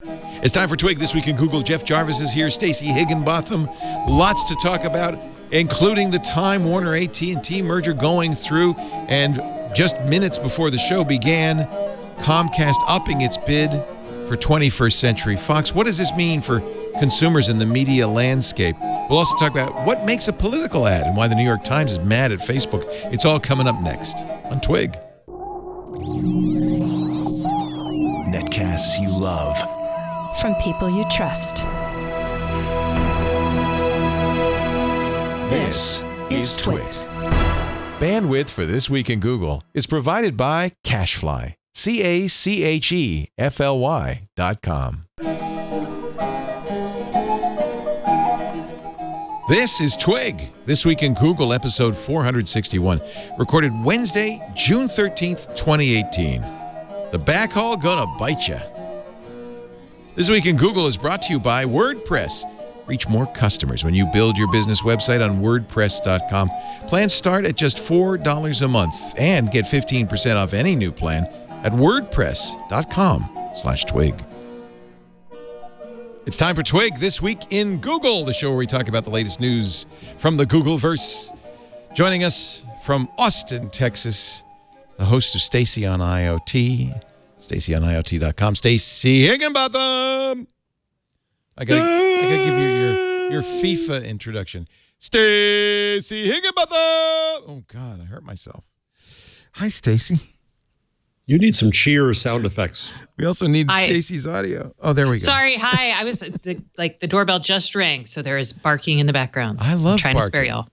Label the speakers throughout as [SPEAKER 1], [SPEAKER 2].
[SPEAKER 1] It's time for Twig This Week in Google. Jeff Jarvis is here. Stacey Higginbotham. Lots to talk about, including the Time Warner AT&T merger going through. And just minutes before the show began, Comcast upping its bid for 21st Century Fox. What does this mean for consumers in the media landscape? We'll also talk about what makes a political ad and why the New York Times is mad at Facebook. It's all coming up next on Twig.
[SPEAKER 2] Netcasts you love.
[SPEAKER 3] From people you trust.
[SPEAKER 2] This is Twig.
[SPEAKER 1] Bandwidth for This Week in Google is provided by Cachefly. CACHEFLY.com. This is Twig, This Week in Google, episode 461, recorded Wednesday, June 13th, 2018. The Backhaul gonna bite ya. This Week in Google is brought to you by WordPress. Reach more customers when you build your business website on WordPress.com. Plans start at just $4 a month and get 15% off any new plan at WordPress.com/twig. It's time for Twig This Week in Google, the show where we talk about the latest news from the Googleverse. Joining us from Austin, Texas, the host of Stacey on IoT, StaceyOnIoT.com, Stacey Higginbotham. I gotta give you your FIFA introduction. Stacey Higginbotham. Oh God, I hurt myself. Hi, Stacey.
[SPEAKER 4] You need some cheer sound effects.
[SPEAKER 1] We also need Stacey's audio. Oh, there we go.
[SPEAKER 5] Sorry, hi. I was the doorbell just rang, so there is barking in the background.
[SPEAKER 1] I love
[SPEAKER 5] trying
[SPEAKER 1] barking.
[SPEAKER 5] to spare y'all.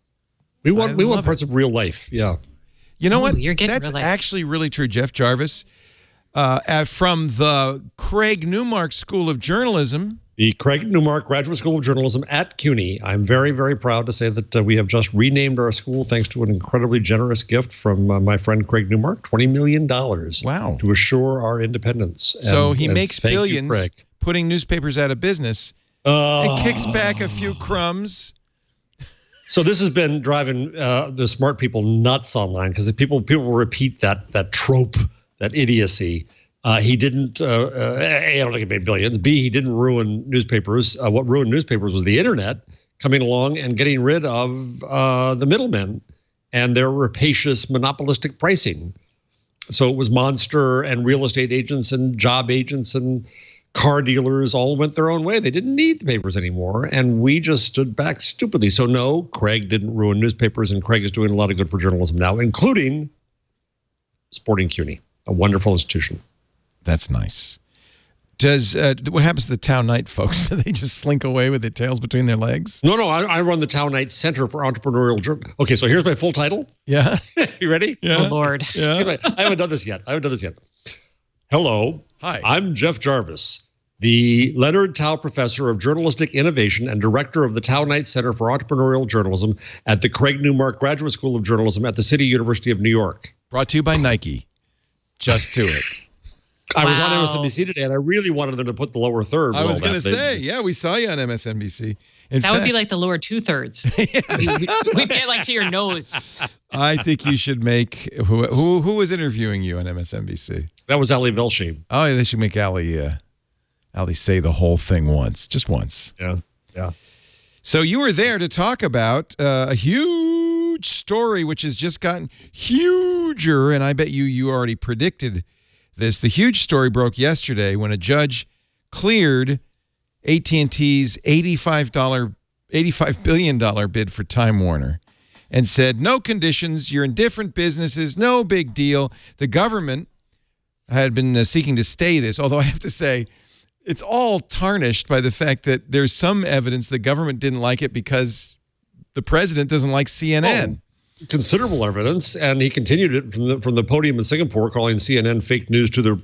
[SPEAKER 4] We want parts of real life. Yeah.
[SPEAKER 1] You know what?
[SPEAKER 5] You're getting
[SPEAKER 1] That's
[SPEAKER 5] real life.
[SPEAKER 1] actually really true. Jeff Jarvis, from the Craig Newmark School of Journalism.
[SPEAKER 4] The Craig Newmark Graduate School of Journalism at CUNY. I'm very, very proud to say that we have just renamed our school thanks to an incredibly generous gift from my friend Craig Newmark, $20 million.
[SPEAKER 1] Wow.
[SPEAKER 4] To assure our independence.
[SPEAKER 1] So he makes
[SPEAKER 4] thank you,
[SPEAKER 1] billions
[SPEAKER 4] Craig.
[SPEAKER 1] putting newspapers out of business and kicks back a few crumbs.
[SPEAKER 4] So this has been driving the smart people nuts online because people repeat that trope, that idiocy. He didn't, A, I don't think he made billions. B, he didn't ruin newspapers. What ruined newspapers was the internet coming along and getting rid of the middlemen and their rapacious monopolistic pricing. So it was Monster and real estate agents and job agents and car dealers all went their own way. They didn't need the papers anymore. And we just stood back stupidly. So no, Craig didn't ruin newspapers, and Craig is doing a lot of good for journalism now, including supporting CUNY, a wonderful institution.
[SPEAKER 1] That's nice. Does what happens to the Town Night folks? Do they just slink away with their tails between their legs?
[SPEAKER 4] No, I run the Town Night Center for Entrepreneurial Journalism. Okay, so here's my full title.
[SPEAKER 1] Yeah.
[SPEAKER 4] You ready?
[SPEAKER 1] Yeah.
[SPEAKER 5] Oh, Lord.
[SPEAKER 1] Yeah.
[SPEAKER 4] I haven't done this yet. Hello.
[SPEAKER 1] Hi.
[SPEAKER 4] I'm Jeff Jarvis, the Leonard Tao Professor of Journalistic Innovation and Director of the Town Night Center for Entrepreneurial Journalism at the Craig Newmark Graduate School of Journalism at the City University of New York.
[SPEAKER 1] Brought to you by Nike. Just do it.
[SPEAKER 4] I was on MSNBC today, and I really wanted them to put the lower third.
[SPEAKER 1] I was going to say, yeah, we saw you on MSNBC.
[SPEAKER 5] That would be like the lower 2/3. We'd get like to your nose.
[SPEAKER 1] I think you should make who was interviewing you on MSNBC?
[SPEAKER 4] That was Ali Velshi.
[SPEAKER 1] Oh, they should make Ali say the whole thing once, just once.
[SPEAKER 4] Yeah.
[SPEAKER 1] So you were there to talk about a huge story, which has just gotten huger, and I bet you already predicted this. The huge story broke yesterday when a judge cleared AT&T's $85 billion bid for Time Warner and said, no conditions, you're in different businesses, no big deal. The government had been seeking to stay this, although I have to say, it's all tarnished by the fact that there's some evidence the government didn't like it because the president doesn't like CNN.
[SPEAKER 4] Considerable evidence, and he continued it from the podium in Singapore, calling CNN fake news to the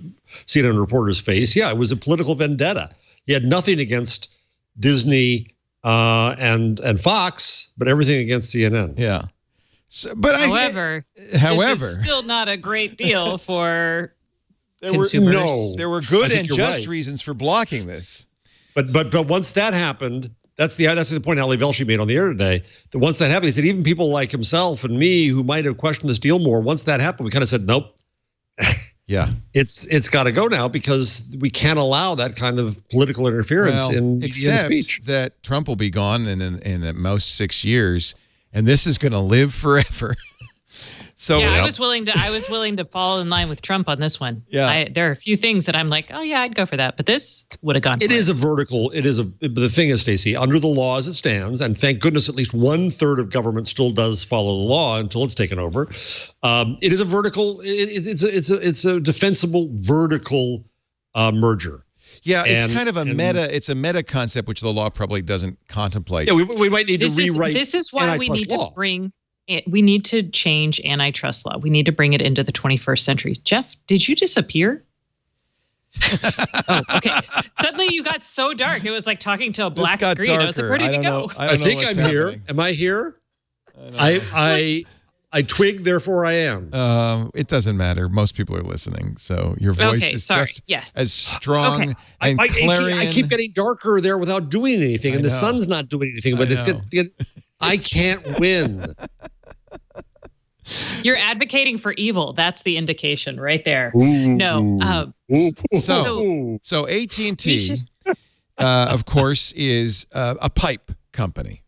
[SPEAKER 4] CNN reporter's face. Yeah, it was a political vendetta. He had nothing against Disney and Fox, but everything against CNN.
[SPEAKER 1] Yeah. So, but
[SPEAKER 5] however, this is still not a great deal for consumers.
[SPEAKER 1] There were good and just reasons for blocking this.
[SPEAKER 4] But once that happened. That's the point Ali Velshi made on the air today. That once that happened, he said even people like himself and me who might have questioned this deal more, once that happened, we kind of said, nope.
[SPEAKER 1] Yeah.
[SPEAKER 4] It's got to go now because we can't allow that kind of political interference in media and speech.
[SPEAKER 1] That Trump will be gone in at most 6 years, and this is going to live forever. So
[SPEAKER 5] yeah, I was willing to fall in line with Trump on this one.
[SPEAKER 1] Yeah,
[SPEAKER 5] there are a few things that I'm like, oh yeah, I'd go for that, but this would have gone.
[SPEAKER 4] It is a vertical. The thing is, Stacey, under the law as it stands, and thank goodness at least 1/3 of government still does follow the law until it's taken over. It is a vertical. It's a defensible vertical merger.
[SPEAKER 1] Yeah, it's kind of a meta. It's a meta concept which the law probably doesn't contemplate.
[SPEAKER 4] Yeah, we might need to rewrite.
[SPEAKER 5] This is why we need to bring. We need to change antitrust law. We need to bring it into the 21st century. Jeff, did you disappear? Oh, okay. Suddenly you got so dark. It was like talking to a black screen.
[SPEAKER 1] Darker.
[SPEAKER 5] I was like, where did you go?
[SPEAKER 4] I think I'm here. Am I here? I twig, therefore I am.
[SPEAKER 1] It doesn't matter. Most people are listening, so your voice is just as strong and clarion.
[SPEAKER 4] I keep getting darker there without doing anything, and the sun's not doing anything. But I can't win.
[SPEAKER 5] You're advocating for evil. That's the indication right there.
[SPEAKER 4] Ooh.
[SPEAKER 5] No.
[SPEAKER 1] So AT&T, of course, is a pipe company.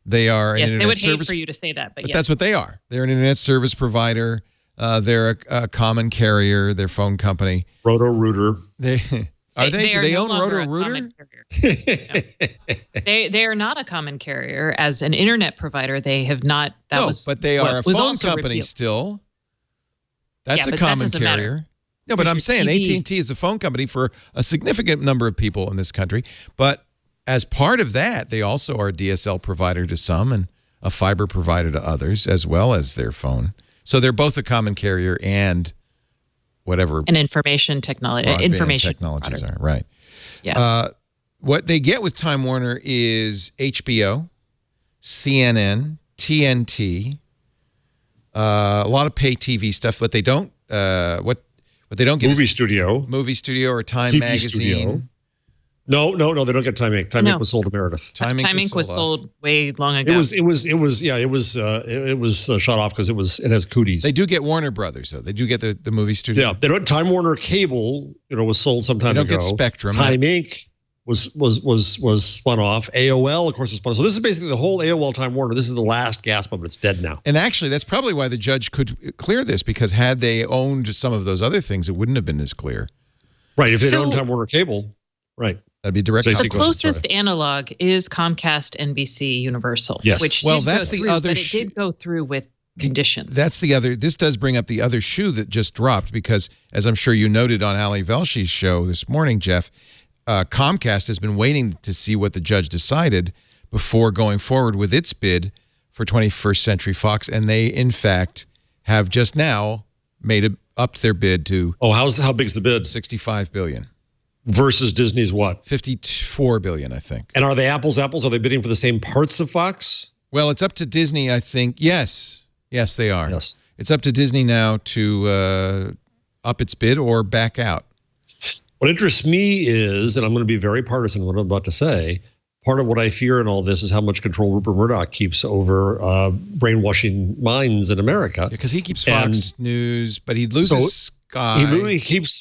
[SPEAKER 1] They are an internet
[SPEAKER 5] they would
[SPEAKER 1] service,
[SPEAKER 5] hate for you to say that, but yes.
[SPEAKER 1] That's what they are. They're an internet service provider. They're a common carrier. They're a phone company.
[SPEAKER 4] Roto-Rooter.
[SPEAKER 1] Do they own
[SPEAKER 5] no
[SPEAKER 1] Roto-Rooter?
[SPEAKER 5] They are not a common carrier. As an internet provider, they have not.
[SPEAKER 1] But they are a phone company still. That's a common carrier. No, but I'm saying AT&T is a phone company for a significant number of people in this country. But as part of that, they also are a DSL provider to some and a fiber provider to others, as well as their phone. So they're both a common carrier and whatever.
[SPEAKER 5] And information technologies
[SPEAKER 1] are, right.
[SPEAKER 5] Yeah.
[SPEAKER 1] What they get with Time Warner is HBO, CNN, TNT, a lot of pay TV stuff. What they don't what they don't get
[SPEAKER 4] movie
[SPEAKER 1] studio or Time
[SPEAKER 4] TV
[SPEAKER 1] Magazine.
[SPEAKER 4] Studio. No, they don't get Time Inc. Time Inc. was sold to Meredith.
[SPEAKER 5] Time Inc. was sold way long ago.
[SPEAKER 4] It was shut off because it has cooties.
[SPEAKER 1] They do get Warner Brothers though. They do get the movie studio.
[SPEAKER 4] Yeah, they don't. Time Warner Cable, was sold some time ago.
[SPEAKER 1] They don't get Spectrum.
[SPEAKER 4] Time Inc. was spun off. AOL, of course, was spun off. So this is basically the whole AOL Time Warner. This is the last gasp of it. It's dead now.
[SPEAKER 1] And actually, that's probably why the judge could clear this, because had they owned some of those other things, it wouldn't have been as clear.
[SPEAKER 4] Right. If they owned Time Warner Cable, right.
[SPEAKER 1] That'd be direct.
[SPEAKER 5] The closest analog is Comcast, NBC, Universal.
[SPEAKER 4] Yes.
[SPEAKER 5] Which
[SPEAKER 1] that's the other.
[SPEAKER 5] But it did go through with conditions.
[SPEAKER 1] That's the other. This does bring up the other shoe that just dropped, because, as I'm sure you noted on Ali Velsh's show this morning, Jeff, Comcast has been waiting to see what the judge decided before going forward with its bid for 21st Century Fox, and they, in fact, have just now upped their bid to.
[SPEAKER 4] Oh, how big's the bid?
[SPEAKER 1] $65 billion.
[SPEAKER 4] Versus Disney's what?
[SPEAKER 1] $54 billion, I think.
[SPEAKER 4] And are they apples? Are they bidding for the same parts of Fox?
[SPEAKER 1] Well, it's up to Disney, I think. Yes, they are.
[SPEAKER 4] Yes.
[SPEAKER 1] It's up to Disney now to up its bid or back out.
[SPEAKER 4] What interests me is, and I'm going to be very partisan in what I'm about to say, part of what I fear in all this is how much control Rupert Murdoch keeps over brainwashing minds in America.
[SPEAKER 1] Because he keeps Fox News, but he loses Sky.
[SPEAKER 4] He literally keeps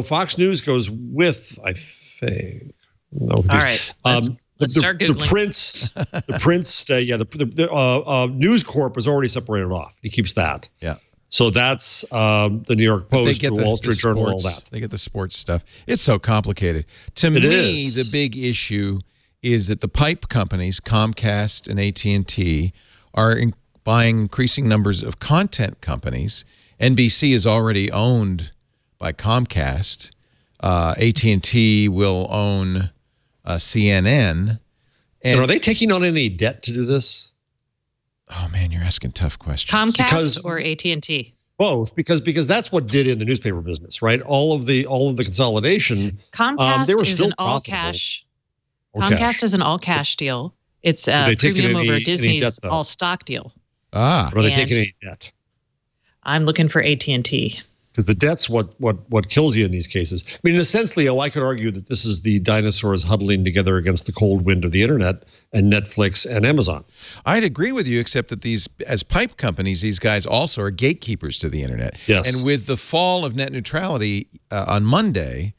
[SPEAKER 4] Fox News goes with, I think. No,
[SPEAKER 5] all right.
[SPEAKER 4] The News Corp is already separated off. He keeps that.
[SPEAKER 1] Yeah.
[SPEAKER 4] So that's the New York Post, the Wall Street Journal, all that.
[SPEAKER 1] They get the sports stuff. It's so complicated. To me, the big issue is that the pipe companies, Comcast and AT&T, are buying increasing numbers of content companies. NBC is already owned by Comcast. AT&T will own CNN.
[SPEAKER 4] And are they taking on any debt to do this?
[SPEAKER 1] Oh man, you're asking tough questions.
[SPEAKER 5] Comcast or AT&T?
[SPEAKER 4] Both, because that's what did in the newspaper business, right? All of the consolidation.
[SPEAKER 5] Comcast
[SPEAKER 4] they were
[SPEAKER 5] is
[SPEAKER 4] still
[SPEAKER 5] an all cash. Comcast is an all cash deal. It's a premium over Disney's all stock deal.
[SPEAKER 1] Ah,
[SPEAKER 4] are they taking any debt?
[SPEAKER 5] I'm looking for AT&T.
[SPEAKER 4] because the debt's what kills you in these cases. I mean, in a sense, Leo, I could argue that this is the dinosaurs huddling together against the cold wind of the internet and Netflix and Amazon.
[SPEAKER 1] I'd agree with you, except that these, as pipe companies, these guys also are gatekeepers to the internet.
[SPEAKER 4] Yes.
[SPEAKER 1] And with the fall of net neutrality on Monday,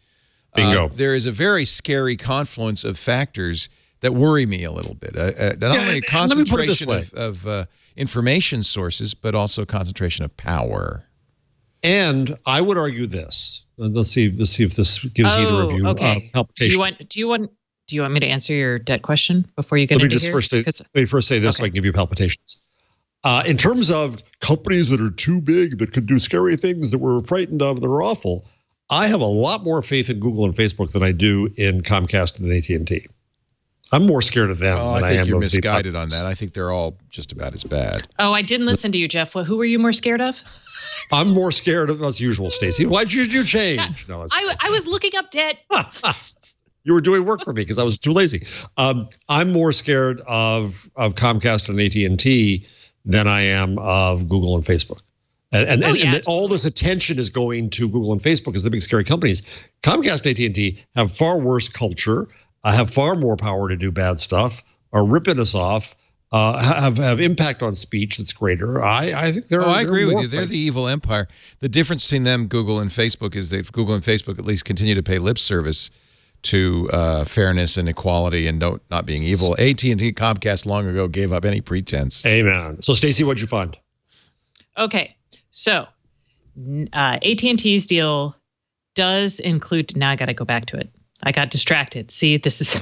[SPEAKER 4] Bingo.
[SPEAKER 1] There is a very scary confluence of factors that worry me a little bit. Not only a concentration of information sources, but also concentration of power.
[SPEAKER 4] And I would argue this. Let's see if this gives either of you palpitations.
[SPEAKER 5] Do you want me to answer your debt question before you get into here?
[SPEAKER 4] Let me first say this so I can give you palpitations. In terms of companies that are too big, that could do scary things that we're frightened of, that are awful, I have a lot more faith in Google and Facebook than I do in Comcast and AT&T. I'm more scared of them than I am of the
[SPEAKER 1] I think you're misguided on that. I think they're all just about as bad.
[SPEAKER 5] Oh, I didn't listen to you, Jeff. Who were you more scared of?
[SPEAKER 4] I'm more scared of, as usual, Stacey. Why did you change? No,
[SPEAKER 5] I was looking up debt.
[SPEAKER 4] You were doing work for me because I was too lazy. I'm more scared of Comcast and AT&T than I am of Google and Facebook. And all this attention is going to Google and Facebook as the big scary companies. Comcast, AT&T have far worse culture, have far more power to do bad stuff, are ripping us off, have impact on speech that's greater. I think they're.
[SPEAKER 1] I agree with you. They're the evil empire. The difference between them, Google and Facebook, is that Google and Facebook at least continue to pay lip service to fairness and equality and not being evil. AT&T, Comcast long ago gave up any pretense.
[SPEAKER 4] Amen. So, Stacey, what'd you find?
[SPEAKER 5] Okay, so AT&T's deal does include. Now I got to go back to it. I got distracted. See, this is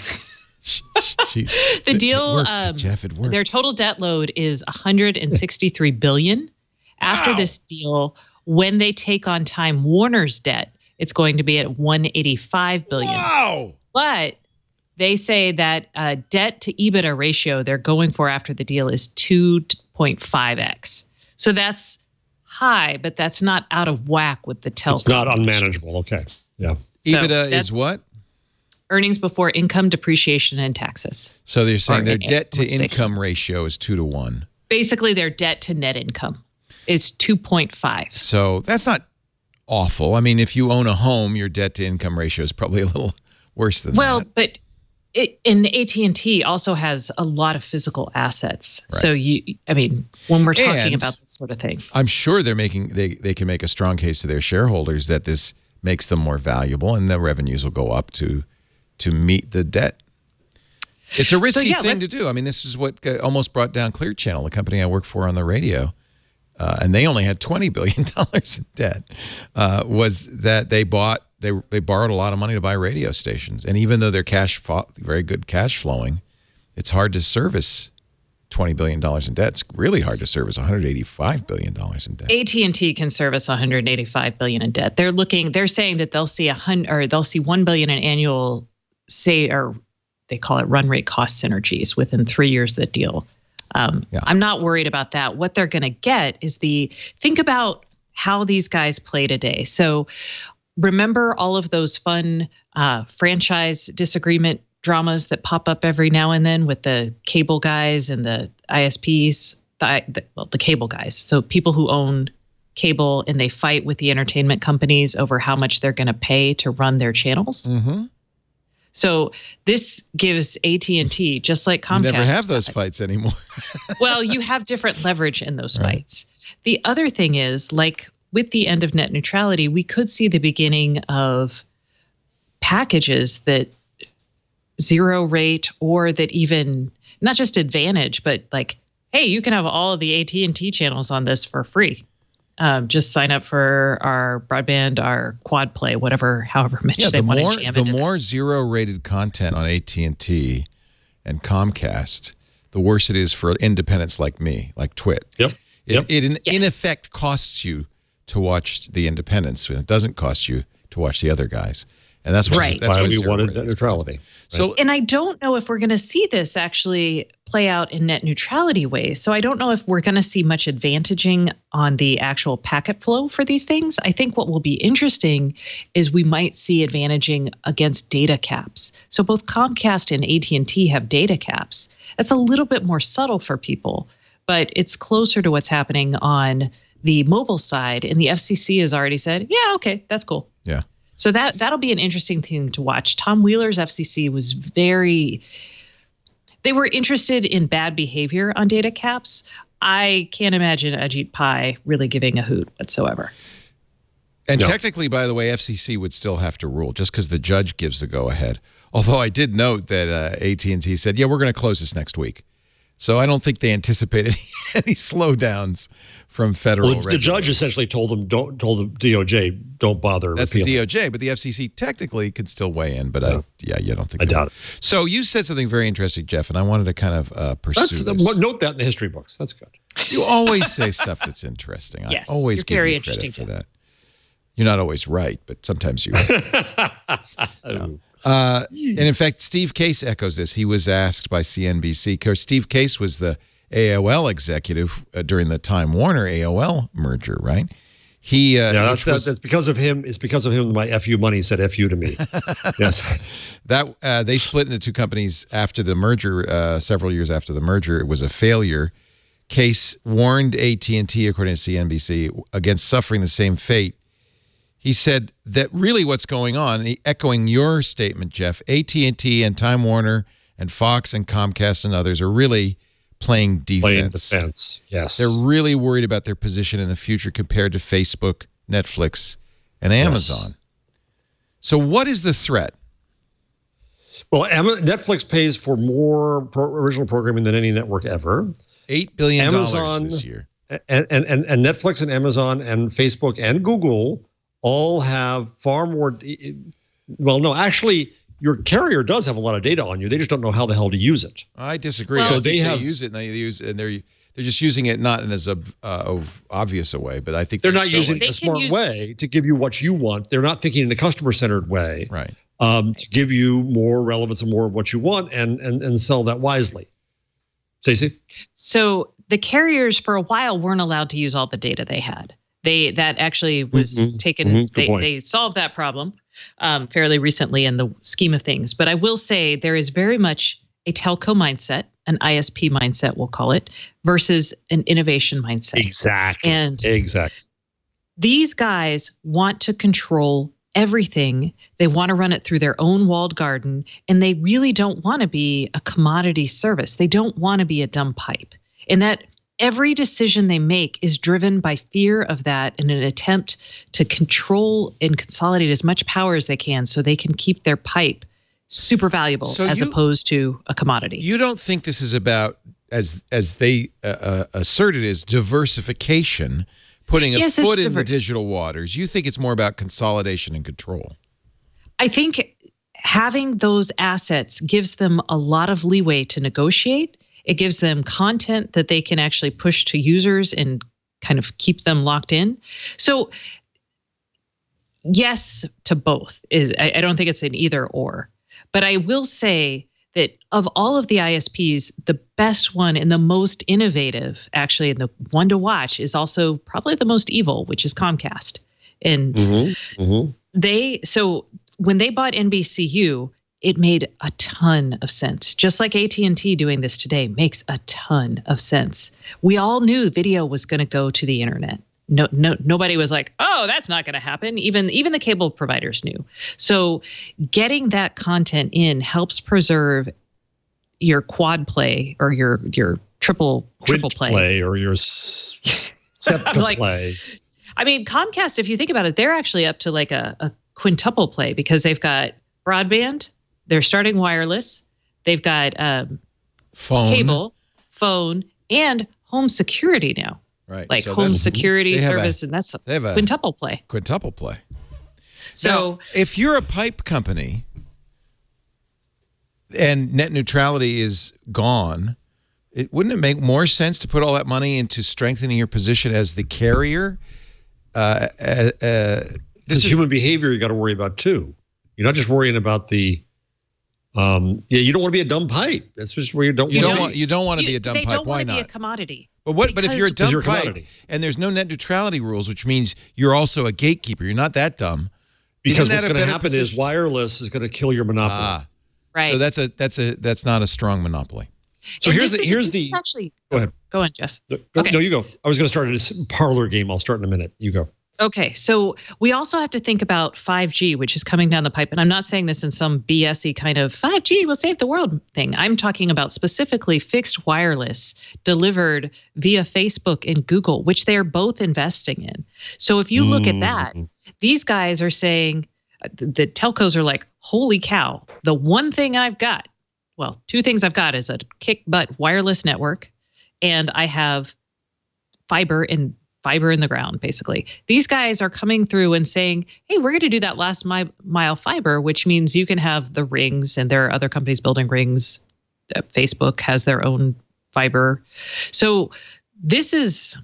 [SPEAKER 5] the deal.
[SPEAKER 1] It worked, Jeff, it worked.
[SPEAKER 5] Their total debt load is $163 billion. After this deal, when they take on Time Warner's debt, it's going to be at $185 billion.
[SPEAKER 1] Wow!
[SPEAKER 5] But they say that debt to EBITDA ratio they're going for after the deal is 2.5x. So that's high, but that's not out of whack with the telco.
[SPEAKER 4] It's not unmanageable. Okay. Yeah.
[SPEAKER 1] EBITDA is what?
[SPEAKER 5] Earnings before income, depreciation, and taxes.
[SPEAKER 1] So they're saying their debt to income ratio is 2 to 1.
[SPEAKER 5] Basically, their debt to net income is 2.5.
[SPEAKER 1] So that's not awful. I mean, if you own a home, your debt to income ratio is probably a little worse than that.
[SPEAKER 5] Well, but AT&T also has a lot of physical assets. Right. So when we're talking about this sort of thing,
[SPEAKER 1] I'm sure they can make a strong case to their shareholders that this makes them more valuable and the revenues will go up to meet the debt. It's a risky thing to do. I mean, this is what almost brought down Clear Channel, the company I work for on the radio. And they only had $20 billion in debt, was that they borrowed a lot of money to buy radio stations. And even though they're very good cash flowing, it's hard to service $20 billion in debt. It's really hard to service $185 billion in debt.
[SPEAKER 5] AT&T can service $185 billion in debt. They're saying that they'll see $1 billion in annual they call it run rate cost synergies within 3 years of the deal. I'm not worried about that. What they're going to get is think about how these guys play today. So remember all of those fun franchise disagreement dramas that pop up every now and then with the cable guys and the ISPs, the cable guys. So people who own cable and they fight with the entertainment companies over how much they're going to pay to run their channels.
[SPEAKER 1] Mm-hmm.
[SPEAKER 5] So this gives AT&T, just like Comcast.
[SPEAKER 1] You never have those fights anymore.
[SPEAKER 5] Well, you have different leverage in those fights. The other thing is, like with the end of net neutrality, we could see the beginning of packages that zero rate or that even not just advantage, but like, hey, you can have all of the AT&T channels on this for free. Just sign up for our broadband, our quad play, however much they want to jam into.
[SPEAKER 1] The more zero-rated content on AT&T and Comcast, the worse it is for independents like me, like Twit.
[SPEAKER 4] Yep.
[SPEAKER 1] It in effect costs you to watch the independents, and it doesn't cost you to watch the other guys. And that's why
[SPEAKER 4] we wanted net neutrality.
[SPEAKER 1] So,
[SPEAKER 5] and I don't know if we're going to see this actually play out in net neutrality ways. So I don't know if we're going to see much advantaging on the actual packet flow for these things. I think what will be interesting is we might see advantaging against data caps. So both Comcast and AT&T have data caps. That's a little bit more subtle for people, but it's closer to what's happening on the mobile side, and the FCC has already said, yeah, okay, that's cool.
[SPEAKER 1] Yeah.
[SPEAKER 5] So that'll be an interesting thing to watch. Tom Wheeler's FCC was they were interested in bad behavior on data caps. I can't imagine Ajit Pai really giving a hoot whatsoever.
[SPEAKER 1] And technically, by the way, FCC would still have to rule just because the judge gives the go-ahead. Although I did note that AT&T said, yeah, we're going to close this next week. So I don't think they anticipated any slowdowns from federal regulators.
[SPEAKER 4] The judge essentially told the DOJ, don't bother.
[SPEAKER 1] That's the DOJ, but the FCC technically could still weigh in. But you don't think
[SPEAKER 4] I doubt it.
[SPEAKER 1] So you said something very interesting, Jeff, and I wanted to kind of pursue this.
[SPEAKER 4] Note that in the history books. That's good.
[SPEAKER 1] You always say stuff that's interesting.
[SPEAKER 5] Yes,
[SPEAKER 1] I always
[SPEAKER 5] you're
[SPEAKER 1] give
[SPEAKER 5] very
[SPEAKER 1] you credit
[SPEAKER 5] interesting,
[SPEAKER 1] for
[SPEAKER 5] Jeff.
[SPEAKER 1] that. You're not always right, but sometimes you're right. No. And in fact, Steve Case echoes this. He was asked by CNBC, because Steve Case was the AOL executive during the Time Warner AOL merger, right?
[SPEAKER 4] That's because of him. It's because of him. My FU money said FU to me. Yes,
[SPEAKER 1] that they split into two companies after the merger. Several years after the merger, it was a failure. Case warned AT&T, according to CNBC, against suffering the same fate. He said that really what's going on, echoing your statement, Jeff, AT&T and Time Warner and Fox and Comcast and others are really playing defense.
[SPEAKER 4] Yes.
[SPEAKER 1] They're really worried about their position in the future compared to Facebook, Netflix, and Amazon. Yes. So what is the threat?
[SPEAKER 4] Well, Netflix pays for more original programming than any network ever.
[SPEAKER 1] $8 billion this year.
[SPEAKER 4] And Netflix and Amazon and Facebook and Google all have far more. Well, no, actually, your carrier does have a lot of data on you. They just don't know how the hell to use it.
[SPEAKER 1] I disagree.
[SPEAKER 5] Well,
[SPEAKER 1] so they use it, and they're just using it not in as obvious a way, but I think
[SPEAKER 4] they're not using it in a smart way to give you what you want. They're not thinking in a customer-centered way,
[SPEAKER 1] right?
[SPEAKER 4] To give you more relevance and more of what you want, and sell that wisely. Stacey?
[SPEAKER 5] So the carriers for a while weren't allowed to use all the data they had. That actually was taken. They solved that problem fairly recently in the scheme of things. But I will say there is very much a telco mindset, an ISP mindset, we'll call it, versus an innovation mindset.
[SPEAKER 4] Exactly.
[SPEAKER 5] These guys want to control everything. They want to run it through their own walled garden, and they really don't want to be a commodity service. They don't want to be a dumb pipe. And that every decision they make is driven by fear of that in an attempt to control and consolidate as much power as they can so they can keep their pipe super valuable opposed to a commodity.
[SPEAKER 1] You don't think this is about, as they assert it, is diversification, putting a foot in the digital waters. You think it's more about consolidation and control.
[SPEAKER 5] I think having those assets gives them a lot of leeway to negotiate. It gives them content that they can actually push to users and kind of keep them locked in. So yes to both. I don't think it's an either or. But I will say that of all of the ISPs, the best one and the most innovative, actually, and the one to watch is also probably the most evil, which is Comcast. And so when they bought NBCU, it made a ton of sense. Just like AT&T doing this today makes a ton of sense. We all knew video was going to go to the internet. Nobody was like, oh, that's not going to happen. Even the cable providers knew. So getting that content in helps preserve your quad play or your triple play
[SPEAKER 4] or your septa play.
[SPEAKER 5] I mean, Comcast, if you think about it, they're actually up to like a quintuple play because they've got broadband. They're starting wireless. They've got cable, phone, and home security now.
[SPEAKER 1] Right.
[SPEAKER 5] Like so home security service, and that's a quintuple play.
[SPEAKER 1] Quintuple play.
[SPEAKER 5] So
[SPEAKER 1] now, if you're a pipe company and net neutrality is gone, wouldn't it make more sense to put all that money into strengthening your position as the carrier?
[SPEAKER 4] This is human behavior you got to worry about too. You're not just worrying about the you don't want to be a dumb pipe. That's just where you don't want
[SPEAKER 1] to be a dumb pipe.
[SPEAKER 5] They don't
[SPEAKER 1] Why
[SPEAKER 5] want to
[SPEAKER 1] not?
[SPEAKER 5] be a commodity.
[SPEAKER 1] But if you're a dumb pipe and there's no net neutrality rules, which means you're also a gatekeeper, you're not that dumb.
[SPEAKER 4] Because what's going to happen is wireless is going to kill your monopoly.
[SPEAKER 5] Right.
[SPEAKER 1] So that's not a strong monopoly.
[SPEAKER 4] So here's the
[SPEAKER 5] actually
[SPEAKER 4] go ahead.
[SPEAKER 5] Go on, Jeff.
[SPEAKER 4] No, you go. I was going to start a parlor game. I'll start in a minute. You go.
[SPEAKER 5] Okay, so we also have to think about 5G, which is coming down the pipe. And I'm not saying this in some BS-y kind of 5G will save the world thing. I'm talking about specifically fixed wireless delivered via Facebook and Google, which they're both investing in. So if you look at that, these guys are saying, the telcos are like, holy cow, the one thing I've got, well, two things I've got is a kick butt wireless network, and I have fiber in the ground, basically. These guys are coming through and saying, hey, we're going to do that last mile fiber, which means you can have the rings, and there are other companies building rings. Facebook has their own fiber. So this is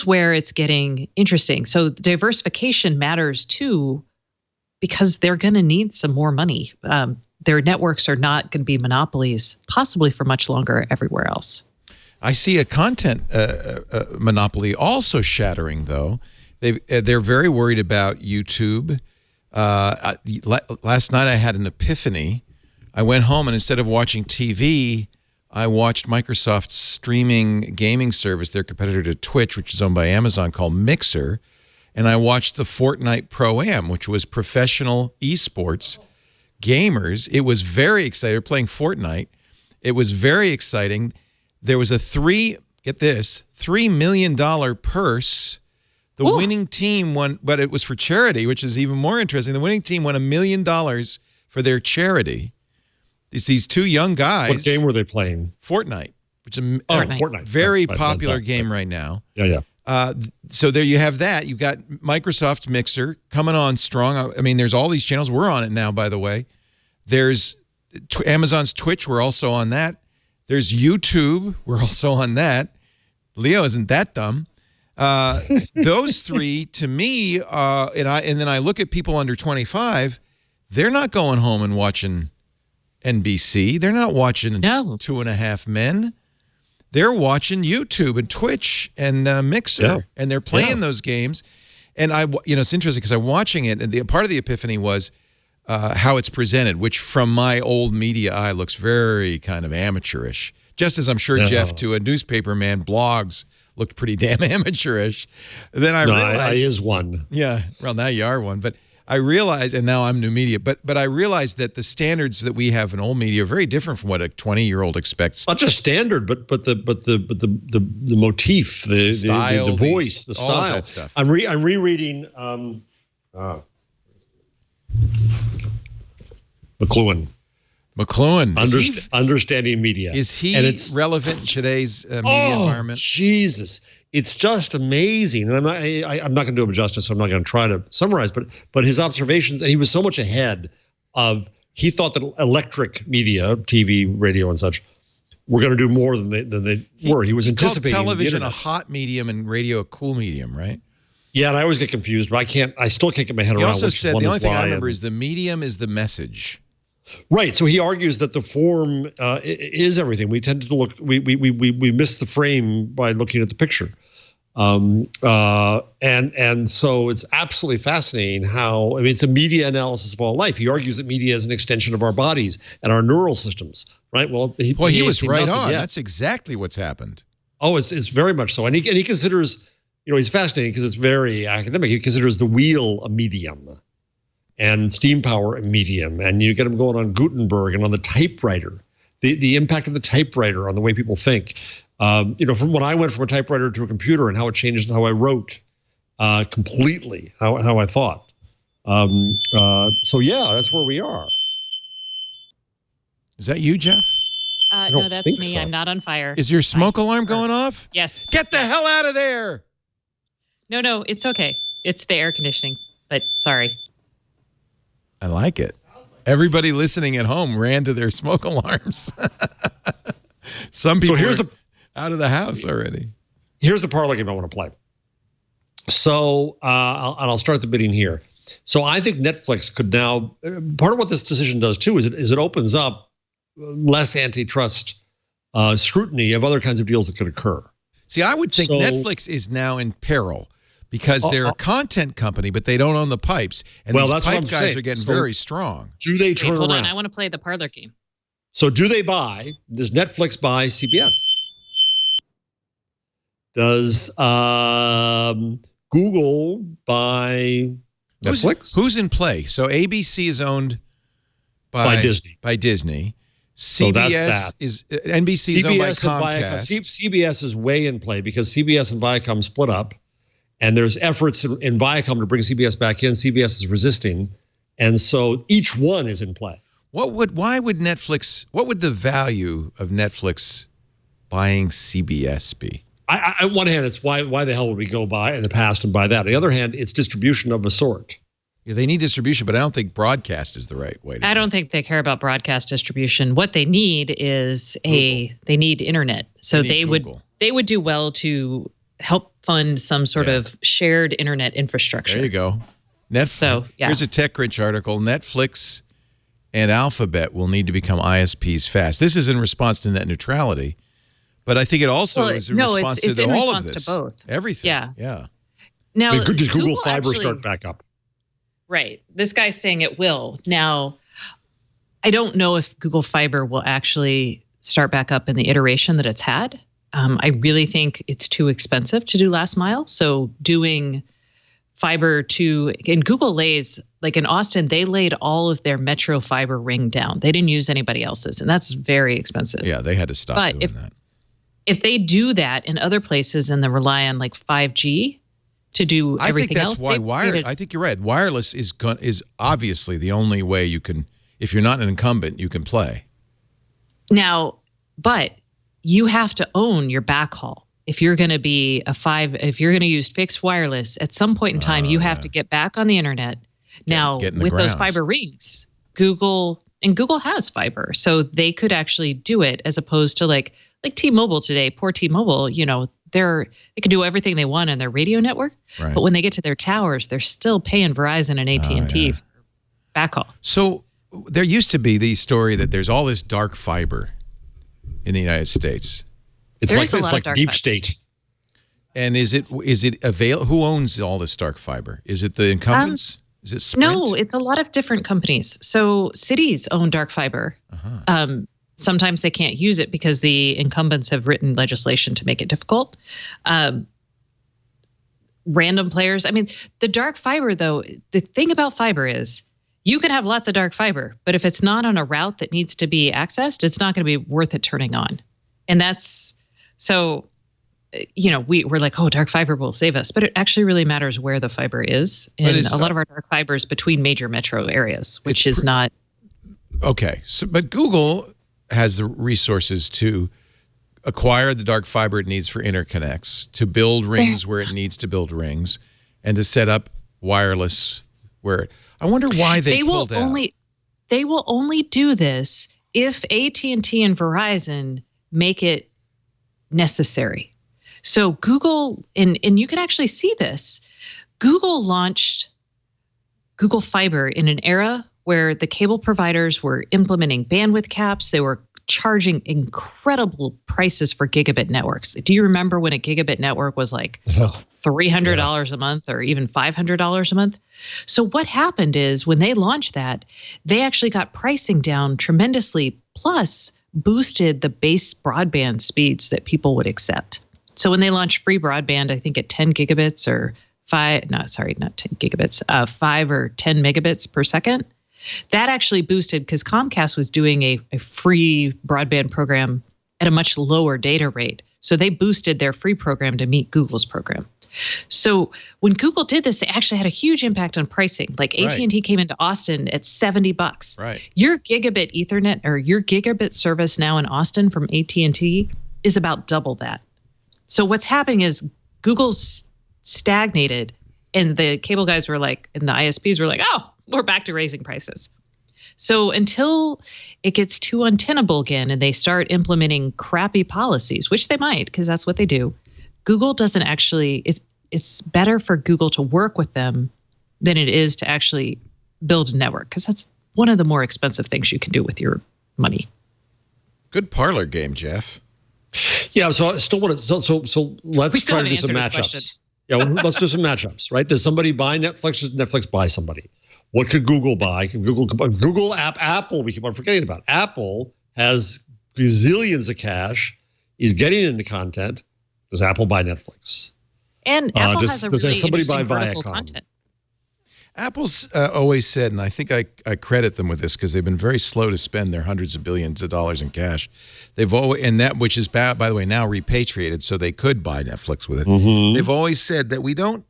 [SPEAKER 5] where it's getting interesting. So diversification matters too, because they're going to need some more money. Their networks are not going to be monopolies, possibly for much longer everywhere else.
[SPEAKER 1] I see a content monopoly also shattering, though. They're very worried about YouTube. Last night I had an epiphany. I went home, and instead of watching TV, I watched Microsoft's streaming gaming service, their competitor to Twitch, which is owned by Amazon, called Mixer. And I watched the Fortnite Pro-Am, which was professional esports gamers. It was very exciting. They were playing Fortnite. It was very exciting. There was a $3 million purse. The winning team won, but it was for charity, which is even more interesting. The winning team won $1 million for their charity. These two young guys.
[SPEAKER 4] What game were they playing?
[SPEAKER 1] Fortnite, which is
[SPEAKER 4] Fortnite.
[SPEAKER 1] Very popular game right now.
[SPEAKER 4] Yeah.
[SPEAKER 1] So there you have that. You've got Microsoft's Mixer coming on strong. I mean, there's all these channels. We're on it now, by the way. There's Amazon's Twitch. We're also on that. There's YouTube. We're also on that. Leo isn't that dumb. Those three, to me, and then I look at people under 25, they're not going home and watching NBC. They're not watching 2.5 Men. They're watching YouTube and Twitch and Mixer, and they're playing those games. And it's interesting because I'm watching it, and the part of the epiphany was how it's presented, which from my old media eye looks very kind of amateurish. Just as I'm sure Jeff, to a newspaper man, blogs looked pretty damn amateurish. Then I realized
[SPEAKER 4] I is one.
[SPEAKER 1] Yeah, well now you are one, but I realized, and now I'm new media, but I realized that the standards that we have in old media are very different from what a 20-year-old expects.
[SPEAKER 4] Not just standard, but the motif, the
[SPEAKER 1] style,
[SPEAKER 4] the voice, the style.
[SPEAKER 1] All of that stuff.
[SPEAKER 4] I'm rereading McLuhan. Understanding media.
[SPEAKER 1] Is he relevant in today's media environment?
[SPEAKER 4] Jesus. It's just amazing. And I'm not going to do him justice, so I'm not going to try to summarize, but his observations, and he was so much ahead of, he thought that electric media, TV, radio, and such, were going to do more than they were. He was anticipating
[SPEAKER 1] television a hot medium and radio a cool medium, right?
[SPEAKER 4] Yeah, and I always get confused, but I still can't get my head around.
[SPEAKER 1] He also said the only thing I remember is the medium is the message.
[SPEAKER 4] Right. So he argues that the form is everything. We tend to look. We miss the frame by looking at the picture, and so it's absolutely fascinating how, I mean, it's a media analysis of all life. He argues that media is an extension of our bodies and our neural systems. Right. Well, he
[SPEAKER 1] was right on. That's exactly what's happened.
[SPEAKER 4] Oh, it's very much so, and he considers, he's fascinating because it's very academic. He considers the wheel a medium, and steam power a medium, and you get them going on Gutenberg and on the typewriter, the impact of the typewriter on the way people think. From when I went from a typewriter to a computer and how it changed how I wrote, completely how I thought. So yeah, that's where we are.
[SPEAKER 1] Is that you, Jeff?
[SPEAKER 5] No, that's me. So. I'm not on fire.
[SPEAKER 1] Is your smoke alarm going off?
[SPEAKER 5] Yes.
[SPEAKER 1] Get the hell out of there.
[SPEAKER 5] No, it's okay. It's the air conditioning, but sorry.
[SPEAKER 1] I like it. Everybody listening at home ran to their smoke alarms. Some people are out of the house already.
[SPEAKER 4] Here's the parlor game I want to play. So I'll start the bidding here. So I think Netflix could now, part of what this decision does too is it opens up less antitrust scrutiny of other kinds of deals that could occur.
[SPEAKER 1] See, I would think Netflix is now in peril, because they're a content company, but they don't own the pipes. And these pipe guys are getting very strong.
[SPEAKER 4] Do they turn around?
[SPEAKER 5] Hold on, I want to play the parlor game.
[SPEAKER 4] So does Netflix buy CBS? Does Google buy Netflix?
[SPEAKER 1] Who's in play? So ABC is owned by
[SPEAKER 4] Disney.
[SPEAKER 1] By Disney.
[SPEAKER 4] So that's
[SPEAKER 1] CBS
[SPEAKER 4] that.
[SPEAKER 1] is NBC is owned by Comcast.
[SPEAKER 4] CBS is way in play because CBS and Viacom split up, and there's efforts in Viacom to bring CBS back in. CBS is resisting, and so each one is in play.
[SPEAKER 1] Why would Netflix? What would the value of Netflix buying CBS be?
[SPEAKER 4] On one hand, it's why the hell would we go buy in the past and buy that? On the other hand, it's distribution of a sort.
[SPEAKER 1] Yeah, they need distribution, but I don't think broadcast is the right way to
[SPEAKER 5] I don't think they care about broadcast distribution. What they need is they need internet. So they would do well to help fund some sort of shared internet infrastructure.
[SPEAKER 1] There you go. Netflix. So, here's a TechCrunch article. Netflix and Alphabet will need to become ISPs fast. This is in response to net neutrality, but I think it also is in response to all of this.
[SPEAKER 5] To both.
[SPEAKER 1] Everything.
[SPEAKER 5] Yeah. Now,
[SPEAKER 4] does Google Fiber start back up?
[SPEAKER 5] Right. This guy's saying it will. Now, I don't know if Google Fiber will actually start back up in the iteration that it's had. I really think it's too expensive to do last mile. So doing fiber and Google lays, like in Austin, they laid all of their metro fiber ring down. They didn't use anybody else's, and that's very expensive.
[SPEAKER 1] Yeah, they had to stop doing that.
[SPEAKER 5] If they do that in other places and they rely on like 5G to do everything else.
[SPEAKER 1] I think that's why I think you're right. Wireless is obviously the only way you can, if you're not an incumbent, you can play.
[SPEAKER 5] Now, but you have to own your backhaul. If you're going to be if you're going to use fixed wireless, at some point in time, you have to get back on the internet. Now, with those fiber rings, Google has fiber, so they could actually do it as opposed to like T-Mobile today. Poor T-Mobile, they can do everything they want on their radio network, but when they get to their towers, they're still paying Verizon and AT&T for backhaul.
[SPEAKER 1] So there used to be the story that there's all this dark fiber in the United States.
[SPEAKER 4] It's like deep state.
[SPEAKER 1] And is it who owns all this dark fiber? Is it the incumbents? Is it Sprint?
[SPEAKER 5] No, it's a lot of different companies. So cities own dark fiber. Sometimes they can't use it because the incumbents have written legislation to make it difficult. Random players. I mean, the dark fiber, though, the thing about fiber is you can have lots of dark fiber, but if it's not on a route that needs to be accessed, it's not going to be worth it turning on. And that's so, we're like, oh, dark fiber will save us. But it actually really matters where the fiber is. And a lot of our dark fiber is between major metro areas, which is not.
[SPEAKER 1] Okay. But Google has the resources to acquire the dark fiber it needs for interconnects, to build rings where it needs to build rings, and to set up wireless where I wonder why they pulled out.
[SPEAKER 5] They will only do this if AT&T and Verizon make it necessary. So Google, and you can actually see this, Google launched Google Fiber in an era where the cable providers were implementing bandwidth caps. They were charging incredible prices for gigabit networks. Do you remember when a gigabit network was like $300 a month or even $500 a month? So what happened is when they launched that, they actually got pricing down tremendously, plus boosted the base broadband speeds that people would accept. So when they launched free broadband, I think at 10 gigabits or 5 or 10 megabits per second, that actually boosted because Comcast was doing a free broadband program at a much lower data rate. So they boosted their free program to meet Google's program. So when Google did this, they actually had a huge impact on pricing. Like AT&T came into Austin at $70.
[SPEAKER 1] Right.
[SPEAKER 5] Your gigabit Ethernet or your gigabit service now in Austin from AT&T is about double that. So what's happening is Google's stagnated, and the cable guys were like, and the ISPs were like, oh, we're back to raising prices. So until it gets too untenable again and they start implementing crappy policies, which they might, because that's what they do, Google doesn't actually, it's better for Google to work with them than it is to actually build a network, because that's one of the more expensive things you can do with your money.
[SPEAKER 1] Good parlor game, Jeff.
[SPEAKER 4] Yeah, so I still want to, so let's try to do some matchups. Yeah, well, let's do some matchups, right? Does somebody buy Netflix? Does Netflix buy somebody? What could Google buy? Google Apple, we keep on forgetting about. Apple has gazillions of cash, is getting into content. Does Apple buy Netflix?
[SPEAKER 5] And Apple has a really
[SPEAKER 4] somebody buy
[SPEAKER 5] interesting vertical
[SPEAKER 4] Viacom?
[SPEAKER 5] content.
[SPEAKER 1] Apple's always said, and I think I credit them with this because they've been very slow to spend their hundreds of billions of dollars in cash. They've always, and that which is by the way now repatriated, so they could buy Netflix with it.
[SPEAKER 4] Mm-hmm.
[SPEAKER 1] They've always said that we don't.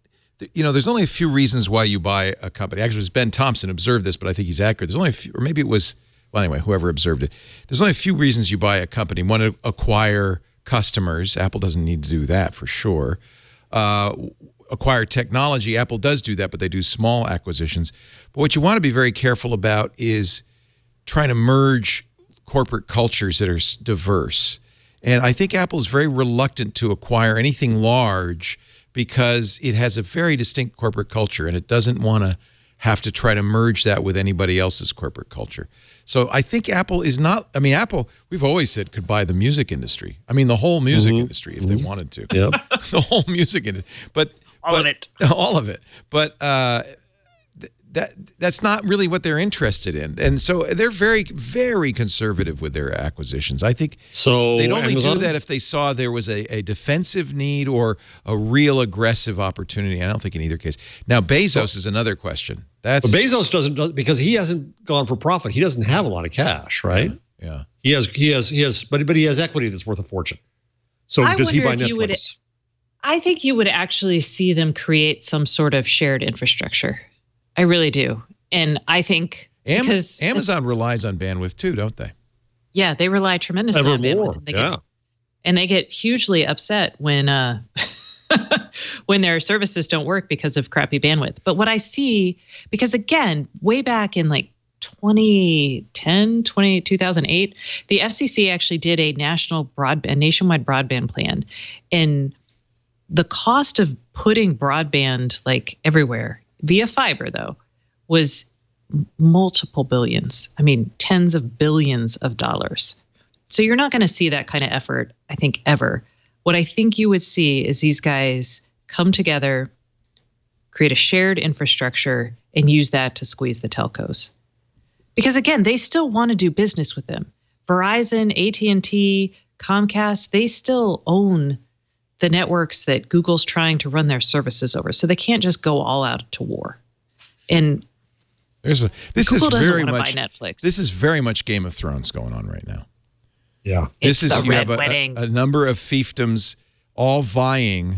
[SPEAKER 1] There's only a few reasons why you buy a company. Actually, it was Ben Thompson observed this, but I think he's accurate. There's only a few, or maybe it was. Well, anyway, whoever observed it. There's only a few reasons you buy a company. One, to acquire customers. Apple doesn't need to do that for sure. Acquire technology. Apple does do that, but they do small acquisitions. But what you want to be very careful about is trying to merge corporate cultures that are diverse. And I think Apple is very reluctant to acquire anything large because it has a very distinct corporate culture, and it doesn't want to have to try to merge that with anybody else's corporate culture. So I think Apple is not, Apple, we've always said, could buy the music industry. The whole music industry if they wanted to.
[SPEAKER 4] Yep.
[SPEAKER 1] The whole music industry. But
[SPEAKER 5] All of it.
[SPEAKER 1] All of it. But that's not really what they're interested in. And so they're very, very conservative with their acquisitions. I think they'd only do that if they saw there was a defensive need or a real aggressive opportunity. I don't think in either case. Now, Bezos is another question. But
[SPEAKER 4] Bezos doesn't, because he hasn't gone for profit. He doesn't have a lot of cash, right?
[SPEAKER 1] Yeah.
[SPEAKER 4] He has, but he has equity that's worth a fortune. So does he buy Netflix?
[SPEAKER 5] I think you would actually see them create some sort of shared infrastructure. I really do. And I think because
[SPEAKER 1] Amazon relies on bandwidth too, don't they?
[SPEAKER 5] Yeah, they rely tremendously on bandwidth. And they get hugely upset when when their services don't work because of crappy bandwidth. But what I see, because again, way back in like 2008, the FCC actually did a nationwide broadband plan. And the cost of putting broadband like everywhere via fiber, though, was multiple billions. Tens of billions of dollars. So you're not going to see that kind of effort, I think, ever. What I think you would see is these guys come together, create a shared infrastructure, and use that to squeeze the telcos. Because again, they still want to do business with them. Verizon, AT&T, Comcast, they still own the networks that Google's trying to run their services over. So they can't just go all out to war. And Google doesn't want to buy Netflix.
[SPEAKER 1] This is very much Game of Thrones going on right now.
[SPEAKER 4] Yeah.
[SPEAKER 1] You have a number of fiefdoms all vying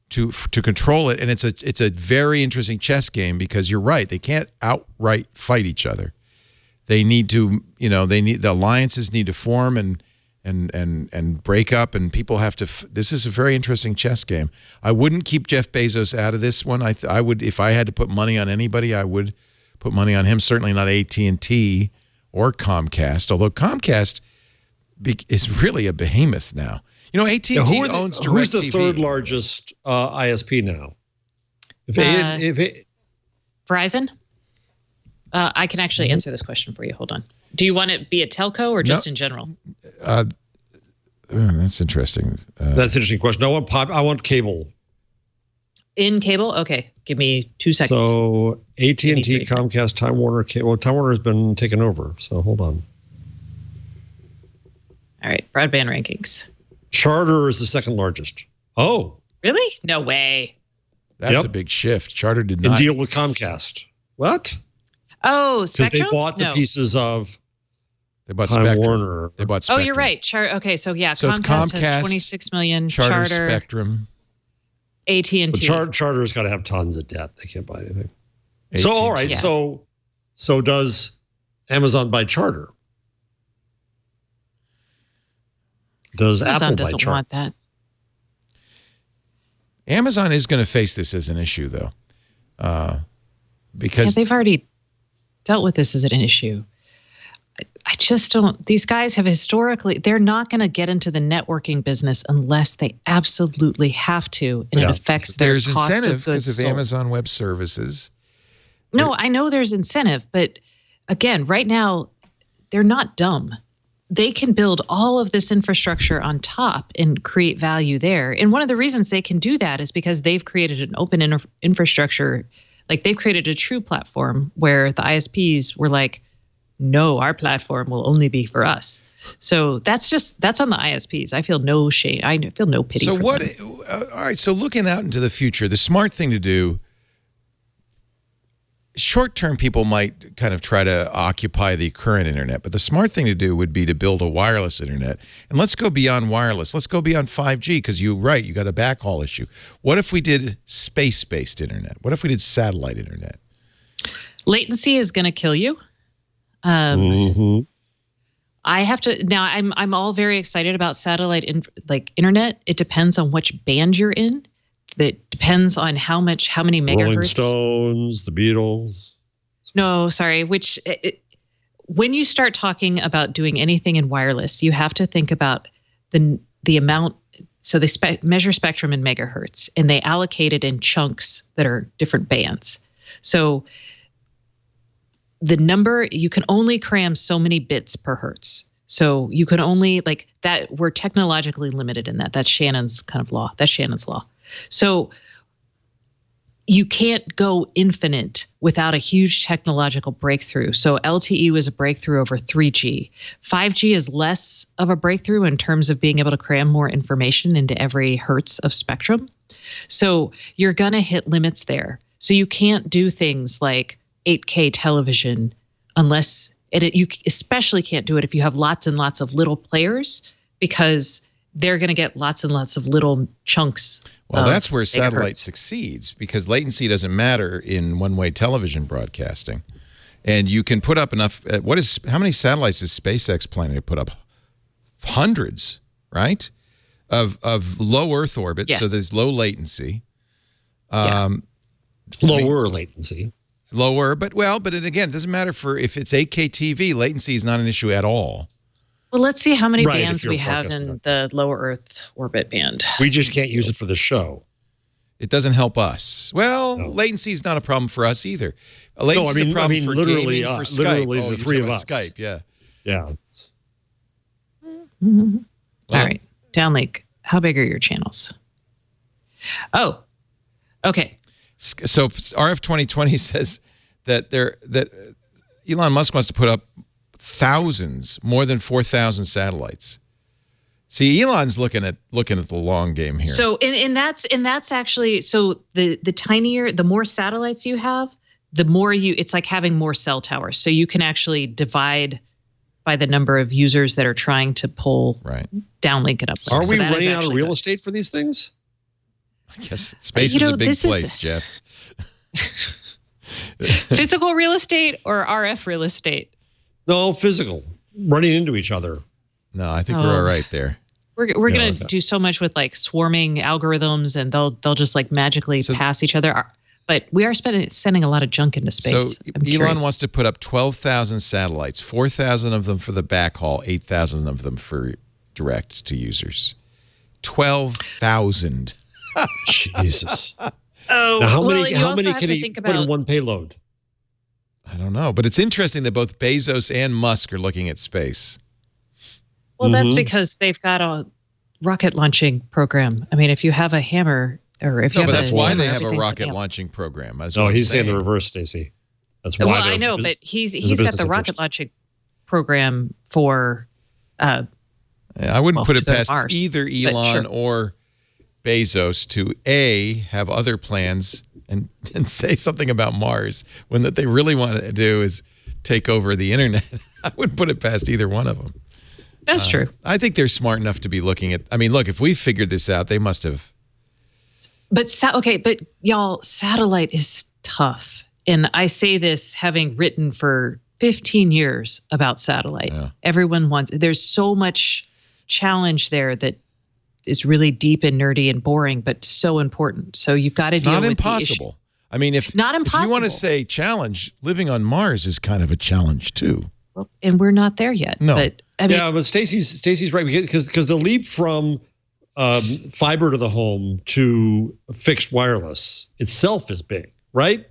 [SPEAKER 1] to control it, and it's a very interesting chess game because you're right, they can't outright fight each other. They need to, the alliances need to form and break up, and people have to. This is a very interesting chess game. I wouldn't keep Jeff Bezos out of this one. I would, if I had to put money on anybody, I would put money on him. Certainly not AT&T or Comcast, although Comcast is really a behemoth now. AT&T owns DirecTV.
[SPEAKER 4] Who's the third largest ISP now?
[SPEAKER 5] Verizon? I can actually answer this question for you. Hold on. Do you want it to be a telco or just in general?
[SPEAKER 1] That's interesting.
[SPEAKER 4] That's an interesting question. I want cable.
[SPEAKER 5] In cable? Okay. Give me 2 seconds.
[SPEAKER 4] So AT&T, Comcast, Time Warner, cable. Time Warner has been taken over. So hold on.
[SPEAKER 5] All right. Broadband rankings.
[SPEAKER 4] Charter is the second largest. Oh.
[SPEAKER 5] Really? No way.
[SPEAKER 1] That's a big shift. Charter did not
[SPEAKER 4] deal with Comcast. What?
[SPEAKER 5] Oh, Spectrum?
[SPEAKER 4] Because they bought the pieces of
[SPEAKER 1] Time
[SPEAKER 4] Spectrum. Warner.
[SPEAKER 1] They bought Spectrum.
[SPEAKER 5] Oh, you're right. Okay, so yeah,
[SPEAKER 1] so
[SPEAKER 5] Comcast has 26 million.
[SPEAKER 1] Charter, Spectrum.
[SPEAKER 5] AT&T.
[SPEAKER 4] Charter's got to have tons of debt. They can't buy anything.
[SPEAKER 1] AT&T.
[SPEAKER 4] So, all right. Yeah. So does Amazon buy Charter? Does Apple buy Charter?
[SPEAKER 5] Amazon doesn't want that.
[SPEAKER 1] Amazon is going to face this as an issue, though, because
[SPEAKER 5] they've already dealt with this as an issue. I just don't. These guys have historically. They're not going to get into the networking business unless they absolutely have to, and it affects their cost of goods.
[SPEAKER 1] There's incentive because of Amazon Web Services.
[SPEAKER 5] No, I know there's incentive, but again, right now, they're not dumb. They can build all of this infrastructure on top and create value there. And one of the reasons they can do that is because they've created an open infrastructure. Like they've created a true platform where the ISPs were like, no, our platform will only be for us. So that's on the ISPs. I feel no shame. I feel no pity.
[SPEAKER 1] So
[SPEAKER 5] for them.
[SPEAKER 1] all right. So looking out into the future, the smart thing to do, short-term people might kind of try to occupy the current internet, but the smart thing to do would be to build a wireless internet. And let's go beyond wireless. Let's go beyond 5G, because you're right, you got a backhaul issue. What if we did space-based internet? What if we did satellite internet?
[SPEAKER 5] Latency is going to kill you. I have to now. I'm all very excited about satellite internet. It depends on which band you're in. That depends on how many megahertz.
[SPEAKER 4] Rolling Stones, the Beatles.
[SPEAKER 5] No, sorry. When you start talking about doing anything in wireless, you have to think about the amount. So they measure spectrum in megahertz, and they allocate it in chunks that are different bands. So the number, you can only cram so many bits per hertz. So you can only that. We're technologically limited in that. That's Shannon's kind of law. That's Shannon's law. So you can't go infinite without a huge technological breakthrough. So LTE was a breakthrough over 3G. 5G is less of a breakthrough in terms of being able to cram more information into every hertz of spectrum. So you're going to hit limits there. So you can't do things like 8K television unless you especially can't do it if you have lots and lots of little players, because they're going to get lots and lots of little chunks.
[SPEAKER 1] Well, that's where satellite succeeds, because latency doesn't matter in one-way television broadcasting. And you can put up enough. How many satellites is SpaceX planning to put up? Hundreds, right? Of low Earth orbit,
[SPEAKER 5] yes.
[SPEAKER 1] So there's low latency.
[SPEAKER 4] Lower latency.
[SPEAKER 1] Lower, but again, it doesn't matter if it's 8K TV, latency is not an issue at all.
[SPEAKER 5] Well, let's see how many bands we have in the lower Earth orbit band.
[SPEAKER 4] We just can't use it for the show.
[SPEAKER 1] It doesn't help us. Well, latency is not a problem for us either. Latency is a problem for
[SPEAKER 4] literally,
[SPEAKER 1] gaming, for Skype.
[SPEAKER 4] Literally the three of us.
[SPEAKER 1] Skype, yeah.
[SPEAKER 4] Yeah.
[SPEAKER 5] Mm-hmm. All right. Downlink, how big are your channels? Oh, okay.
[SPEAKER 1] So RF 2020 says that Elon Musk wants to put up more than 4,000 satellites. See, Elon's looking at the long game here.
[SPEAKER 5] So, and that's actually, so the more satellites you have, the more it's like having more cell towers. So you can actually divide by the number of users that are trying to pull downlink it up.
[SPEAKER 4] Are we running out of real estate for these things?
[SPEAKER 1] I guess space is a big place, Jeff.
[SPEAKER 5] Physical real estate or RF real estate?
[SPEAKER 4] No, physical. Running into each other.
[SPEAKER 1] No, I think we're all right there.
[SPEAKER 5] We're going to do so much with swarming algorithms, and they'll just magically pass each other. But we are sending a lot of junk into space.
[SPEAKER 1] So Elon wants to put up 12,000 satellites, 4,000 of them for the backhaul, 8,000 of them for direct to users. 12,000.
[SPEAKER 4] Jesus.
[SPEAKER 5] Oh,
[SPEAKER 4] now, how many can he put in one payload?
[SPEAKER 1] I don't know, but it's interesting that both Bezos and Musk are looking at space.
[SPEAKER 5] Well, that's because they've got a rocket launching program. I mean, if you have a hammer, or if you have
[SPEAKER 1] that's why they have a rocket launching program.
[SPEAKER 4] He's saying the reverse, Stacey. That's why.
[SPEAKER 5] Well, I know, but he's got the rocket launching program for. I
[SPEAKER 1] wouldn't put it past
[SPEAKER 5] Mars,
[SPEAKER 1] either Elon or Bezos to have other plans and say something about Mars when what they really want to do is take over the internet. I wouldn't put it past either one of them.
[SPEAKER 5] That's true.
[SPEAKER 1] I think they're smart enough to be looking at. I mean, look, if we figured this out, they must have.
[SPEAKER 5] But y'all, satellite is tough, and I say this having written for 15 years about satellite. Yeah. Everyone wants. There's so much challenge there that is really deep and nerdy and boring, but so important. So you've got to deal with
[SPEAKER 1] impossible.
[SPEAKER 5] The issue.
[SPEAKER 1] I mean, if you want to say challenge, living on Mars is kind of a challenge too.
[SPEAKER 5] Well, and we're not there yet.
[SPEAKER 1] No.
[SPEAKER 5] But
[SPEAKER 4] but Stacey's right, because the leap from fiber to the home to fixed wireless itself is big, right?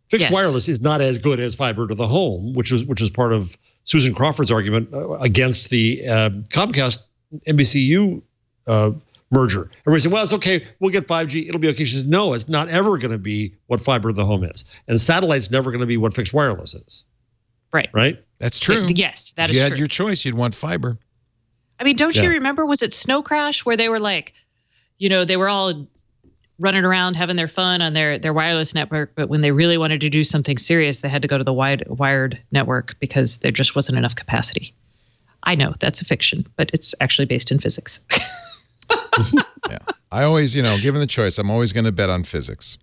[SPEAKER 4] Fixed wireless is not as good as fiber to the home, which is part of Susan Crawford's argument against the Comcast NBCU merger. Everybody said, well, it's okay. We'll get 5G. It'll be okay. She said, no, it's not ever going to be what fiber to the home is. And satellite's never going to be what fixed wireless is.
[SPEAKER 5] Right.
[SPEAKER 4] Right?
[SPEAKER 1] That's true.
[SPEAKER 5] Yes, that
[SPEAKER 1] if
[SPEAKER 5] is
[SPEAKER 1] you
[SPEAKER 5] true.
[SPEAKER 1] had your choice, you'd want fiber.
[SPEAKER 5] I mean, don't you remember, was it Snow Crash, where they were like, they were all running around having their fun on their wireless network, but when they really wanted to do something serious, they had to go to the wired network because there just wasn't enough capacity. I know that's a fiction, but it's actually based in physics.
[SPEAKER 1] Yeah. I always, given the choice, I'm always going to bet on physics.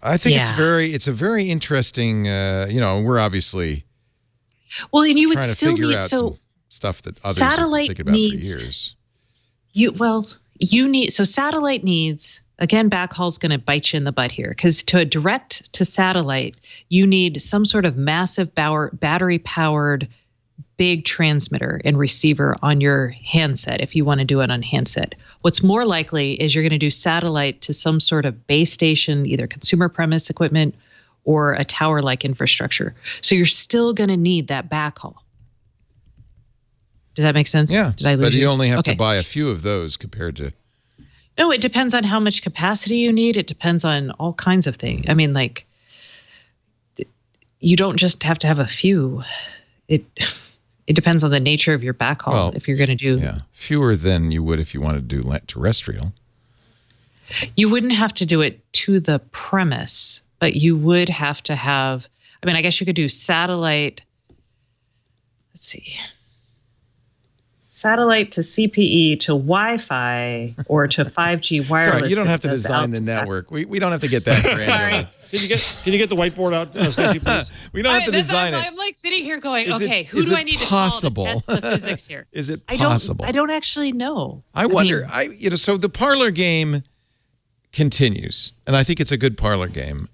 [SPEAKER 1] I think it's a very interesting, we're obviously
[SPEAKER 5] and you would
[SPEAKER 1] trying to
[SPEAKER 5] still
[SPEAKER 1] figure
[SPEAKER 5] need
[SPEAKER 1] out some stuff that others
[SPEAKER 5] satellite
[SPEAKER 1] have been thinking about
[SPEAKER 5] needs,
[SPEAKER 1] for years.
[SPEAKER 5] Satellite needs, again, Backhauls going to bite you in the butt here, because to direct to satellite, you need some sort of massive battery powered big transmitter and receiver on your handset if you want to do it on handset. What's more likely is you're going to do satellite to some sort of base station, either consumer premise equipment or a tower-like infrastructure. So you're still going to need that backhaul. Does that make sense?
[SPEAKER 1] Yeah,
[SPEAKER 5] Did I lose
[SPEAKER 1] but you only have
[SPEAKER 5] Okay.
[SPEAKER 1] to buy a few of those compared to...
[SPEAKER 5] No, it depends on how much capacity you need. It depends on all kinds of things. I mean, like, you don't just have to have a few. It depends on the nature of your backhaul.
[SPEAKER 1] Well,
[SPEAKER 5] if you're going to do...
[SPEAKER 1] Yeah, fewer than you would if you wanted to do terrestrial.
[SPEAKER 5] You wouldn't have to do it to the premise, but you would have to have... I mean, I guess you could do satellite... Let's see. Satellite to CPE to Wi-Fi or to 5G wireless.
[SPEAKER 1] Sorry, you don't have to
[SPEAKER 5] that does
[SPEAKER 1] design the network. We don't have to get that granular.
[SPEAKER 4] Can you get the whiteboard out, Stacey, please?
[SPEAKER 1] We don't have to design it.
[SPEAKER 5] I'm like sitting here going,
[SPEAKER 1] Is
[SPEAKER 5] okay,
[SPEAKER 1] it-
[SPEAKER 5] who
[SPEAKER 1] is
[SPEAKER 5] do
[SPEAKER 1] it
[SPEAKER 5] I need
[SPEAKER 1] possible?
[SPEAKER 5] to call to test the physics here?
[SPEAKER 1] Is it possible?
[SPEAKER 5] I don't actually know.
[SPEAKER 1] I wonder. So the parlor game continues, and I think it's a good parlor game.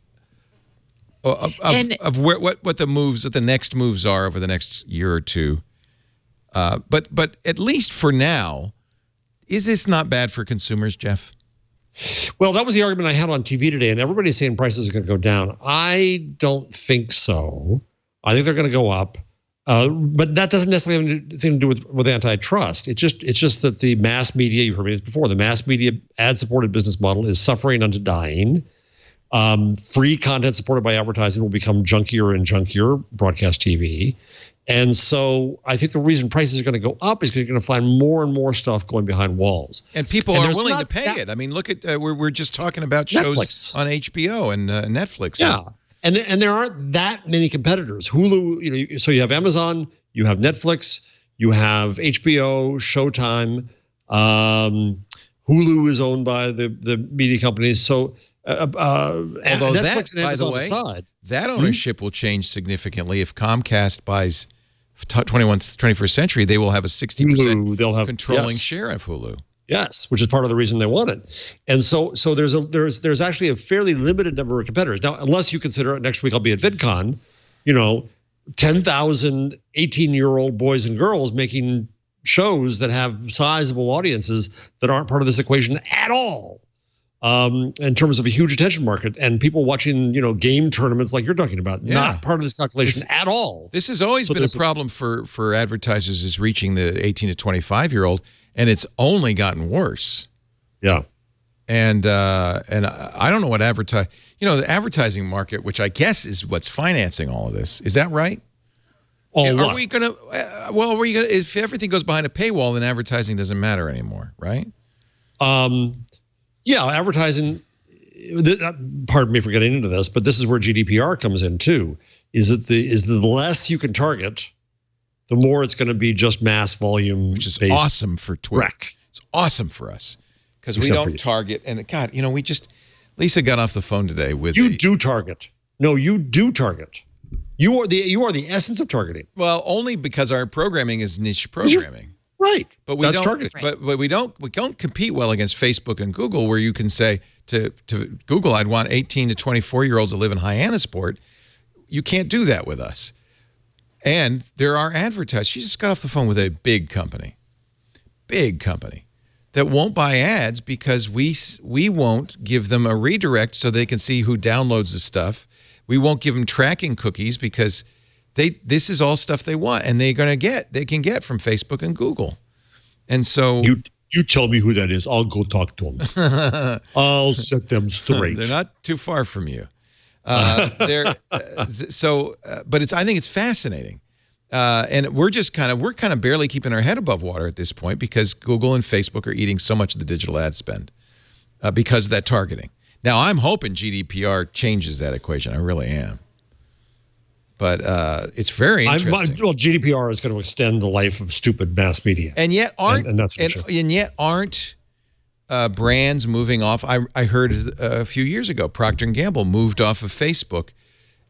[SPEAKER 1] Of what the next moves are over the next year or two. But at least for now, is this not bad for consumers, Jeff?
[SPEAKER 4] Well, that was the argument I had on TV today, and everybody's saying prices are going to go down. I don't think so. I think they're going to go up, but that doesn't necessarily have anything to do with antitrust. It's just that the mass media, you've heard me this before, the mass media ad-supported business model is suffering unto dying. Free content supported by advertising will become junkier and junkier, broadcast TV. And so I think the reason prices are going to go up is because you're going to find more and more stuff going behind walls.
[SPEAKER 1] And people are willing to pay it. I mean, look at we're just talking about shows
[SPEAKER 4] Netflix.
[SPEAKER 1] On HBO and Netflix.
[SPEAKER 4] Yeah, and there aren't that many competitors. Hulu, so you have Amazon, you have Netflix, you have HBO, Showtime. Hulu is owned by the media companies. So
[SPEAKER 1] although
[SPEAKER 4] Netflix and
[SPEAKER 1] by the
[SPEAKER 4] Amazon
[SPEAKER 1] way,
[SPEAKER 4] aside,
[SPEAKER 1] that ownership will change significantly if Comcast buys 21st Century. They will have a 60% controlling share of Hulu.
[SPEAKER 4] Yes, which is part of the reason they want it. And so there's actually a fairly limited number of competitors. Now, unless you consider next week I'll be at VidCon, 10,000 18-year-old boys and girls making shows that have sizable audiences that aren't part of this equation at all. In terms of a huge attention market and people watching, game tournaments like you're talking about, not part of this calculation at all.
[SPEAKER 1] This has always been a problem for advertisers is reaching the 18 to 25-year-old, and it's only gotten worse.
[SPEAKER 4] Yeah.
[SPEAKER 1] And I don't know what the advertising market, which I guess is what's financing all of this. Is that right? Are we going to, if everything goes behind a paywall, then advertising doesn't matter anymore, right?
[SPEAKER 4] Yeah, advertising, pardon me for getting into this, but this is where GDPR comes in too, is that the less you can target, the more it's going to be just mass volume.
[SPEAKER 1] Which is awesome for Twitter. It's awesome for us because we don't target. And God, Lisa got off the phone today with...
[SPEAKER 4] You do target. No, you do target. You are the essence of targeting.
[SPEAKER 1] Well, only because our programming is niche programming.
[SPEAKER 4] Right,
[SPEAKER 1] but
[SPEAKER 4] that's targeting.
[SPEAKER 1] But we don't compete well against Facebook and Google, where you can say to Google, I'd want 18 to 24-year-olds to live in Hyannisport. You can't do that with us. And there are advertisers. She just got off the phone with a big company that won't buy ads because we won't give them a redirect so they can see who downloads the stuff. We won't give them tracking cookies because this is all stuff they want, and they can get from Facebook and Google. And so
[SPEAKER 4] you tell me who that is. I'll go talk to them. I'll set them straight.
[SPEAKER 1] They're not too far from you. But I think it's fascinating. And we're kind of barely keeping our head above water at this point because Google and Facebook are eating so much of the digital ad spend because of that targeting. Now, I'm hoping GDPR changes that equation. I really am. But it's very interesting.
[SPEAKER 4] Well, GDPR is going to extend the life of stupid mass media.
[SPEAKER 1] And yet aren't brands moving off? I heard a few years ago, Procter & Gamble moved off of Facebook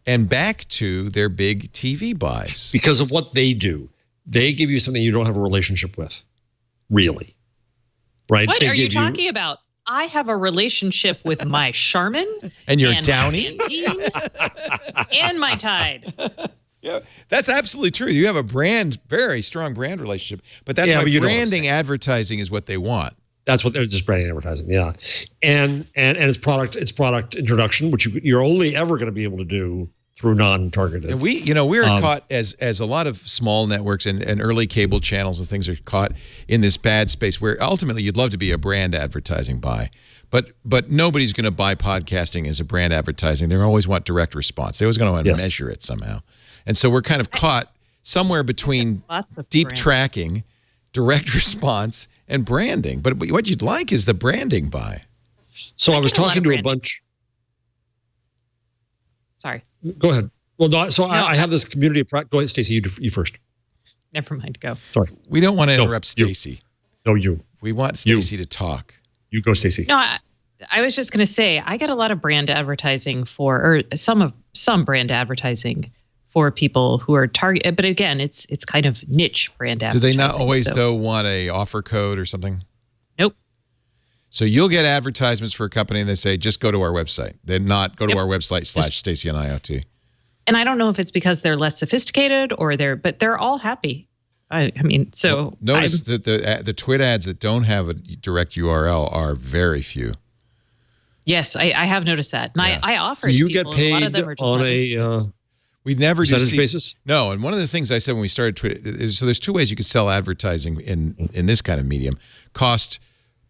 [SPEAKER 1] and back to their big TV buys.
[SPEAKER 4] Because of what they do. They give you something you don't have a relationship with, really. Right?
[SPEAKER 5] What are you talking about? I have a relationship with my Charmin.
[SPEAKER 1] And your Downy.
[SPEAKER 5] And my Tide.
[SPEAKER 1] Yeah, that's absolutely true. You have a very strong brand relationship. But that's why branding advertising is what they want.
[SPEAKER 4] That's what they're just branding advertising, yeah. And it's product introduction, which you're only ever going to be able to do through non-targeted.
[SPEAKER 1] And we're caught as a lot of small networks and early cable channels and things are caught in this bad space where ultimately you'd love to be a brand advertising buy. But nobody's going to buy podcasting as a brand advertising. They always want direct response. They always going to want to measure it somehow. And so we're kind of caught somewhere between deep tracking, direct response, and branding. But what you'd like is the branding buy.
[SPEAKER 4] So I was talking to a bunch.
[SPEAKER 5] Sorry.
[SPEAKER 4] Go ahead. Well, I have this community of practice. Go ahead, Stacey. You first.
[SPEAKER 5] Never mind. Go.
[SPEAKER 4] Sorry.
[SPEAKER 1] We don't want to interrupt Stacey.
[SPEAKER 4] No, you.
[SPEAKER 1] We want Stacey to talk.
[SPEAKER 4] You go, Stacey.
[SPEAKER 5] No, I was just going to say I get a lot of brand advertising or some brand advertising for people who are target. But again, it's kind of niche brand advertising.
[SPEAKER 1] Do they not always though want a offer code or something?
[SPEAKER 5] Nope.
[SPEAKER 1] So you'll get advertisements for a company and they say, just go to our website. Then not go to our website / Stacey on IoT.
[SPEAKER 5] And I don't know if it's because they're less sophisticated but they're all happy. I mean, so
[SPEAKER 1] notice that the Twit ads that don't have a direct URL are very few.
[SPEAKER 5] Yes, I have noticed that. And I offer
[SPEAKER 4] you
[SPEAKER 5] people,
[SPEAKER 4] get paid
[SPEAKER 5] a lot of them are just
[SPEAKER 4] on a
[SPEAKER 1] we never
[SPEAKER 4] percentage basis?
[SPEAKER 1] No, and one of the things I said when we started Twit is so there's two ways you can sell advertising in this kind of medium. Cost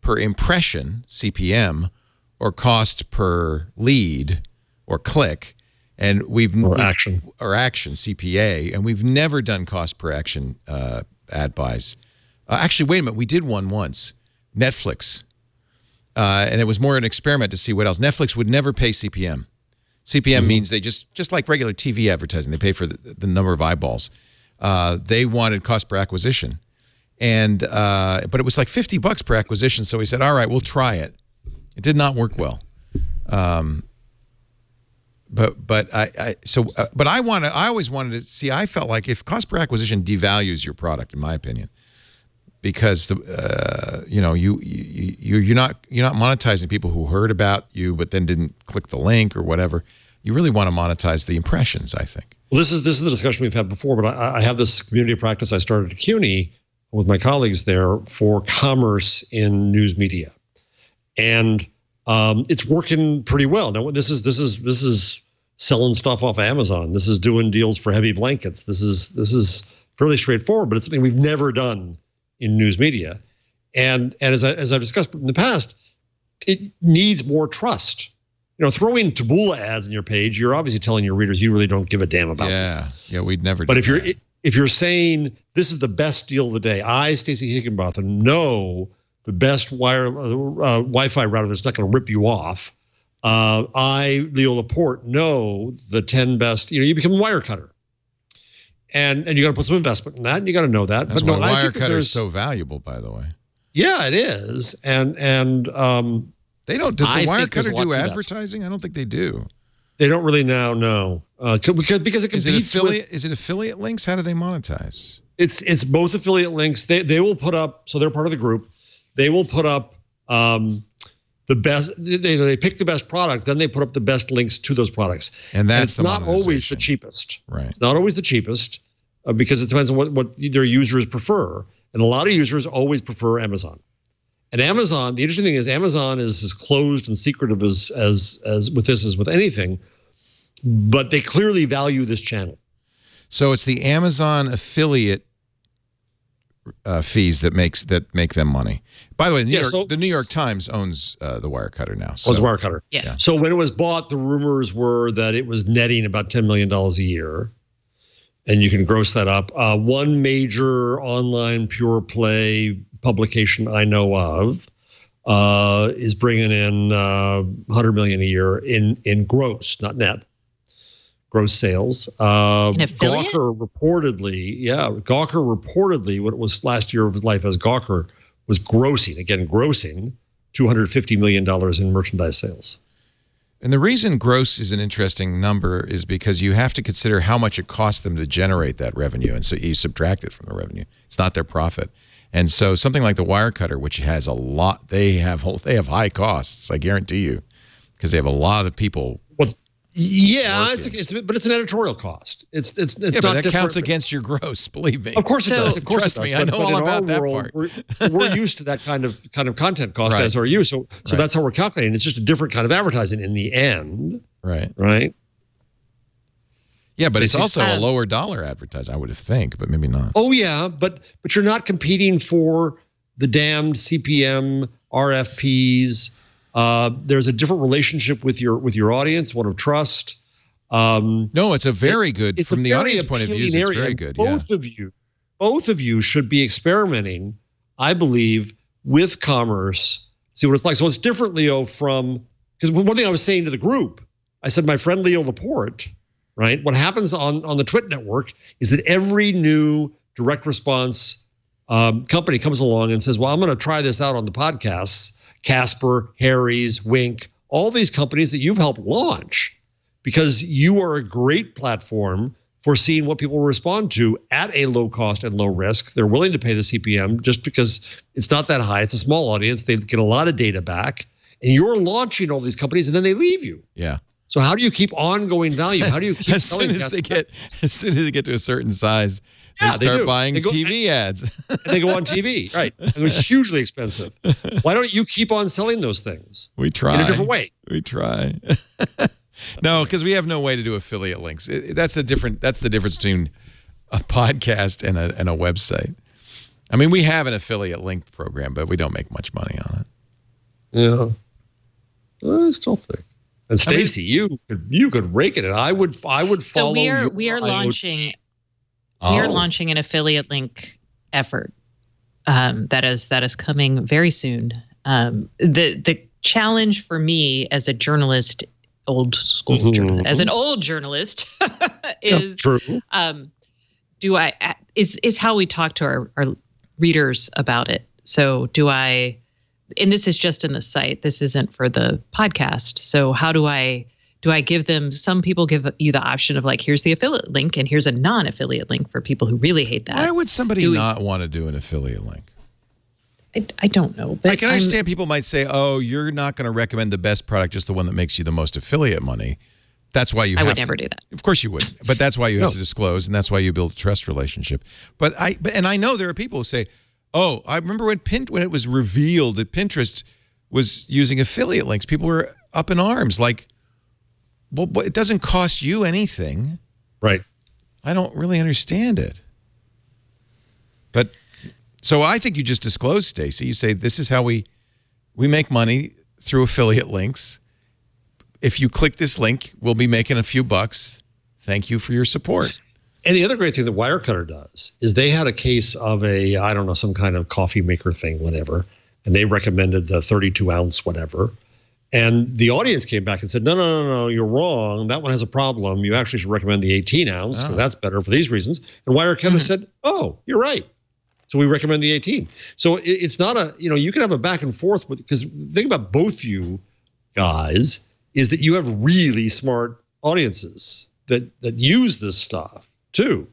[SPEAKER 1] per impression, CPM, or cost per lead or click. And
[SPEAKER 4] action,
[SPEAKER 1] CPA, and we've never done cost per action ad buys. Actually, wait a minute, we did one once, Netflix, and it was more an experiment to see what else. Netflix would never pay CPM. CPM means they just like regular TV advertising, they pay for the number of eyeballs. They wanted cost per acquisition, and but it was like $50 per acquisition. So we said, all right, we'll try it. It did not work well. But I always wanted to see. I felt like if cost per acquisition devalues your product, in my opinion, because you're not monetizing people who heard about you but then didn't click the link or whatever. You really want to monetize the impressions, I think.
[SPEAKER 4] Well, this is the discussion we've had before, but I have this community of practice I started at CUNY with my colleagues there for commerce in news media, and it's working pretty well. Now, this is selling stuff off Amazon. This is doing deals for heavy blankets. This is fairly straightforward, but it's something we've never done in news media. And as I've discussed in the past, it needs more trust. Throwing Taboola ads in your page, you're obviously telling your readers you really don't give a damn about them.
[SPEAKER 1] Yeah, we'd never.
[SPEAKER 4] But if you're saying this is the best deal of the day, I, Stacey Higginbotham, know the best Wi-Fi router that's not going to rip you off. I, Leo Laporte, know the 10 best. You become a wire cutter, and you got to put some investment in that, and you got to know that.
[SPEAKER 1] That's why wire cutter is so valuable, by the way.
[SPEAKER 4] Yeah, it is, and
[SPEAKER 1] they don't. Does the wire cutter do advertising? I don't think they do.
[SPEAKER 4] They don't really now know because it competes with.
[SPEAKER 1] Is it affiliate links? How do they monetize?
[SPEAKER 4] It's both affiliate links. They will put up. So they're part of the group. They will put up the best. They pick the best product, then they put up the best links to those products.
[SPEAKER 1] And that's
[SPEAKER 4] it's not always the cheapest.
[SPEAKER 1] Right.
[SPEAKER 4] It's not always the cheapest because it depends on what their users prefer. And a lot of users always prefer Amazon. And Amazon, the interesting thing is Amazon is as closed and secretive as with this as with anything, but they clearly value this channel.
[SPEAKER 1] So it's the Amazon affiliate fees that make them money. By the way, the New York Times owns the Wirecutter now.
[SPEAKER 4] Owns Wirecutter.
[SPEAKER 5] Yes.
[SPEAKER 4] Yeah. So when it was bought, the rumors were that it was netting about $10 million a year, and you can gross that up. One major online pure play publication I know of is bringing in $100 million a year in gross, not net. Gross sales. Gawker reportedly, what it was last year of his life as Gawker, was grossing $250 million in merchandise sales.
[SPEAKER 1] And the reason gross is an interesting number is because you have to consider how much it costs them to generate that revenue, and so you subtract it from the revenue. It's not their profit. And so something like the Wirecutter, which has a lot, they have high costs, I guarantee you, because they have a lot of people.
[SPEAKER 4] Yeah, but it's an editorial cost. It's
[SPEAKER 1] yeah,
[SPEAKER 4] not
[SPEAKER 1] but that
[SPEAKER 4] different.
[SPEAKER 1] counts against your gross. Believe me.
[SPEAKER 4] Of course it does. Of course
[SPEAKER 1] Trust
[SPEAKER 4] it does.
[SPEAKER 1] me, I know all about that part.
[SPEAKER 4] We're used to that kind of content cost,
[SPEAKER 1] Right.
[SPEAKER 4] as are you. So that's how we're calculating. It's just a different kind of advertising in the end. Right.
[SPEAKER 1] Yeah, but it's also a lower dollar advertising, I would think, but maybe not.
[SPEAKER 4] Oh yeah, but you're not competing for the damned CPM RFPs. There's a different relationship with your audience, one of trust.
[SPEAKER 1] No, it's a very good, from the audience point of view, it's very good.
[SPEAKER 4] Both of you should be experimenting, I believe, with commerce. See what it's like. So it's different, Leo, because one thing I was saying to the group, I said, my friend Leo Laporte, right? What happens on the Twit network is that every new direct response company comes along and says, well, I'm going to try this out on the podcasts. Casper, Harry's, Wink, all these companies that you've helped launch, because you are a great platform for seeing what people respond to at a low cost and low risk. They're willing to pay the CPM just because it's not that high. It's a small audience. They get a lot of data back, and you're launching all these companies, and then they leave you.
[SPEAKER 1] Yeah.
[SPEAKER 4] So how do you keep ongoing value? How do you keep
[SPEAKER 1] as soon as they get to a certain size, they start buying TV ads.
[SPEAKER 4] And they go on TV, right? And they're hugely expensive. Why don't you keep on selling those things?
[SPEAKER 1] We try.
[SPEAKER 4] In a different way.
[SPEAKER 1] We try. No, because we have no way to do affiliate links. That's the difference between a podcast and a website. I mean, we have an affiliate link program, but we don't make much money on it.
[SPEAKER 4] Yeah. I still think. And Stacey, you could rake it. I would follow.
[SPEAKER 5] So we are launching. We are launching an affiliate link effort that is coming very soon. The challenge for me as a journalist, old school journalist, as an old journalist, is
[SPEAKER 4] true.
[SPEAKER 5] Is how we talk to our readers about it. So do I? And this is just in the site. This isn't for the podcast. So how do I give them? Some people give you the option of like, here's the affiliate link and here's a non-affiliate link for people who really hate that.
[SPEAKER 1] Why would somebody not want to do an affiliate link?
[SPEAKER 5] I don't know. But
[SPEAKER 1] I can understand people might say, oh, you're not going to recommend the best product, just the one that makes you the most affiliate money. That's why you have to. I would
[SPEAKER 5] never do that.
[SPEAKER 1] Of course you wouldn't. But that's why you have to disclose, and that's why you build a trust relationship. But I know there are people who say, oh, I remember when it was revealed that Pinterest was using affiliate links, people were up in arms like, well, it doesn't cost you anything.
[SPEAKER 4] Right.
[SPEAKER 1] I don't really understand it. But so I think you just disclose, Stacey. You say, this is how we make money through affiliate links. If you click this link, we'll be making a few bucks. Thank you for your support.
[SPEAKER 4] And the other great thing that Wirecutter does is they had a case of some kind of coffee maker thing, whatever, and they recommended the 32-ounce whatever. And the audience came back and said, no, you're wrong. That one has a problem. You actually should recommend the 18-ounce because that's better for these reasons. And Wirecutter said, oh, you're right. So we recommend the 18. So it's not you can have a back and forth because the thing about both you guys is that you have really smart audiences that use this stuff too,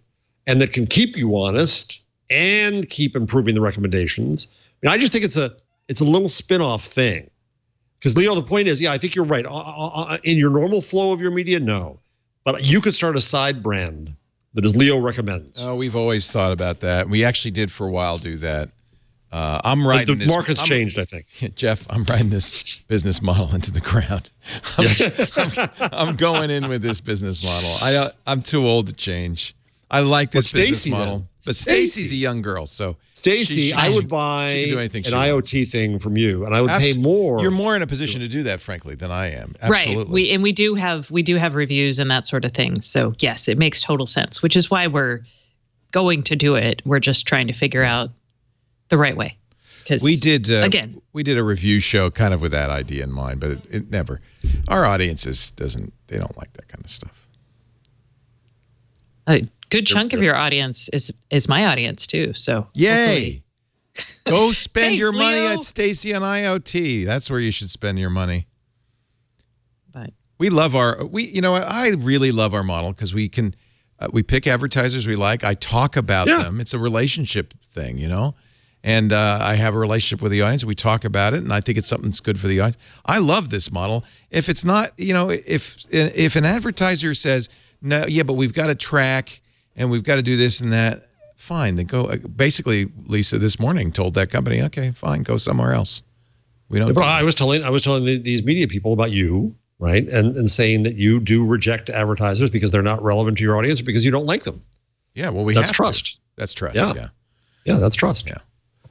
[SPEAKER 4] and that can keep you honest and keep improving the recommendations. I mean, I just think it's a little spin-off thing. Because Leo, the point is, I think you're right. In your normal flow of your media, no. But you could start a side brand that is Leo recommends.
[SPEAKER 1] Oh, we've always thought about that. We actually did for a while do that. I'm riding
[SPEAKER 4] the market's changed, I think.
[SPEAKER 1] Jeff, I'm riding this business model into the ground. I'm going in with this business model. I'm too old to change. I like this business model. But Stacey's a young girl, so
[SPEAKER 4] Stacey, I would buy
[SPEAKER 1] she can do anything
[SPEAKER 4] an
[SPEAKER 1] she wants.
[SPEAKER 4] IoT thing from you, and I would pay more.
[SPEAKER 1] You're more in a position to do that, frankly, than I am. Absolutely.
[SPEAKER 5] Right. We do have reviews and that sort of thing. So yes, it makes total sense, which is why we're going to do it. We're just trying to figure out the right way. Because
[SPEAKER 1] we did a review show kind of with that idea in mind, but it never. Our audiences they don't like that kind of stuff.
[SPEAKER 5] A good chunk of your audience is my audience too. So
[SPEAKER 1] yay! Go spend your money
[SPEAKER 5] Leo.
[SPEAKER 1] at Stacey on IoT. That's where you should spend your money.
[SPEAKER 5] But
[SPEAKER 1] we love you know what? I really love our model because we can we pick advertisers we like. I talk about them. It's a relationship thing, you know. And I have a relationship with the audience. We talk about it, and I think it's something that's good for the audience. I love this model. If it's not, you know, if an advertiser says, no, yeah, but we've got to track and we've got to do this and that, fine. Then go. Basically, Lisa this morning told that company, okay, fine, go somewhere else. We don't.
[SPEAKER 4] I was telling these media people about you, right, and saying that you do reject advertisers because they're not relevant to your audience or because you don't like them.
[SPEAKER 1] Yeah, well,
[SPEAKER 4] that's trust.
[SPEAKER 1] That's trust.
[SPEAKER 4] Yeah, that's trust.
[SPEAKER 1] Yeah.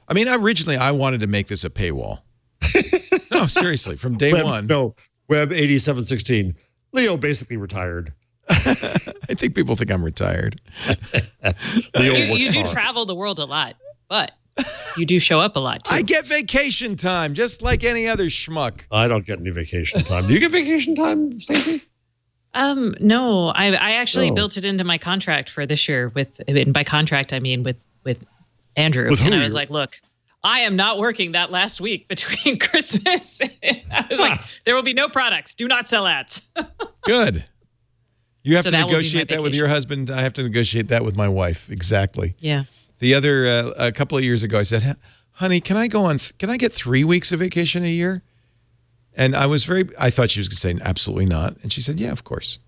[SPEAKER 1] I mean, originally I wanted to make this a paywall. No, seriously, from day one.
[SPEAKER 4] No, Web 8716. Leo basically retired.
[SPEAKER 1] I think people think I'm retired.
[SPEAKER 5] you do travel the world a lot, but you do show up a lot too.
[SPEAKER 1] I get vacation time just like any other schmuck.
[SPEAKER 4] I don't get any vacation time. Do you get vacation time, Stacey?
[SPEAKER 5] No, I actually built it into my contract for this year and by contract I mean with Andrew. And I was like, look, I am not working that last week between Christmas. I was like, there will be no products. Do not sell ads.
[SPEAKER 1] Good. You have to negotiate that with your husband. I have to negotiate that with my wife. Exactly.
[SPEAKER 5] Yeah.
[SPEAKER 1] The other, a couple of years ago, I said, honey, can I get 3 weeks of vacation a year? And I thought she was going to say, absolutely not. And she said, yeah, of course.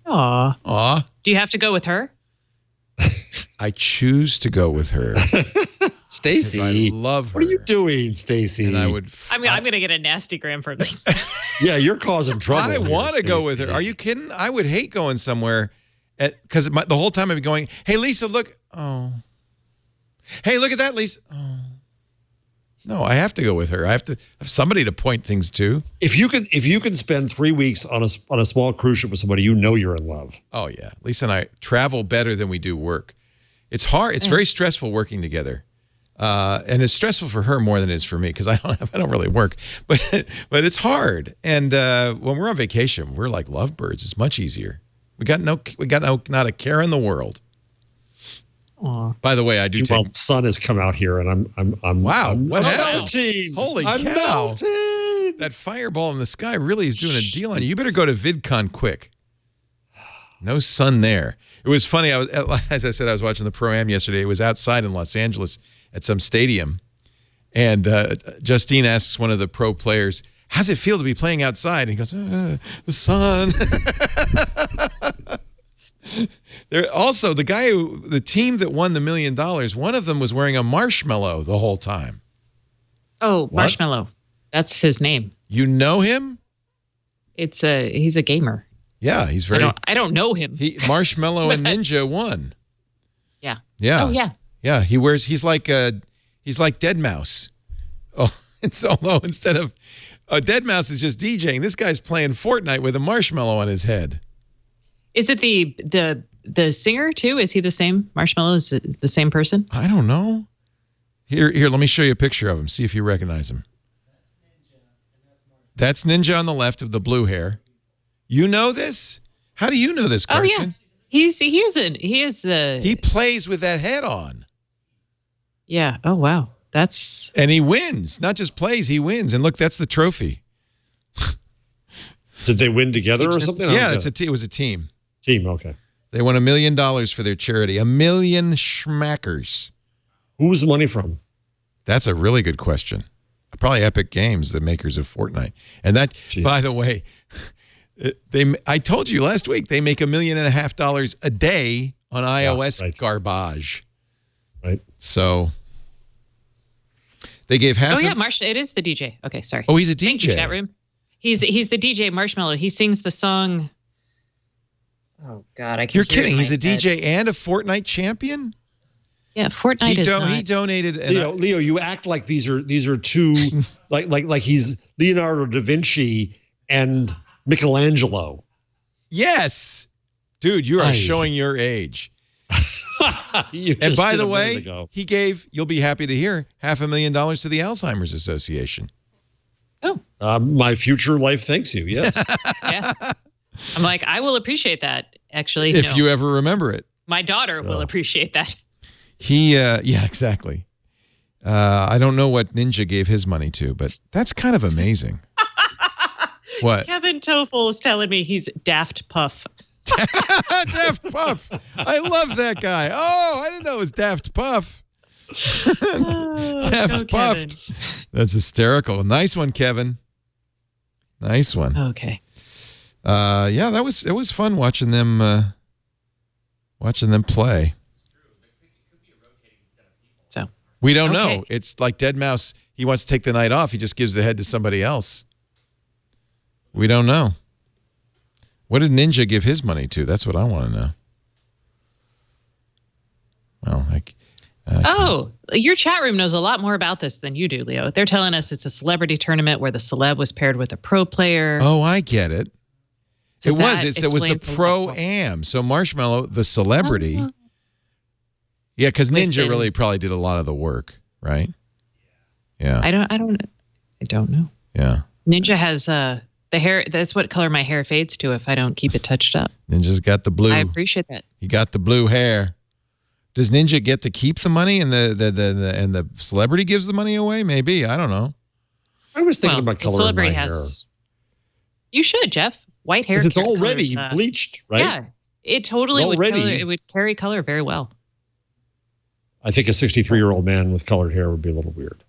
[SPEAKER 5] Aw. Do you have to go with her?
[SPEAKER 1] I choose to go with her.
[SPEAKER 4] Stacey,
[SPEAKER 1] I love her.
[SPEAKER 4] What are you doing, Stacey?
[SPEAKER 5] And I'm going to get a nasty gram from this.
[SPEAKER 4] Yeah, you're causing trouble.
[SPEAKER 1] I want to go with her. Are you kidding? I would hate going somewhere because the whole time I'd be going, hey, Lisa, look. Oh. Hey, look at that, Lisa. Oh. No, I have to go with her. I have to have somebody to point things to.
[SPEAKER 4] If you can spend 3 weeks on a small cruise ship with somebody, you know you're in love.
[SPEAKER 1] Oh yeah, Lisa and I travel better than we do work. It's hard. It's very stressful working together, and it's stressful for her more than it is for me because I don't really work. But it's hard. And when we're on vacation, we're like lovebirds. It's much easier. We got not a care in the world.
[SPEAKER 5] Aww.
[SPEAKER 1] By the way, I do
[SPEAKER 4] Well, the sun has come out here, and I'm
[SPEAKER 1] wow. What happened?
[SPEAKER 4] Melting.
[SPEAKER 1] Holy
[SPEAKER 4] I'm
[SPEAKER 1] cow!
[SPEAKER 4] melting.
[SPEAKER 1] That fireball in the sky really is doing a deal on you. You better go to VidCon quick. No sun there. It was funny. As I said, I was watching the Pro-Am yesterday. It was outside in Los Angeles at some stadium, and Justine asks one of the pro players, "How's it feel to be playing outside?" And he goes, "The sun." There also the team that won the $1 million. One of them was wearing a marshmallow the whole time.
[SPEAKER 5] Oh, Marshmallow. That's his name.
[SPEAKER 1] You know him?
[SPEAKER 5] He's a gamer.
[SPEAKER 1] Yeah, he's very.
[SPEAKER 5] I don't know him.
[SPEAKER 1] Marshmallow and Ninja won.
[SPEAKER 5] Yeah.
[SPEAKER 1] Yeah.
[SPEAKER 5] Oh yeah.
[SPEAKER 1] Yeah, he's like Dead Mouse. Oh, although instead of Dead Mouse is just DJing, this guy's playing Fortnite with a marshmallow on his head.
[SPEAKER 5] Is it the singer too? Is he the same? Marshmallow is the same person?
[SPEAKER 1] I don't know. Here, let me show you a picture of him. See if you recognize him. That's Ninja on the left of the blue hair. You know this? How do you know this, Kirsten?
[SPEAKER 5] Oh yeah,
[SPEAKER 1] He plays with that head on.
[SPEAKER 5] Yeah. Oh wow,
[SPEAKER 1] and he wins. Not just plays, he wins. And look, that's the trophy.
[SPEAKER 4] Did they win together or something?
[SPEAKER 1] Yeah, it was a team.
[SPEAKER 4] Team, okay.
[SPEAKER 1] They won $1 million for their charity. 1 million schmackers.
[SPEAKER 4] Who was the money from?
[SPEAKER 1] That's a really good question. Probably Epic Games, the makers of Fortnite. And that, by the way, I told you last week they make $1.5 million a day on iOS garbage.
[SPEAKER 4] Right.
[SPEAKER 1] So they gave half.
[SPEAKER 5] Oh yeah, it is the DJ. Okay, sorry.
[SPEAKER 1] Oh, he's a DJ.
[SPEAKER 5] Thank you, chat room. He's the DJ Marshmallow. He sings the song. Oh God, I can.
[SPEAKER 1] You're kidding. He's a DJ and a Fortnite champion.
[SPEAKER 5] Yeah, Fortnite is not.
[SPEAKER 1] He donated.
[SPEAKER 4] Leo, you act like these are two like he's Leonardo da Vinci and Michelangelo.
[SPEAKER 1] Yes, dude, you are showing your age. And by the way, he gave, you'll be happy to hear, $500,000 to the Alzheimer's Association.
[SPEAKER 5] Oh,
[SPEAKER 4] my future life thanks you. Yes.
[SPEAKER 5] Yes. I'm like, I will appreciate that. Actually,
[SPEAKER 1] if you ever remember it,
[SPEAKER 5] my daughter will appreciate that.
[SPEAKER 1] Yeah, exactly. I don't know what Ninja gave his money to, but that's kind of amazing. What?
[SPEAKER 5] Kevin Toffel is telling me he's Daft Puff.
[SPEAKER 1] Daft Puff. I love that guy. Oh, I didn't know it was Daft Puff. Daft Puff. That's hysterical. Nice one, Kevin. Nice one.
[SPEAKER 5] Okay.
[SPEAKER 1] Yeah, it was fun watching them play.
[SPEAKER 5] So
[SPEAKER 1] we don't know. It's like Deadmau5. He wants to take the night off. He just gives the head to somebody else. We don't know. What did Ninja give his money to? That's what I want to know. Well,
[SPEAKER 5] your chat room knows a lot more about this than you do, Leo. They're telling us it's a celebrity tournament where the celeb was paired with a pro player.
[SPEAKER 1] Oh, I get it.
[SPEAKER 5] So
[SPEAKER 1] it was the pro-am. So Marshmallow, the celebrity. Yeah, because Ninja really probably did a lot of the work, right? Yeah.
[SPEAKER 5] I don't know.
[SPEAKER 1] Yeah.
[SPEAKER 5] Ninja has the hair. That's what color my hair fades to if I don't keep it touched up.
[SPEAKER 1] Ninja's got the blue.
[SPEAKER 5] I appreciate that.
[SPEAKER 1] He got the blue hair. Does Ninja get to keep the money and the celebrity gives the money away? Maybe. I don't know.
[SPEAKER 4] I was thinking about color. The celebrity
[SPEAKER 5] hair. You should, Jeff. White hair.
[SPEAKER 4] Because it's already bleached, right?
[SPEAKER 5] Yeah. It totally would carry color very well.
[SPEAKER 4] I think a 63-year-old man with colored hair would be a little weird.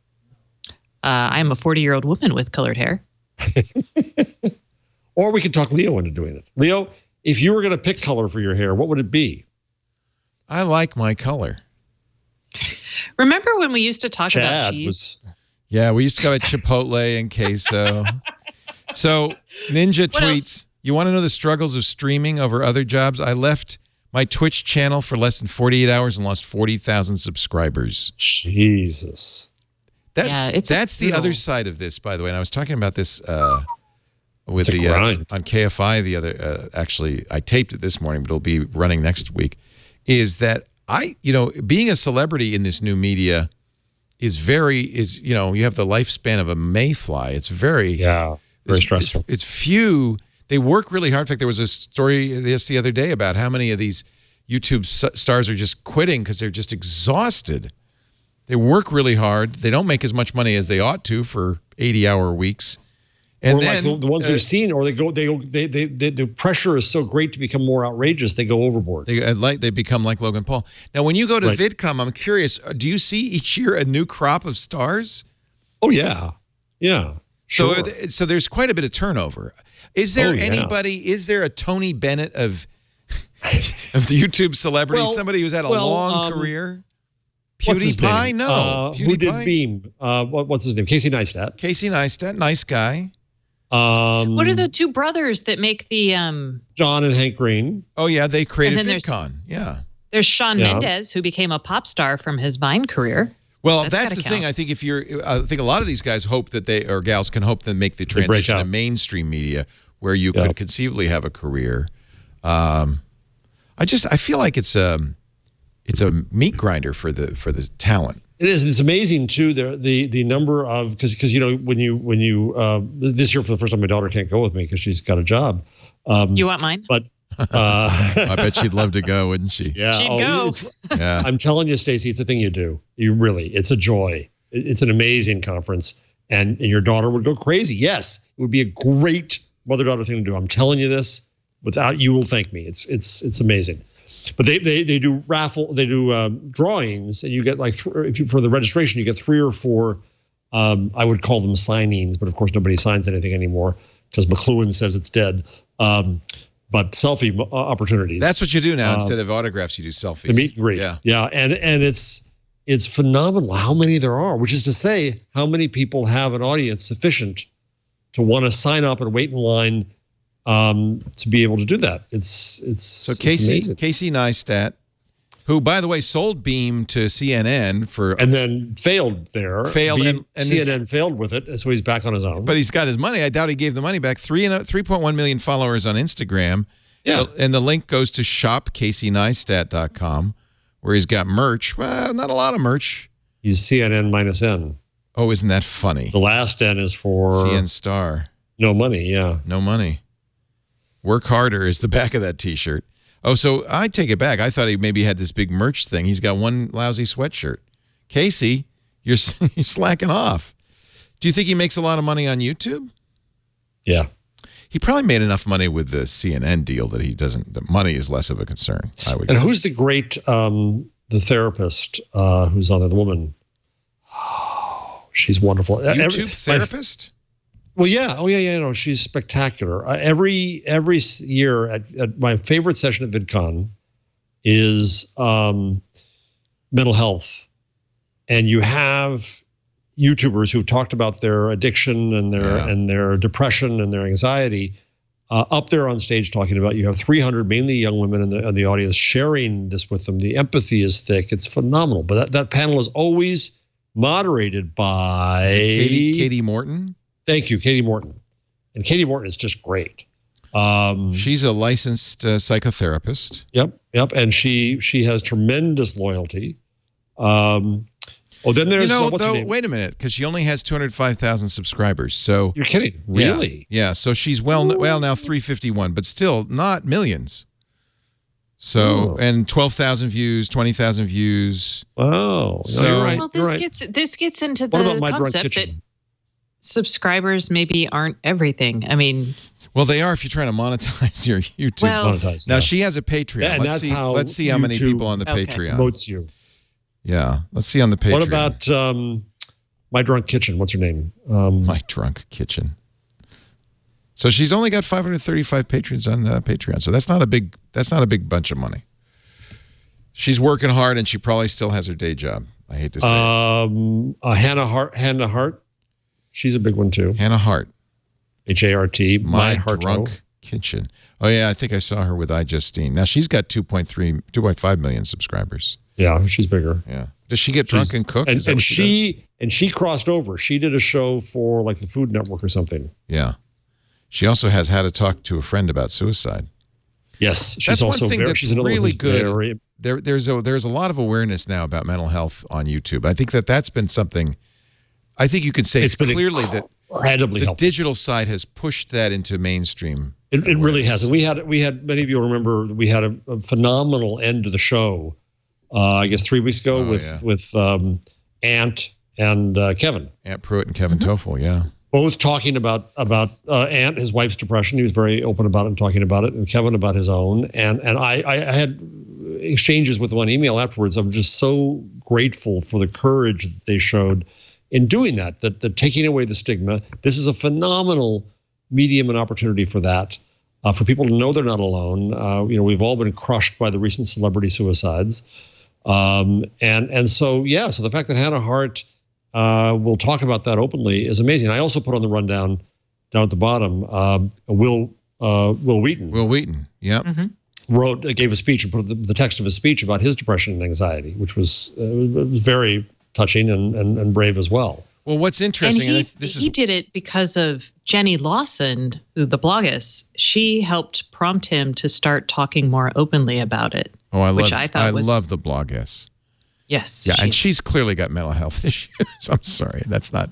[SPEAKER 5] I am a 40-year-old woman with colored hair.
[SPEAKER 4] Or we could talk Leo into doing it. Leo, if you were going to pick color for your hair, what would it be?
[SPEAKER 1] I like my color.
[SPEAKER 5] Remember when we used to talk about cheese?
[SPEAKER 1] Yeah, we used to go at Chipotle and queso. So Ninja tweets, you want to know the struggles of streaming over other jobs? I left my Twitch channel for less than 48 hours and lost 40,000 subscribers.
[SPEAKER 4] Jesus.
[SPEAKER 1] That's the other side of this, by the way. And I was talking about this with on KFI the other. Actually, I taped it this morning, but it'll be running next week. Is that being a celebrity in this new media you have the lifespan of a mayfly. It's very
[SPEAKER 4] stressful.
[SPEAKER 1] It's few. They work really hard. In fact, there was a story the other day about how many of these YouTube stars are just quitting because they're just exhausted. They work really hard. They don't make as much money as they ought to for 80-hour weeks. And then
[SPEAKER 4] like the ones we've seen, or the pressure is so great to become more outrageous, they go overboard.
[SPEAKER 1] They become like Logan Paul. Now, when you go to VidCon, I'm curious, do you see each year a new crop of stars?
[SPEAKER 4] Oh, yeah. Yeah.
[SPEAKER 1] Sure. So there's quite a bit of turnover. Is there anybody, is there a Tony Bennett of the YouTube celebrity, somebody who's had a long career? PewDiePie? No.
[SPEAKER 4] Who did Beam? What's his name? Casey Neistat.
[SPEAKER 1] Casey Neistat, nice guy.
[SPEAKER 5] What are the two brothers that make the
[SPEAKER 4] John and Hank Green?
[SPEAKER 1] Oh yeah, they created VidCon.
[SPEAKER 5] There's Shawn Mendes, who became a pop star from his Vine career.
[SPEAKER 1] Well, that's the thing. I think I think a lot of these guys hope that or gals can hope to make the transition to mainstream media where you could conceivably have a career. I feel like it's a meat grinder for the talent.
[SPEAKER 4] It is. It's amazing too. The number of because when you this year for the first time my daughter can't go with me because she's got a job.
[SPEAKER 5] You want mine?
[SPEAKER 4] But
[SPEAKER 1] I bet she'd love to go, wouldn't she?
[SPEAKER 4] Yeah,
[SPEAKER 5] she'd go.
[SPEAKER 1] Yeah,
[SPEAKER 4] I'm telling you, Stacey, it's a thing you do. It's a joy. It's an amazing conference, and your daughter would go crazy. Yes, it would be a great mother-daughter thing to do. I'm telling you this. Without you will thank me. It's amazing. But they do drawings, and you get like for the registration you get 3 or 4. I would call them signings, but of course nobody signs anything anymore because McLuhan says it's dead. But selfie opportunities.
[SPEAKER 1] That's what you do now. Instead of autographs, you do selfies.
[SPEAKER 4] The meet and greet. Yeah, and it's phenomenal how many there are. Which is to say, how many people have an audience sufficient to want to sign up and wait in line to be able to do that. It's
[SPEAKER 1] Casey
[SPEAKER 4] amazing.
[SPEAKER 1] Casey Neistat, who, by the way, sold Beam to CNN
[SPEAKER 4] and then failed there.
[SPEAKER 1] And
[SPEAKER 4] CNN failed with it, so he's back on his own.
[SPEAKER 1] But he's got his money. I doubt he gave the money back. 3.1 million followers on Instagram.
[SPEAKER 4] Yeah.
[SPEAKER 1] And the link goes to shopcaseyneistat.com, where he's got merch. Well, not a lot of merch.
[SPEAKER 4] He's CNN minus N.
[SPEAKER 1] Oh, isn't that funny?
[SPEAKER 4] The last N is for
[SPEAKER 1] CN Star.
[SPEAKER 4] No money, yeah.
[SPEAKER 1] No money. Work harder is the back of that T-shirt. Oh, so I take it back. I thought he maybe had this big merch thing. He's got one lousy sweatshirt. Casey, you're slacking off. Do you think he makes a lot of money on YouTube?
[SPEAKER 4] Yeah.
[SPEAKER 1] He probably made enough money with the CNN deal that he doesn't. The money is less of a concern, I would guess.
[SPEAKER 4] And who's the great the therapist who's on there, the woman? Oh, she's wonderful.
[SPEAKER 1] YouTube therapist?
[SPEAKER 4] Well, yeah. Oh, yeah. No, she's spectacular. Every year at my favorite session at VidCon is mental health, and you have YouTubers who've talked about their addiction and their depression and their anxiety up there on stage talking about. You have 300 mainly young women in the audience sharing this with them. The empathy is thick. It's phenomenal. But that panel is always moderated by
[SPEAKER 1] Katie Morton.
[SPEAKER 4] Thank you, Katie Morton. And Katie Morton is just great.
[SPEAKER 1] She's a licensed psychotherapist.
[SPEAKER 4] Yep. And she has tremendous loyalty. Then there's what's her name?
[SPEAKER 1] Wait a minute, because she only has 205,000 subscribers. So
[SPEAKER 4] you're kidding, really?
[SPEAKER 1] Yeah. So she's now 351, but still not millions. So and 12,000 views, 20,000 views.
[SPEAKER 4] Oh,
[SPEAKER 1] so
[SPEAKER 4] you're right.
[SPEAKER 5] Well, this gets into
[SPEAKER 4] what about
[SPEAKER 5] the
[SPEAKER 4] My Drunk
[SPEAKER 5] concept that
[SPEAKER 4] Kitchen?
[SPEAKER 5] subscribers maybe aren't everything. I mean,
[SPEAKER 1] well, they are if you're trying to monetize your YouTube.
[SPEAKER 4] Monetize,
[SPEAKER 1] now she has a Patreon.
[SPEAKER 4] Yeah, and
[SPEAKER 1] let's see how many
[SPEAKER 4] YouTube
[SPEAKER 1] people on the Patreon.
[SPEAKER 4] Promotes you.
[SPEAKER 1] Yeah, let's see on the Patreon.
[SPEAKER 4] What about My Drunk Kitchen? What's her name?
[SPEAKER 1] My Drunk Kitchen. So she's only got 535 patrons on Patreon. So that's not a big bunch of money. She's working hard, and she probably still has her day job. I hate to say it.
[SPEAKER 4] Hannah Hart. She's a big one too.
[SPEAKER 1] Hannah Hart.
[SPEAKER 4] H-A-R-T.
[SPEAKER 1] My Drunk Kitchen. Oh yeah, I think I saw her with iJustine. Now she's got 2.5 million subscribers.
[SPEAKER 4] Yeah, she's bigger.
[SPEAKER 1] Yeah. Does she get drunk and cook?
[SPEAKER 4] And she crossed over. She did a show for like the Food Network or something.
[SPEAKER 1] Yeah. She also has How to Talk to a Friend About Suicide.
[SPEAKER 4] Yes, she's
[SPEAKER 1] that's
[SPEAKER 4] also
[SPEAKER 1] one thing that's really good.
[SPEAKER 4] Very,
[SPEAKER 1] there's a lot of awareness now about mental health on YouTube. I think that's been something. I think you could say clearly that
[SPEAKER 4] incredibly
[SPEAKER 1] the
[SPEAKER 4] helpful.
[SPEAKER 1] Digital side has pushed that into mainstream.
[SPEAKER 4] It really has, and we had many of you remember we had a phenomenal end to the show. I guess 3 weeks ago with Ant and Kevin.
[SPEAKER 1] Ant Pruitt and Kevin Toffel, yeah.
[SPEAKER 4] Both talking about Ant, his wife's depression. He was very open about it and talking about it, and Kevin about his own. And I had exchanges with them on email afterwards. I'm just so grateful for the courage that they showed in doing that, that taking away the stigma. This is a phenomenal medium and opportunity for that, for people to know they're not alone. We've all been crushed by the recent celebrity suicides. So the fact that Hannah Hart will talk about that openly is amazing. I also put on the rundown down at the bottom, Will Wheaton.
[SPEAKER 1] Will Wheaton, yeah.
[SPEAKER 5] Mm-hmm.
[SPEAKER 4] Gave a speech and put the text of his speech about his depression and anxiety, which was very touching and brave as well.
[SPEAKER 1] Well, what's interesting,
[SPEAKER 5] and he did it because of Jenny Lawson, who the bloggess. She helped prompt him to start talking more openly about it.
[SPEAKER 1] Oh, I love the bloggess.
[SPEAKER 5] Yes.
[SPEAKER 1] Yeah, and she's clearly got mental health issues. I'm sorry, that's not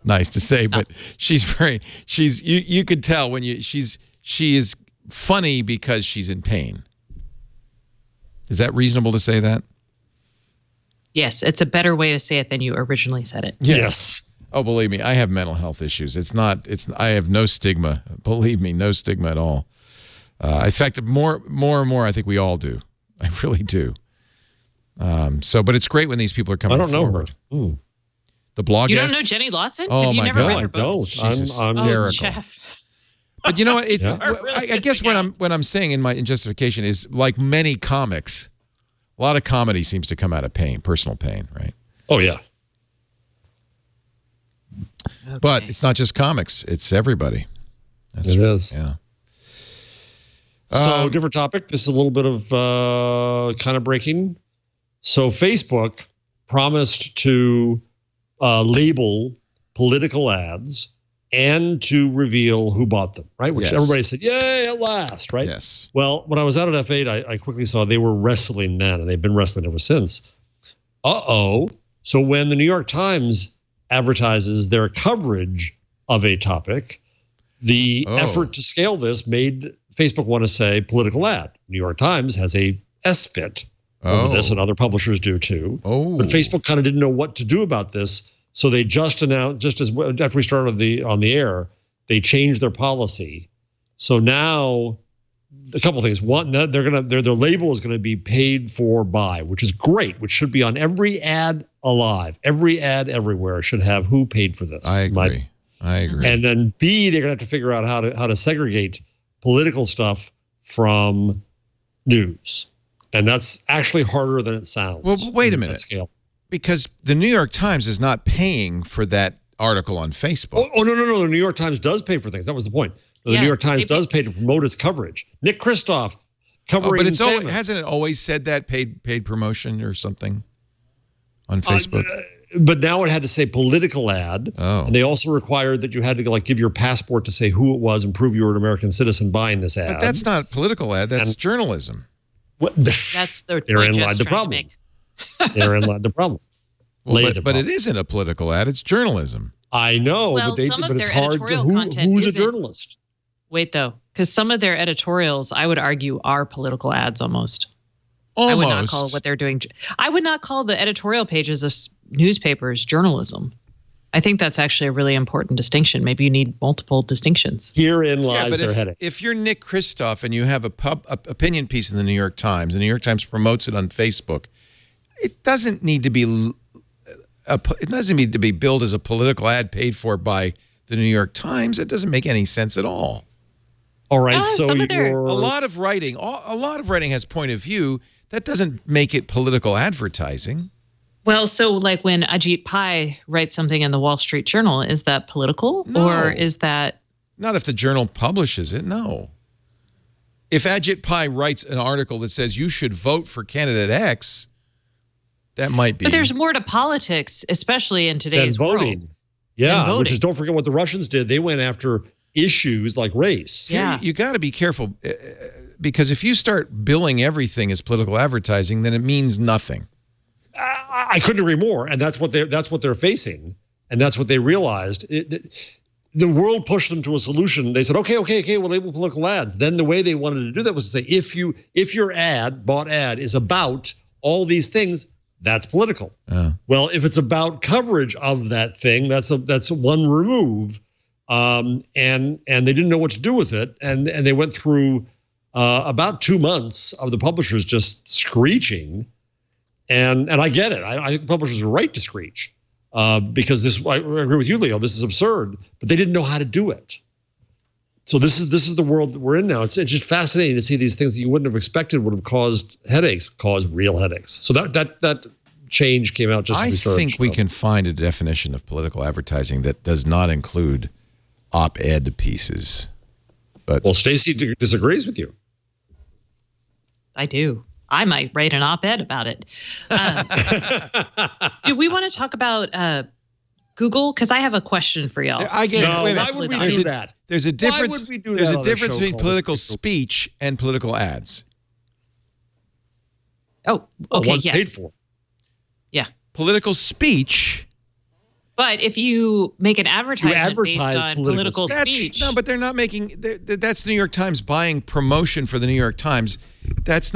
[SPEAKER 1] nice to say, but you could tell when she is funny because she's in pain. Is that reasonable to say that?
[SPEAKER 5] Yes, it's a better way to say it than you originally said it.
[SPEAKER 4] Yes.
[SPEAKER 1] Oh, believe me, I have mental health issues. I have no stigma. Believe me, no stigma at all. In fact, more and more, I think we all do. I really do. But it's great when these people are coming forward. I don't know her. The bloggess.
[SPEAKER 5] You don't know Jenny Lawson?
[SPEAKER 1] Oh,
[SPEAKER 5] have you
[SPEAKER 1] my
[SPEAKER 5] never
[SPEAKER 1] God.
[SPEAKER 5] read her books?
[SPEAKER 1] She's
[SPEAKER 4] I'm
[SPEAKER 1] hysterical.
[SPEAKER 5] Jeff.
[SPEAKER 1] But you know what? It's
[SPEAKER 5] really
[SPEAKER 1] I guess what I'm saying in justification is, like many comics, a lot of comedy seems to come out of pain, personal pain, right?
[SPEAKER 4] Oh yeah.
[SPEAKER 1] Okay. But it's not just comics; it's everybody.
[SPEAKER 4] It is.
[SPEAKER 1] Yeah.
[SPEAKER 4] So different topic. This is a little bit of kind of breaking. So Facebook promised to label political ads and to reveal who bought them, right? Which everybody said, yay, at last, right?
[SPEAKER 1] Yes.
[SPEAKER 4] Well, when I was out at F8, I quickly saw they were wrestling then, and they've been wrestling ever since. So when the New York Times advertises their coverage of a topic, the effort to scale this made Facebook want to say political ad. New York Times has a SFIT over this, and other publishers do too. But Facebook kind of didn't know what to do about this. So they just announced, just as after we started on the air, they changed their policy. So now, a couple of things. One, their label is going to be paid for by, which is great, which should be on every ad alive. Every ad everywhere should have who paid for this.
[SPEAKER 1] I agree.
[SPEAKER 4] And then B, they're going to have to figure out how to segregate political stuff from news. And that's actually harder than it sounds.
[SPEAKER 1] Well, wait a minute.
[SPEAKER 4] Scale.
[SPEAKER 1] Because the New York Times is not paying for that article on Facebook.
[SPEAKER 4] No. The New York Times does pay for things. That was the point. The New York Times does pay to promote its coverage. Nick Kristof covering.
[SPEAKER 1] But hasn't it always said that paid promotion or something on Facebook?
[SPEAKER 4] But now it had to say political ad. And they also required that you had to give your passport to say who it was and prove you were an American citizen buying this ad.
[SPEAKER 1] But that's not political ad. That's journalism.
[SPEAKER 5] That's the
[SPEAKER 4] therein lied the problem. Therein lied the problem.
[SPEAKER 1] But it isn't a political ad. It's journalism.
[SPEAKER 4] I know,
[SPEAKER 5] well,
[SPEAKER 4] but it's hard to who's a journalist.
[SPEAKER 5] Wait, though, because some of their editorials, I would argue, are political ads almost.
[SPEAKER 1] Almost.
[SPEAKER 5] I would not call what they're doing. I would not call the editorial pages of newspapers journalism. I think that's actually a really important distinction. Maybe you need multiple distinctions.
[SPEAKER 4] Herein lies their headache.
[SPEAKER 1] If you're Nick Kristof and you have a opinion piece in the New York Times, the New York Times promotes it on Facebook, it doesn't need to be billed as a political ad paid for by the New York Times. It doesn't make any sense at all.
[SPEAKER 4] All right, so
[SPEAKER 1] a lot of writing has point of view. That doesn't make it political advertising.
[SPEAKER 5] Well, so like when Ajit Pai writes something in the Wall Street Journal, is that political?
[SPEAKER 1] No.
[SPEAKER 5] Or is that...
[SPEAKER 1] Not if the journal publishes it, no. If Ajit Pai writes an article that says you should vote for candidate X, that might be.
[SPEAKER 5] But there's more to politics, especially in today's
[SPEAKER 4] voting.
[SPEAKER 5] world.
[SPEAKER 4] Yeah, which is, don't forget what the Russians did. They went after issues like race.
[SPEAKER 5] Yeah.
[SPEAKER 1] You got to be careful, because if you start billing everything as political advertising, then it means nothing.
[SPEAKER 4] I couldn't agree more, and that's what they're facing, and that's what they realized. The world pushed them to a solution. They said, okay, we'll label political ads. Then the way they wanted to do that was to say, if your bought ad is about all these things, that's political. Well, if it's about coverage of that thing, that's one remove. And they didn't know what to do with it, and they went through about 2 months of the publishers just screeching. And I get it. I think publishers are right to screech because I agree with you, Leo. This is absurd, but they didn't know how to do it. So this is the world that we're in now. It's just fascinating to see these things that you wouldn't have expected would have caused real headaches. So that change came out just as we started.
[SPEAKER 1] I think we can find a definition of political advertising that does not include op-ed pieces. But
[SPEAKER 4] Stacey disagrees with you.
[SPEAKER 5] I do. I might write an op-ed about it. Do we want to talk about Google? Because I have a question for y'all.
[SPEAKER 4] Why would we do that?
[SPEAKER 1] There's a difference.
[SPEAKER 4] Why would we do that?
[SPEAKER 1] There's a difference between political speech and political ads.
[SPEAKER 5] Oh, okay,
[SPEAKER 4] one's paid for.
[SPEAKER 5] Yeah.
[SPEAKER 1] Political speech.
[SPEAKER 5] But if you make an advertisement based on political
[SPEAKER 1] speech. No, but they're not making, that's New York Times buying promotion for the New York Times. That's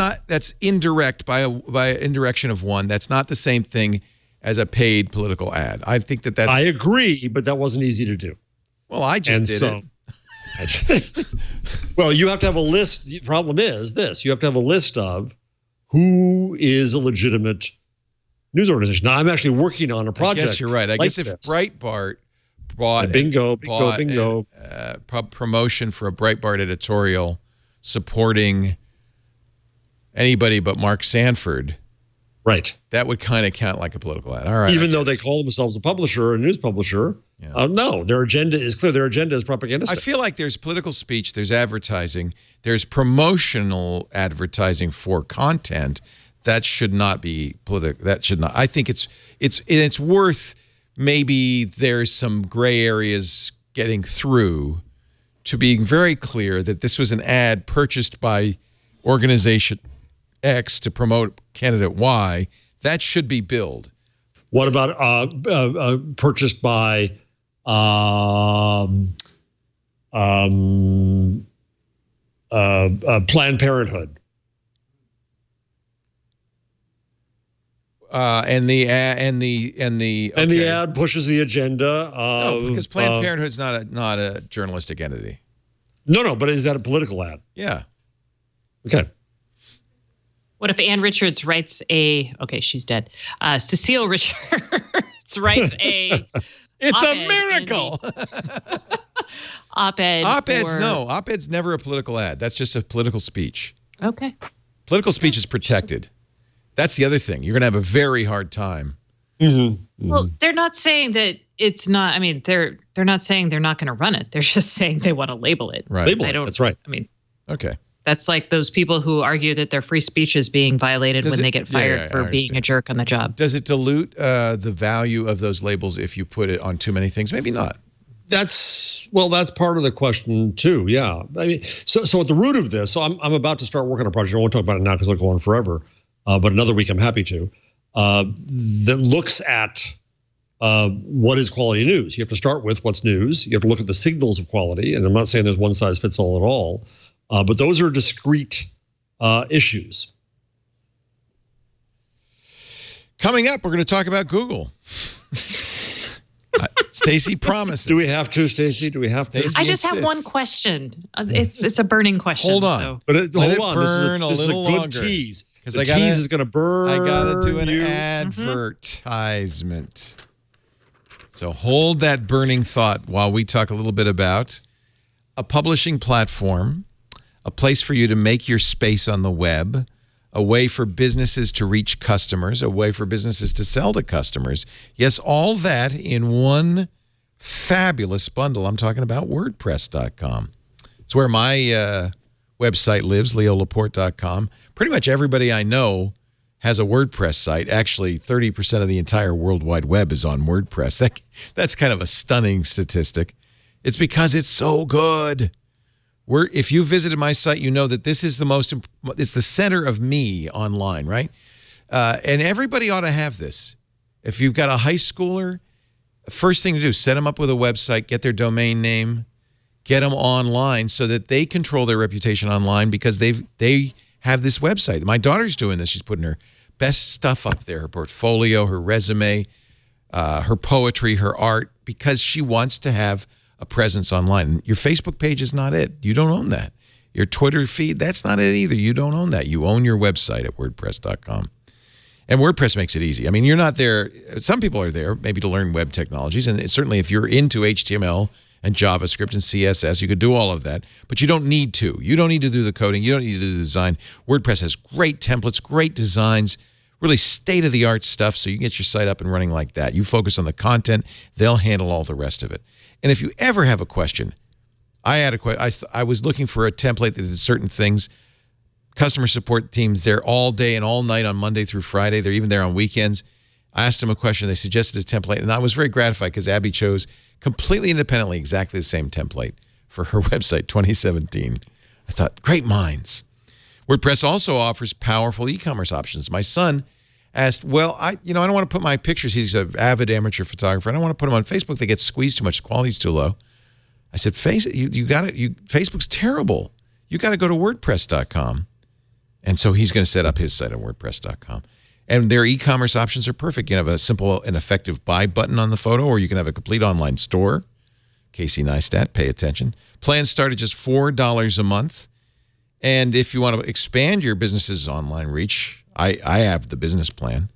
[SPEAKER 1] indirect by indirection of one. That's not the same thing as a paid political ad. I think that's.
[SPEAKER 4] I agree, but that wasn't easy to do.
[SPEAKER 1] Well, I just did it.
[SPEAKER 4] Well, you have to have a list. The problem is this. You have to have a list of who is a legitimate news organization. Now, I'm actually working on a project.
[SPEAKER 1] I guess you're right. I guess if Breitbart bought
[SPEAKER 4] bingo,
[SPEAKER 1] promotion for a Breitbart editorial supporting anybody but Mark Sanford,
[SPEAKER 4] Right.
[SPEAKER 1] That would kind of count like a political ad. All right.
[SPEAKER 4] Even though they call themselves a publisher, a news publisher, no, their agenda is clear. Their agenda is propagandistic.
[SPEAKER 1] I feel like there's political speech, there's advertising, there's promotional advertising for content. That should not be political. That should not. I think it's worth, maybe there's some gray areas getting through to being very clear that this was an ad purchased by organization X to promote candidate Y. That should be billed.
[SPEAKER 4] What about purchased by Planned Parenthood?
[SPEAKER 1] And the
[SPEAKER 4] ad pushes the agenda of,
[SPEAKER 1] no, because Planned Parenthood's not a journalistic entity.
[SPEAKER 4] No, but is that a political ad?
[SPEAKER 1] Yeah.
[SPEAKER 4] Okay.
[SPEAKER 5] What if Ann Richards writes she's dead. Cecile Richards writes a
[SPEAKER 1] It's a miracle.
[SPEAKER 5] Op-ed.
[SPEAKER 1] Op-eds, no. Op-ed's never a political ad. That's just a political speech.
[SPEAKER 5] Okay.
[SPEAKER 1] Political speech is protected. That's the other thing. You're going to have a very hard time.
[SPEAKER 5] Well, they're not saying that it's not. I mean, they're not saying they're not going to run it. They're just saying they want to label it.
[SPEAKER 1] Right.
[SPEAKER 4] Label it. That's right.
[SPEAKER 5] I mean,
[SPEAKER 1] okay.
[SPEAKER 5] That's like those people who argue that their free speech is being violated when they get fired for being a jerk on the job.
[SPEAKER 1] Does it dilute the value of those labels if you put it on too many things? Maybe not.
[SPEAKER 4] That's part of the question too. Yeah. I mean, so at the root of this, so I'm about to start working on a project. I won't talk about it now because it'll go on forever. But another week I'm happy to. That looks at what is quality news. You have to start with what's news. You have to look at the signals of quality. And I'm not saying there's one size fits all at all. But those are discrete issues.
[SPEAKER 1] Coming up, we're going to talk about Google. Stacey promises.
[SPEAKER 4] Do we have to, Stacey? Do we have to?
[SPEAKER 5] I just have one question. It's a burning question.
[SPEAKER 1] Hold on.
[SPEAKER 5] So.
[SPEAKER 4] But hold on.
[SPEAKER 1] Burn
[SPEAKER 4] this is a good
[SPEAKER 1] longer.
[SPEAKER 4] tease.
[SPEAKER 1] Because
[SPEAKER 4] the tease is going to burn.
[SPEAKER 1] I got to do an advertisement. So hold that burning thought while we talk a little bit about a publishing platform, a place for you to make your space on the web, a way for businesses to reach customers, a way for businesses to sell to customers. Yes, all that in one fabulous bundle. I'm talking about WordPress.com. It's where my website lives, leolaporte.com. Pretty much everybody I know has a WordPress site. Actually, 30% of the entire World Wide Web is on WordPress. That's kind of a stunning statistic. It's because it's so good. If you visited my site, you know that this is it's the center of me online, right? And everybody ought to have this. If you've got a high schooler, first thing to do, set them up with a website, get their domain name, get them online so that they control their reputation online because they have this website. My daughter's doing this. She's putting her best stuff up there, her portfolio, her resume, her poetry, her art, because she wants to have a presence online. Your Facebook page is not it. You don't own that. Your Twitter feed, that's not it either. You don't own that. You own your website at WordPress.com. And WordPress makes it easy. I mean, you're not there. Some people are there maybe to learn web technologies. And certainly if you're into HTML and JavaScript and CSS, you could do all of that. But you don't need to. You don't need to do the coding. You don't need to do the design. WordPress has great templates, great designs, really state-of-the-art stuff, so you can get your site up and running like that. You focus on the content. They'll handle all the rest of it. And if you ever have a question, I was looking for a template that did certain things. Customer support teams there all day and all night on Monday through Friday. They're even there on weekends. I asked them a question. They suggested a template, and I was very gratified because Abby chose completely independently exactly the same template for her website, 2017. I thought, great minds. WordPress also offers powerful e-commerce options. My son asked, well, I don't want to put my pictures. He's an avid amateur photographer. I don't want to put them on Facebook. They get squeezed too much. The quality's too low. I said, Facebook's terrible. You got to go to WordPress.com. And so he's going to set up his site on WordPress.com. And their e-commerce options are perfect. You can have a simple and effective buy button on the photo, or you can have a complete online store. Casey Neistat, pay attention. Plans start at just $4 a month. And if you want to expand your business's online reach, I have the business plan.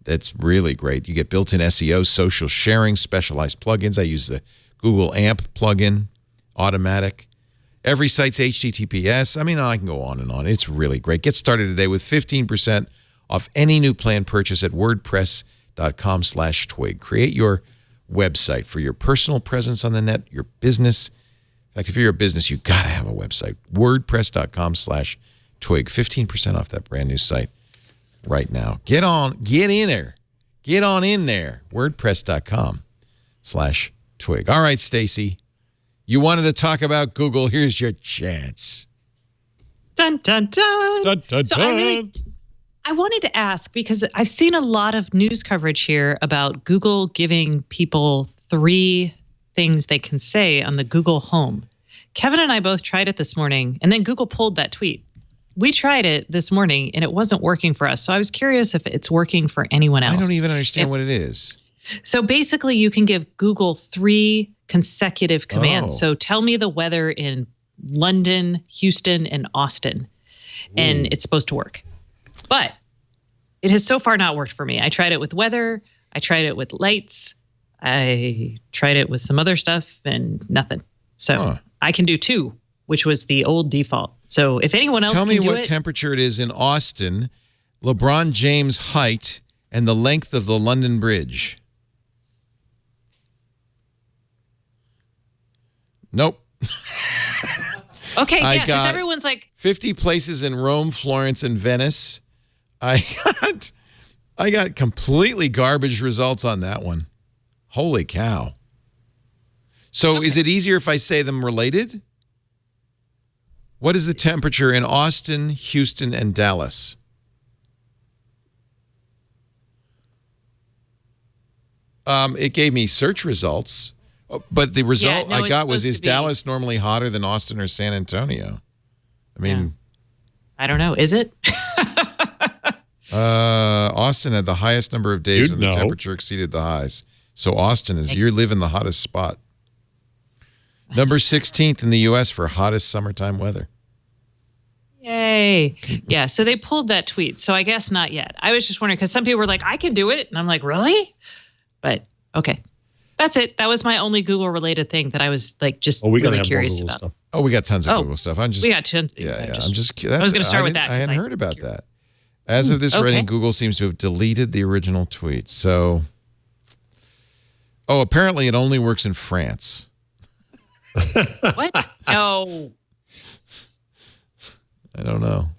[SPEAKER 1] That's really great. You get built-in SEO, social sharing, specialized plugins. I use the Google AMP plugin, automatic. Every site's HTTPS. I mean, I can go on and on. It's really great. Get started today with 15% off any new plan purchase at wordpress.com/twig. Create your website for your personal presence on the net, your business. In fact, if you're a business, you got to have a website. wordpress.com/twig. 15% off that brand new site right now. Get in there. Get on in there. wordpress.com/twig. All right, Stacey. You wanted to talk about Google. Here's your chance.
[SPEAKER 5] Dun, dun, dun.
[SPEAKER 1] Dun, dun,
[SPEAKER 5] So
[SPEAKER 1] dun.
[SPEAKER 5] I wanted to ask, because I've seen a lot of news coverage here about Google giving people 3 things they can say on the Google Home. Kevin and I both tried it this morning, and then Google pulled that tweet. We tried it this morning, and it wasn't working for us. So I was curious if it's working for anyone else.
[SPEAKER 1] I don't even understand what it is.
[SPEAKER 5] So basically, you can give Google 3 consecutive commands.
[SPEAKER 1] Oh.
[SPEAKER 5] So tell me the weather in London, Houston, and Austin. And it's supposed to work. But it has so far not worked for me. I tried it with weather. I tried it with lights. I tried it with some other stuff and nothing. So I can do 2, which was the old default. So if anyone else
[SPEAKER 1] Tell me
[SPEAKER 5] can do
[SPEAKER 1] what
[SPEAKER 5] it,
[SPEAKER 1] temperature it is in Austin, LeBron James' height, and the length of the London Bridge. Nope.
[SPEAKER 5] okay,
[SPEAKER 1] I
[SPEAKER 5] yeah, because
[SPEAKER 1] got
[SPEAKER 5] everyone's like,
[SPEAKER 1] 50 places in Rome, Florence, and Venice. I got completely garbage results on that one. Holy cow. So is it easier if I say them related? What is the temperature in Austin, Houston, and Dallas? It gave me search results, but the result I got was, is Dallas normally hotter than Austin or San Antonio? I mean,
[SPEAKER 5] I don't know. Is it?
[SPEAKER 1] Austin had the highest number of days when the temperature exceeded the highs. So Austin is, you live in the hottest spot. Number 16th in the U.S. for hottest summertime weather.
[SPEAKER 5] Yay. Yeah, so they pulled that tweet. So I guess not yet. I was just wondering, because some people were like, I can do it. And I'm like, really? But okay. That's it. That was my only Google-related thing that I was like just really curious about.
[SPEAKER 1] Stuff. Oh, we got tons of Google stuff.
[SPEAKER 5] We got tons.
[SPEAKER 1] Yeah.
[SPEAKER 5] I was going to start with that.
[SPEAKER 1] I hadn't heard about that. As of this writing, Google seems to have deleted the original tweet. So, apparently it only works in France.
[SPEAKER 5] What? No.
[SPEAKER 1] I don't know.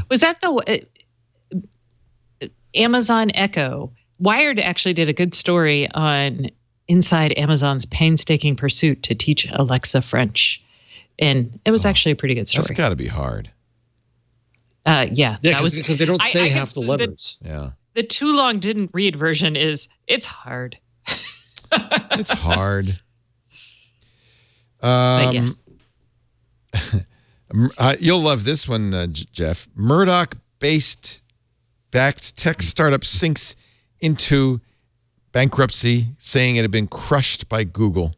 [SPEAKER 5] Was that the Amazon Echo? Wired actually did a good story on inside Amazon's painstaking pursuit to teach Alexa French. And it was actually a pretty good story.
[SPEAKER 1] That's got to be hard.
[SPEAKER 5] Yeah,
[SPEAKER 4] because they don't say half the letters.
[SPEAKER 5] The too long didn't read version is it's hard.
[SPEAKER 1] It's hard.
[SPEAKER 5] Yes.
[SPEAKER 1] You'll love this one, Jeff. Murdoch-backed tech startup sinks into bankruptcy, saying it had been crushed by Google.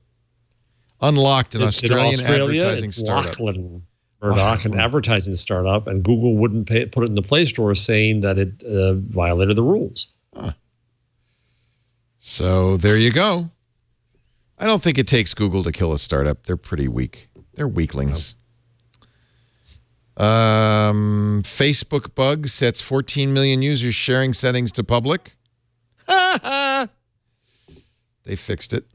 [SPEAKER 1] Unlocked an Australian advertising startup.
[SPEAKER 4] Lachlan Murdoch, an advertising startup, and Google wouldn't put it in the Play Store, saying that it violated the rules.
[SPEAKER 1] So there you go. I don't think it takes Google to kill a startup. They're pretty weak. They're weaklings. Facebook bug sets 14 million users sharing settings to public. They fixed it.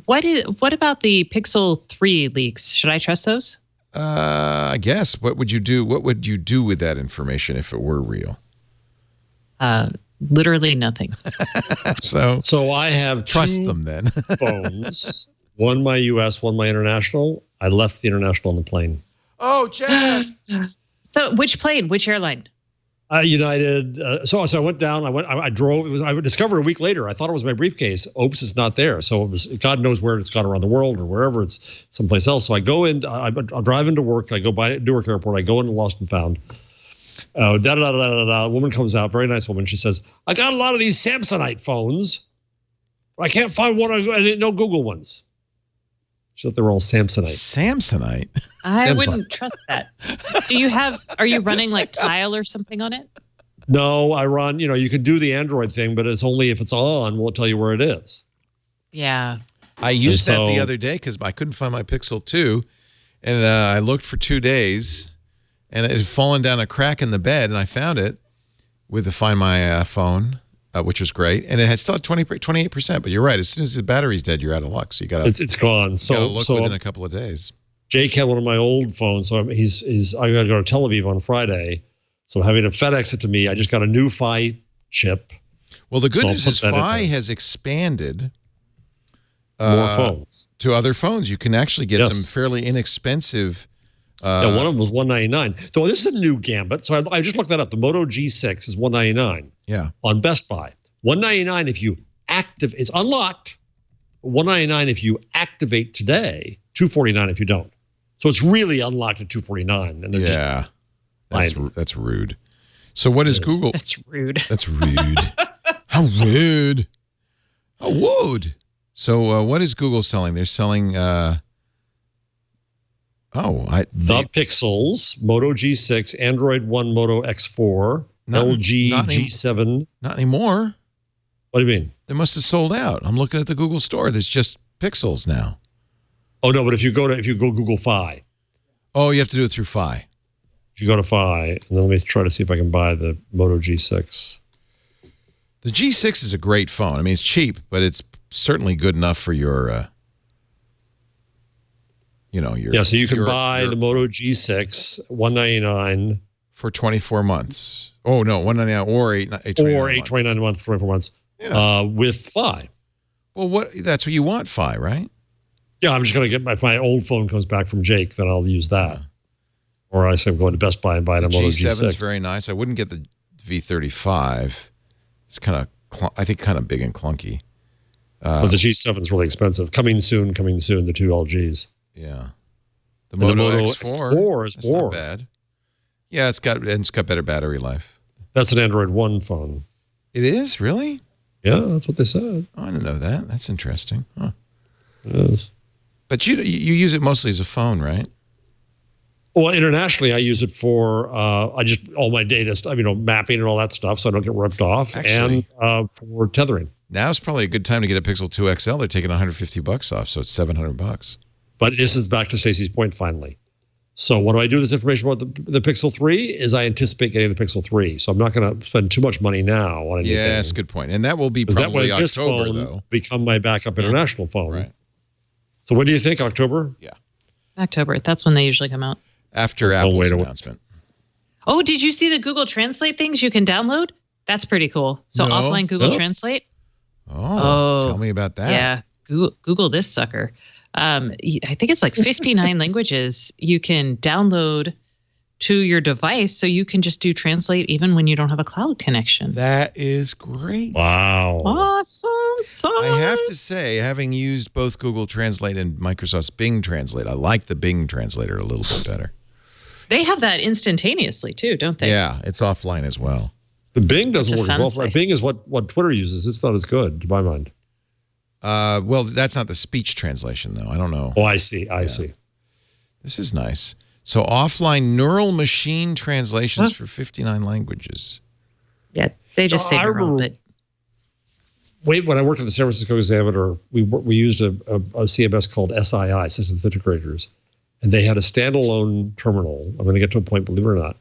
[SPEAKER 5] What about the Pixel 3 leaks? Should I trust those?
[SPEAKER 1] I guess. What would you do? What would you do with that information if it were real?
[SPEAKER 5] Literally nothing.
[SPEAKER 1] So
[SPEAKER 4] I have
[SPEAKER 1] trust them then.
[SPEAKER 4] phones. One my US, one my international. I left the international on the plane.
[SPEAKER 1] Oh, Jeff.
[SPEAKER 5] So which plane? Which airline?
[SPEAKER 4] United. So I went down. I drove. I discovered a week later. I thought it was my briefcase. Oops, it's not there. So it was. God knows where it's gone around the world or wherever it's someplace else. So I go in. I'm driving to work. I go by Newark Airport. I go into Lost and Found. A woman comes out. Very nice woman. She says, "I got a lot of these Samsonite phones, but I can't find one. I didn't know Google ones." She thought they were all Samsonite.
[SPEAKER 1] Samsonite?
[SPEAKER 5] I wouldn't trust that. Are you running like Tile or something on it?
[SPEAKER 4] No, I run, you can do the Android thing, but it's only if it's on, will it tell you where it is.
[SPEAKER 5] Yeah.
[SPEAKER 1] I used that the other day because I couldn't find my Pixel 2. And I looked for 2 days. and it had fallen down a crack in the bed, and I found it with the Find My phone, which was great, and it had still had 28%. But you're right. As soon as the battery's dead, you're out of luck. So you got to
[SPEAKER 4] it's gone. So
[SPEAKER 1] look within a couple of days.
[SPEAKER 4] Jake had one of my old phones, so I got to go to Tel Aviv on Friday, so I'm having to FedEx it to me. I just got a new Fi chip.
[SPEAKER 1] Well, the good news is Fi has expanded
[SPEAKER 4] more phones
[SPEAKER 1] to other phones. You can actually get some fairly inexpensive.
[SPEAKER 4] One of them was $199. So this is a new gambit. So I just looked that up. The Moto G6 is $199.
[SPEAKER 1] Yeah.
[SPEAKER 4] On Best Buy, $199 if you it's unlocked. $199 if you activate today. $249 if you don't. So it's really unlocked at $249. And
[SPEAKER 1] that's rude. So what is Google?
[SPEAKER 5] That's rude.
[SPEAKER 1] That's rude. How rude. How rude. So what is Google selling? They're selling the
[SPEAKER 4] Pixels, Moto G6, Android One, Moto X4, LG G7.
[SPEAKER 1] Not anymore.
[SPEAKER 4] What do you mean?
[SPEAKER 1] They must have sold out. I'm looking at the Google store. There's just Pixels now.
[SPEAKER 4] Oh no, but if you go Google Fi.
[SPEAKER 1] Oh, you have to do it through Fi.
[SPEAKER 4] If you go to Fi, and then let me try to see if I can buy the Moto G6.
[SPEAKER 1] The G6 is a great phone. I mean, it's cheap, but it's certainly good enough for your
[SPEAKER 4] so you can buy the Moto G6 $199
[SPEAKER 1] for 24 months. Oh no, $199 or $829
[SPEAKER 4] a month for 24 months.
[SPEAKER 1] Yeah.
[SPEAKER 4] With Fi.
[SPEAKER 1] Well, that's what you want, Fi, right?
[SPEAKER 4] Yeah, I'm just going to get my old phone comes back from Jake, then I'll use that. Or I say I'm going to Best Buy and buy a Moto G6.
[SPEAKER 1] The G7 is very nice. I wouldn't get the V35. It's kind of big and clunky.
[SPEAKER 4] But the G7 is really expensive. Coming soon, the two LGs.
[SPEAKER 1] Yeah. The Moto X4
[SPEAKER 4] is
[SPEAKER 1] not bad. Yeah, it's got better battery life.
[SPEAKER 4] That's an Android One phone.
[SPEAKER 1] It is? Really?
[SPEAKER 4] Yeah, that's what they said.
[SPEAKER 1] Oh, I didn't know that. That's interesting. Huh.
[SPEAKER 4] It is.
[SPEAKER 1] But you use it mostly as a phone, right?
[SPEAKER 4] Well, internationally, I use it for all my data, mapping and all that stuff, so I don't get ripped off, and for tethering.
[SPEAKER 1] Now is probably a good time to get a Pixel 2 XL. They're taking $150 off, so it's $700.
[SPEAKER 4] But this is back to Stacey's point. Finally, so what do I do with this information about the Pixel 3? Is I anticipate getting the Pixel 3, so I'm not going to spend too much money now on anything.
[SPEAKER 1] Yes, good point, and that will be probably October,
[SPEAKER 4] this phone
[SPEAKER 1] though.
[SPEAKER 4] Become my backup international phone.
[SPEAKER 1] Right.
[SPEAKER 4] So when do you think? October?
[SPEAKER 1] Yeah.
[SPEAKER 5] October. That's when they usually come out.
[SPEAKER 1] After Apple's announcement.
[SPEAKER 5] Oh, did you see the Google Translate things you can download? That's pretty cool. So offline Google Translate.
[SPEAKER 1] Oh, tell me about that.
[SPEAKER 5] Yeah, Google this sucker. I think it's like 59 languages you can download to your device, so you can just do Translate even when you don't have a cloud connection.
[SPEAKER 1] That is great.
[SPEAKER 4] Wow.
[SPEAKER 5] Awesome sauce.
[SPEAKER 1] I have to say, having used both Google Translate and Microsoft's Bing Translate, I like the Bing Translator a little bit better.
[SPEAKER 5] They have that instantaneously too, don't they?
[SPEAKER 1] Yeah, it's offline as well.
[SPEAKER 4] The Bing doesn't work as well. Bing is what Twitter uses. It's not as good, to my mind.
[SPEAKER 1] Well, that's not the speech translation, though. I don't know.
[SPEAKER 4] Oh, I see. I see. This
[SPEAKER 1] is nice. So offline neural machine translations for 59 languages.
[SPEAKER 5] Yeah, they just say neural, but...
[SPEAKER 4] When I worked at the San Francisco Examiner, we used a CMS called SII, Systems Integrators, and they had a standalone terminal. I'm going to get to a point, believe it or not,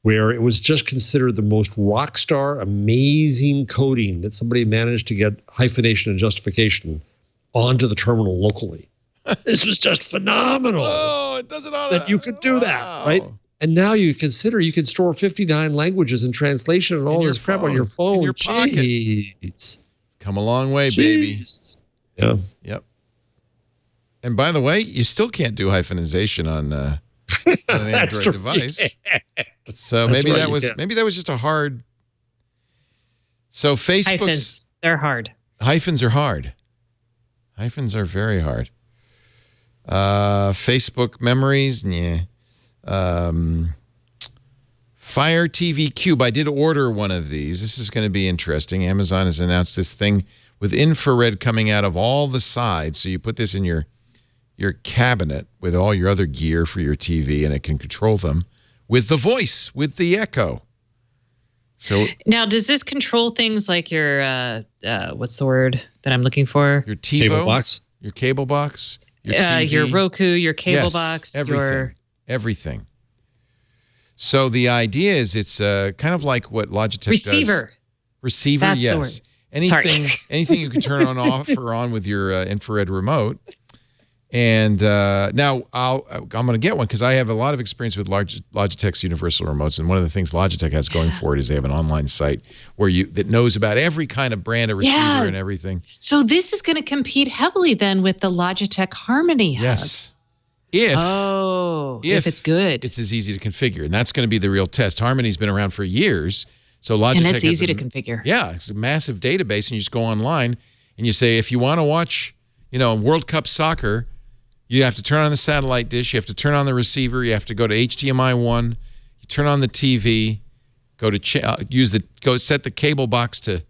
[SPEAKER 4] where it was just considered the most rock star, amazing coding that somebody managed to get hyphenation and justification onto the terminal locally. This was just phenomenal.
[SPEAKER 1] Oh, it does it all
[SPEAKER 4] that you could do that, right? And now you can store 59 languages in translation and all this crap on your phone.
[SPEAKER 1] In your pocket. Come a long way, baby.
[SPEAKER 4] Yeah.
[SPEAKER 1] Yep. And by the way, you still can't do hyphenization on an Android device. So maybe that was just a hard. So Facebook's
[SPEAKER 5] they're hard.
[SPEAKER 1] Hyphens are hard. Hyphens are very hard. Facebook memories, yeah. Fire TV Cube. I did order one of these. This is going to be interesting. Amazon has announced this thing with infrared coming out of all the sides. So you put this in your cabinet with all your other gear for your TV, and it can control them with the voice, with the echo. So
[SPEAKER 5] now, does this control things like your what's the word that I'm looking for?
[SPEAKER 1] Your TiVo,
[SPEAKER 4] cable box,
[SPEAKER 1] your cable box, your TV,
[SPEAKER 5] your Roku, your cable box,
[SPEAKER 1] everything. So the idea is it's kind of like what Logitech does. Receiver,
[SPEAKER 5] That's
[SPEAKER 1] yes.
[SPEAKER 5] the word.
[SPEAKER 1] Anything you can turn on, off, or on with your infrared remote. And now I'm going to get one because I have a lot of experience with Logitech's universal remotes. And one of the things Logitech has going for it is they have an online site where that knows about every kind of brand of receiver and everything.
[SPEAKER 5] So this is going to compete heavily then with the Logitech Harmony Hub.
[SPEAKER 1] Yes.
[SPEAKER 5] If it's good.
[SPEAKER 1] It's as easy to configure. And that's going to be the real test. Harmony's been around for years. So Logitech
[SPEAKER 5] and it's easy to configure.
[SPEAKER 1] Yeah, it's a massive database, and you just go online and you say, if you want to watch, World Cup soccer, you have to turn on the satellite dish, you have to turn on the receiver, you have to go to HDMI 1, you turn on the TV, set the cable box to.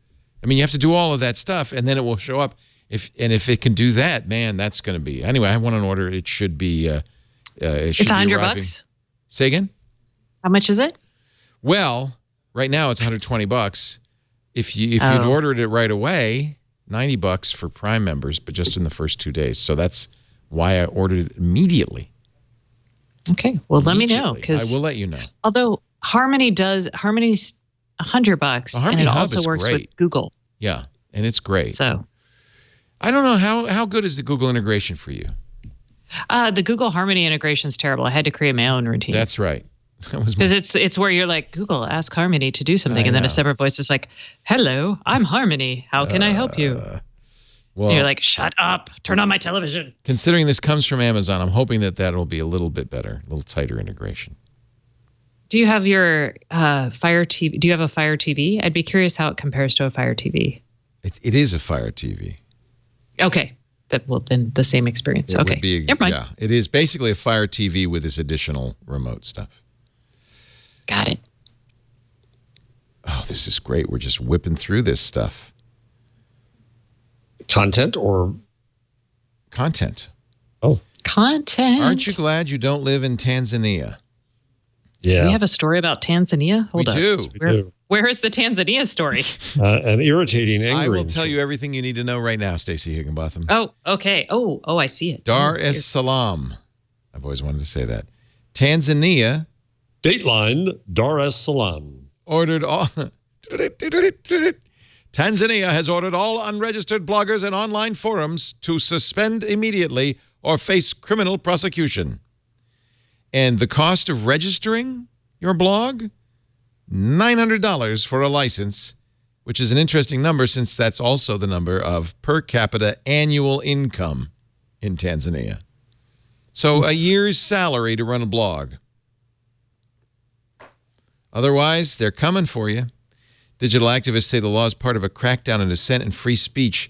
[SPEAKER 1] You have to do all of that stuff, and then it will show up. If it can do that, man, that's going to be. Anyway, I have one on order. It should be. It's
[SPEAKER 5] $100.
[SPEAKER 1] Say again.
[SPEAKER 5] How much is it?
[SPEAKER 1] Well. Right now it's $120. If you'd ordered it right away, $90 for Prime members, but just in the first 2 days. So that's why I ordered it immediately.
[SPEAKER 5] Okay. Well, let me know
[SPEAKER 1] I will let you know.
[SPEAKER 5] Although Harmony's $100, and it also works with Google.
[SPEAKER 1] Yeah, and it's great.
[SPEAKER 5] So
[SPEAKER 1] I don't know how good is the Google integration for you?
[SPEAKER 5] The Google Harmony integration is terrible. I had to create my own routine.
[SPEAKER 1] That's right.
[SPEAKER 5] Because it's where you're like, Google, ask Harmony to do something. And then a separate voice is like, hello, I'm Harmony. How can I help you? Well, and you're like, shut up. Turn on my television.
[SPEAKER 1] Considering this comes from Amazon, I'm hoping that will be a little bit better, a little tighter integration.
[SPEAKER 5] Do you have your Fire TV? Do you have a Fire TV? I'd be curious how it compares to a Fire TV.
[SPEAKER 1] It is a Fire TV.
[SPEAKER 5] Okay. Then the same experience. Never mind.
[SPEAKER 1] Yeah, it is basically a Fire TV with this additional remote stuff.
[SPEAKER 5] Got it.
[SPEAKER 1] Oh, this is great. We're just whipping through this stuff.
[SPEAKER 4] Content or?
[SPEAKER 1] Content.
[SPEAKER 4] Oh.
[SPEAKER 5] Content.
[SPEAKER 1] Aren't you glad you don't live in Tanzania?
[SPEAKER 4] Yeah.
[SPEAKER 5] We have a story about Tanzania? Hold
[SPEAKER 1] on.
[SPEAKER 4] Yes, we do.
[SPEAKER 5] Where is the Tanzania story?
[SPEAKER 4] An irritating, angry.
[SPEAKER 1] I will tell you everything you need to know right now, Stacey Higginbotham.
[SPEAKER 5] Oh, okay. Oh, I see it.
[SPEAKER 1] Dar es Salaam. I've always wanted to say that. Tanzania.
[SPEAKER 4] Dateline, Dar es Salaam.
[SPEAKER 1] Tanzania has ordered all unregistered bloggers and online forums to suspend immediately or face criminal prosecution. And the cost of registering your blog? $900 for a license, which is an interesting number since that's also the number of per capita annual income in Tanzania. So a year's salary to run a blog. Otherwise, they're coming for you. Digital activists say the law is part of a crackdown on dissent and free speech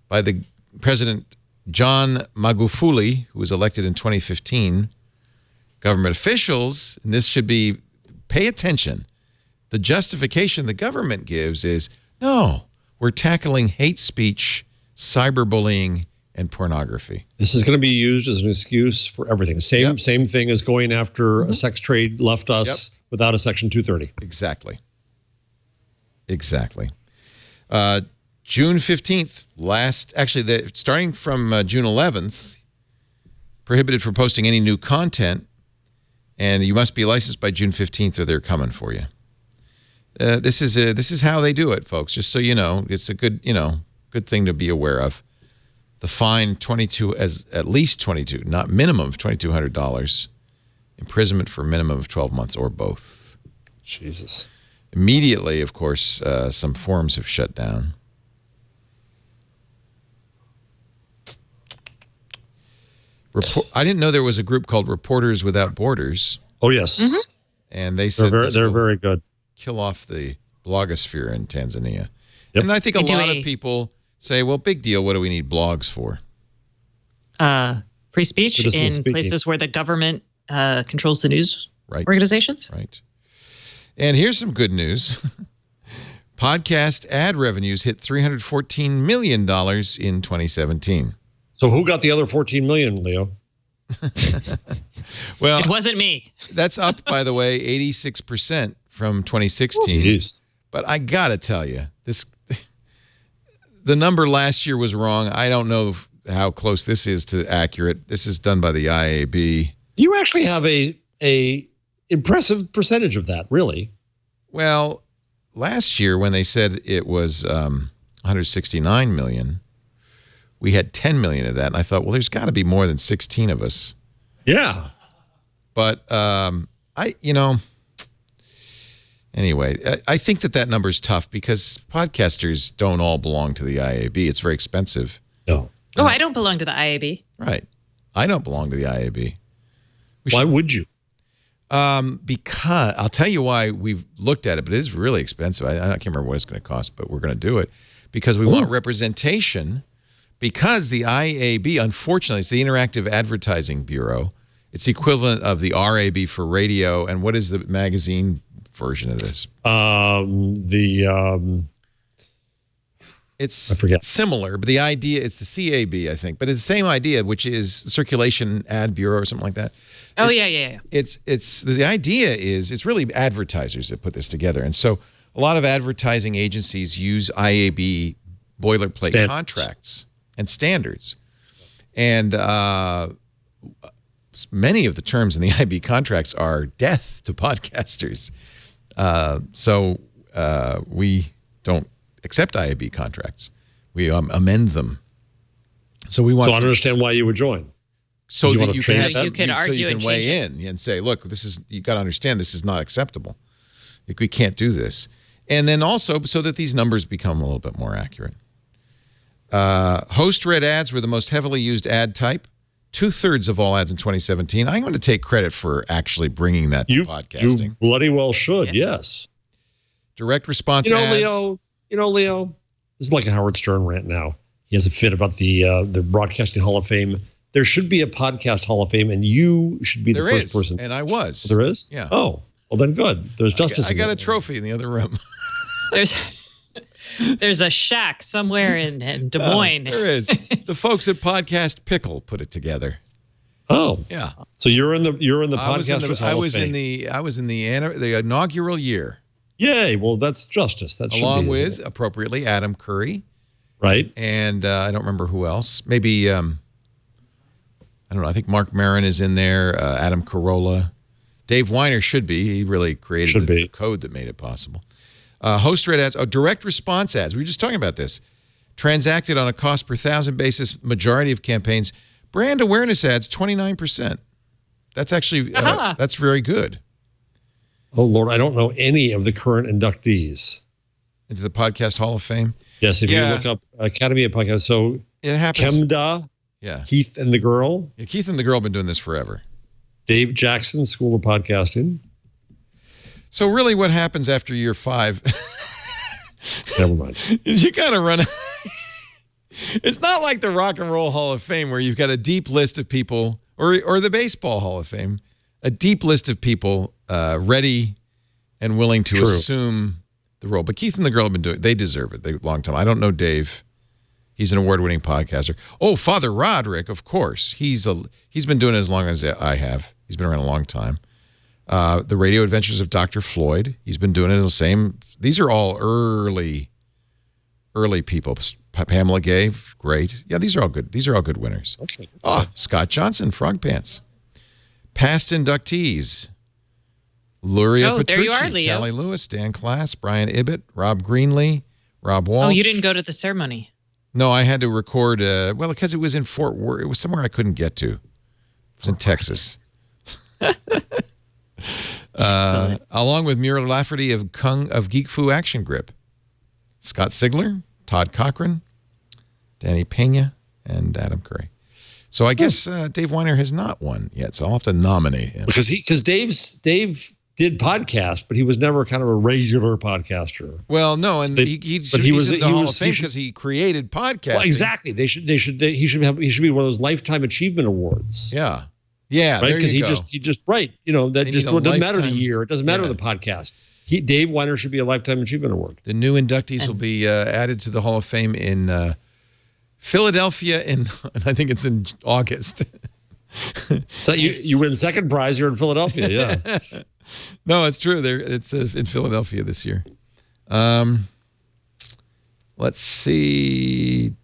[SPEAKER 1] by the President John Magufuli, who was elected in 2015. Government officials, and this should be, pay attention. The justification the government gives is, no, we're tackling hate speech, cyberbullying, and pornography.
[SPEAKER 4] This is going to be used as an excuse for everything. Same thing as going after a sex trade left us without a Section 230.
[SPEAKER 1] Exactly. June 15th, starting from June 11th, prohibited for posting any new content, and you must be licensed by June 15th or they're coming for you. This is how they do it, folks. Just so you know, it's a good thing to be aware of. The fine at least $22, not minimum of $2,200. Imprisonment for a minimum of 12 months or both.
[SPEAKER 4] Jesus.
[SPEAKER 1] Immediately, of course, some forums have shut down. I didn't know there was a group called Reporters Without Borders.
[SPEAKER 4] Oh, yes.
[SPEAKER 5] Mm-hmm.
[SPEAKER 1] And they said
[SPEAKER 4] they're very good.
[SPEAKER 1] Kill off the blogosphere in Tanzania. Yep. And I think a lot of people say, well, big deal. What do we need blogs for?
[SPEAKER 5] Free speech in places where the government controls the news organizations.
[SPEAKER 1] Right. And here's some good news. Podcast ad revenues hit $314 million in 2017.
[SPEAKER 4] So who got the other $14 million, Leo?
[SPEAKER 1] Well,
[SPEAKER 5] it wasn't me.
[SPEAKER 1] That's up, by the way, 86% from 2016.
[SPEAKER 4] Jeez.
[SPEAKER 1] But I got to tell you, the number last year was wrong. I don't know how close this is to accurate. This is done by the IAB.
[SPEAKER 4] You actually have a impressive percentage of that, really.
[SPEAKER 1] Well, last year when they said it was 169 million, we had 10 million of that, and I thought, well, there's got to be more than 16 of us.
[SPEAKER 4] Yeah.
[SPEAKER 1] But anyway, I think that number's tough because podcasters don't all belong to the IAB. It's very expensive.
[SPEAKER 4] No.
[SPEAKER 5] Oh, I don't belong to the IAB.
[SPEAKER 1] Right. I don't belong to the IAB.
[SPEAKER 4] Why would you?
[SPEAKER 1] Because I'll tell you why we've looked at it, but it is really expensive. I can't remember what it's going to cost, but we're going to do it because we want representation. Because the IAB, unfortunately, it's the Interactive Advertising Bureau. It's the equivalent of the RAB for radio. And what is the magazine version of this? It's
[SPEAKER 4] I forget.
[SPEAKER 1] Similar, but the idea, it's the CAB, I think. But it's the same idea, which is the Circulation Ad Bureau or something like that.
[SPEAKER 5] Oh, yeah.
[SPEAKER 1] It's the idea is it's really advertisers that put this together. And so a lot of advertising agencies use IAB boilerplate contracts and standards. And many of the terms in the IAB contracts are death to podcasters. So we don't accept IAB contracts. We amend them. So we want.
[SPEAKER 4] So I understand why you would join.
[SPEAKER 1] So that you can
[SPEAKER 5] argue,
[SPEAKER 1] you can
[SPEAKER 5] and
[SPEAKER 1] weigh in and say, look, this is, you got to understand, this is not acceptable. We can't do this. And then also so that these numbers become a little bit more accurate. Host-read ads were the most heavily used ad type. 2/3 of all ads in 2017. I'm going to take credit for actually bringing that to podcasting.
[SPEAKER 4] You bloody well should, yes.
[SPEAKER 1] Direct response ads.
[SPEAKER 4] Leo, this is like a Howard Stern rant now. He has a fit about the Broadcasting Hall of Fame. There should be a podcast Hall of Fame, and you should be the first person.
[SPEAKER 1] And I was.
[SPEAKER 4] There is?
[SPEAKER 1] Yeah.
[SPEAKER 4] Oh, well then good. There's justice.
[SPEAKER 1] I got a trophy in the other room.
[SPEAKER 5] There's a shack somewhere in Des Moines.
[SPEAKER 1] There is. The folks at Podcast Pickle put it together.
[SPEAKER 4] Oh,
[SPEAKER 1] yeah.
[SPEAKER 4] So you're in the Podcasters Hall of Fame.
[SPEAKER 1] I was in the inaugural year.
[SPEAKER 4] Yay! Well, that's justice. That should
[SPEAKER 1] along
[SPEAKER 4] be,
[SPEAKER 1] with appropriately Adam Curry,
[SPEAKER 4] right?
[SPEAKER 1] And I don't remember who else. Maybe I don't know. I think Mark Maron is in there. Adam Carolla, Dave Weiner should be. He really created the code that made it possible. Host-read ads, direct response ads. We were just talking about this. Transacted on a cost per thousand basis. Majority of campaigns. Brand awareness ads, 29%. That's actually that's very good.
[SPEAKER 4] Oh, Lord, I don't know any of the current inductees.
[SPEAKER 1] Into the Podcast Hall of Fame?
[SPEAKER 4] Yes, if you look up Academy of Podcasts. So
[SPEAKER 1] it happens.
[SPEAKER 4] Chemda, Keith and the Girl.
[SPEAKER 1] Yeah, Keith and the Girl have been doing this forever.
[SPEAKER 4] Dave Jackson, School of Podcasting.
[SPEAKER 1] So really what happens after year 5
[SPEAKER 4] Never mind.
[SPEAKER 1] is you kind of run. It's not like the Rock and Roll Hall of Fame where you've got a deep list of people, or the Baseball Hall of Fame, a deep list of people ready and willing to assume the role. But Keith and the Girl have been doing, they deserve it. They long time. I don't know Dave. He's an award-winning podcaster. Oh, Father Roderick, of course. He's been doing it as long as I have. He's been around a long time. The Radio Adventures of Dr. Floyd. He's been doing it the same. These are all early people. Pamela Gay, great. Yeah, these are all good. These are all good winners.
[SPEAKER 4] Okay,
[SPEAKER 1] Scott Johnson, Frog Pants. Past inductees. Luria Petrucci,
[SPEAKER 5] there you are, Leo.
[SPEAKER 1] Callie Lewis, Dan Class, Brian Ibbett, Rob Greenlee, Rob Walsh.
[SPEAKER 5] Oh, you didn't go to the ceremony.
[SPEAKER 1] No, I had to record, because it was in Fort Worth. It was somewhere I couldn't get to. It was in Texas. Along with Muriel Lafferty of Geek Fu Action Grip. Scott Sigler, Todd Cochran, Danny Pena, and Adam Curry. So I guess Dave Weiner has not won yet, so I'll have to nominate him.
[SPEAKER 4] Because Dave did podcast, but he was never kind of a regular podcaster.
[SPEAKER 1] Well, no, and he's in the Hall of Fame because he created podcasting. Well,
[SPEAKER 4] exactly. He should be one of those Lifetime Achievement Awards.
[SPEAKER 1] Yeah. Yeah,
[SPEAKER 4] right. Because he just right. That just doesn't matter the year. It doesn't matter the podcast. Dave Weiner should be a Lifetime Achievement Award.
[SPEAKER 1] The new inductees will be added to the Hall of Fame in Philadelphia, and I think it's in August.
[SPEAKER 4] So you win second prize. You're in Philadelphia. Yeah.
[SPEAKER 1] No, it's true. It's in Philadelphia this year. Let's see.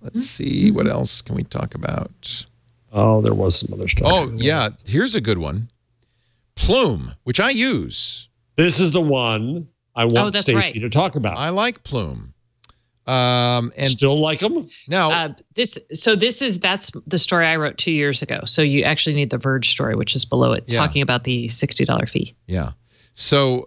[SPEAKER 1] What else can we talk about?
[SPEAKER 4] Oh, there was some other stuff.
[SPEAKER 1] Oh, yeah. Here's a good one. Plume, which I use.
[SPEAKER 4] This is the one I want
[SPEAKER 5] that's
[SPEAKER 4] Stacey
[SPEAKER 5] right.
[SPEAKER 4] to talk about.
[SPEAKER 1] I like Plume. And
[SPEAKER 4] still like them?
[SPEAKER 1] now,
[SPEAKER 5] that's the story I wrote 2 years ago. So you actually need the Verge story, which is below it, talking about the $60 fee.
[SPEAKER 1] yeah. So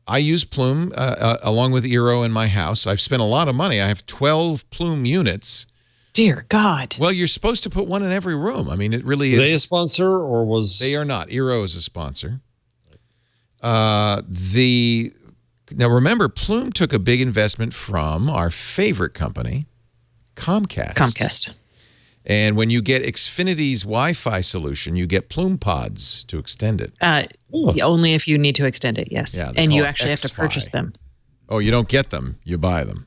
[SPEAKER 1] I use Plume along with Eero in my house. I've spent a lot of money. I have 12 Plume units.
[SPEAKER 5] Dear God.
[SPEAKER 1] Well, you're supposed to put one in every room. I mean, it really is.
[SPEAKER 4] Are they a sponsor or was...
[SPEAKER 1] They are not. Eero is a sponsor. Now, remember, Plume took a big investment from our favorite company, Comcast. And when you get Xfinity's Wi-Fi solution, you get Plume pods to extend it.
[SPEAKER 5] Only if you need to extend it, yes.
[SPEAKER 1] Yeah,
[SPEAKER 5] and you
[SPEAKER 1] call it
[SPEAKER 5] actually have to
[SPEAKER 1] Xfi.
[SPEAKER 5] purchase them.
[SPEAKER 1] Oh, you don't get them. You buy them.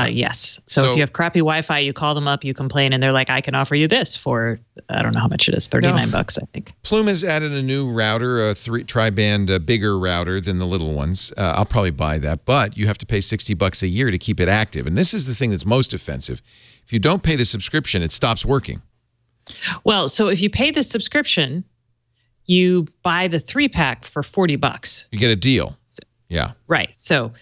[SPEAKER 5] Yes. So if you have crappy Wi-Fi, you call them up, you complain, and they're like, I can offer you this for, I don't know how much it is, $39, I think.
[SPEAKER 1] Plume has added a new router, a tri-band, bigger router than the little ones. I'll probably buy that, but you have to pay $60 a year to keep it active. And this is the thing that's most offensive. If you don't pay the subscription, it stops working.
[SPEAKER 5] Well, so if you pay the subscription, you buy the 3-pack for $40.
[SPEAKER 1] You get a deal. Yeah.
[SPEAKER 5] Right. So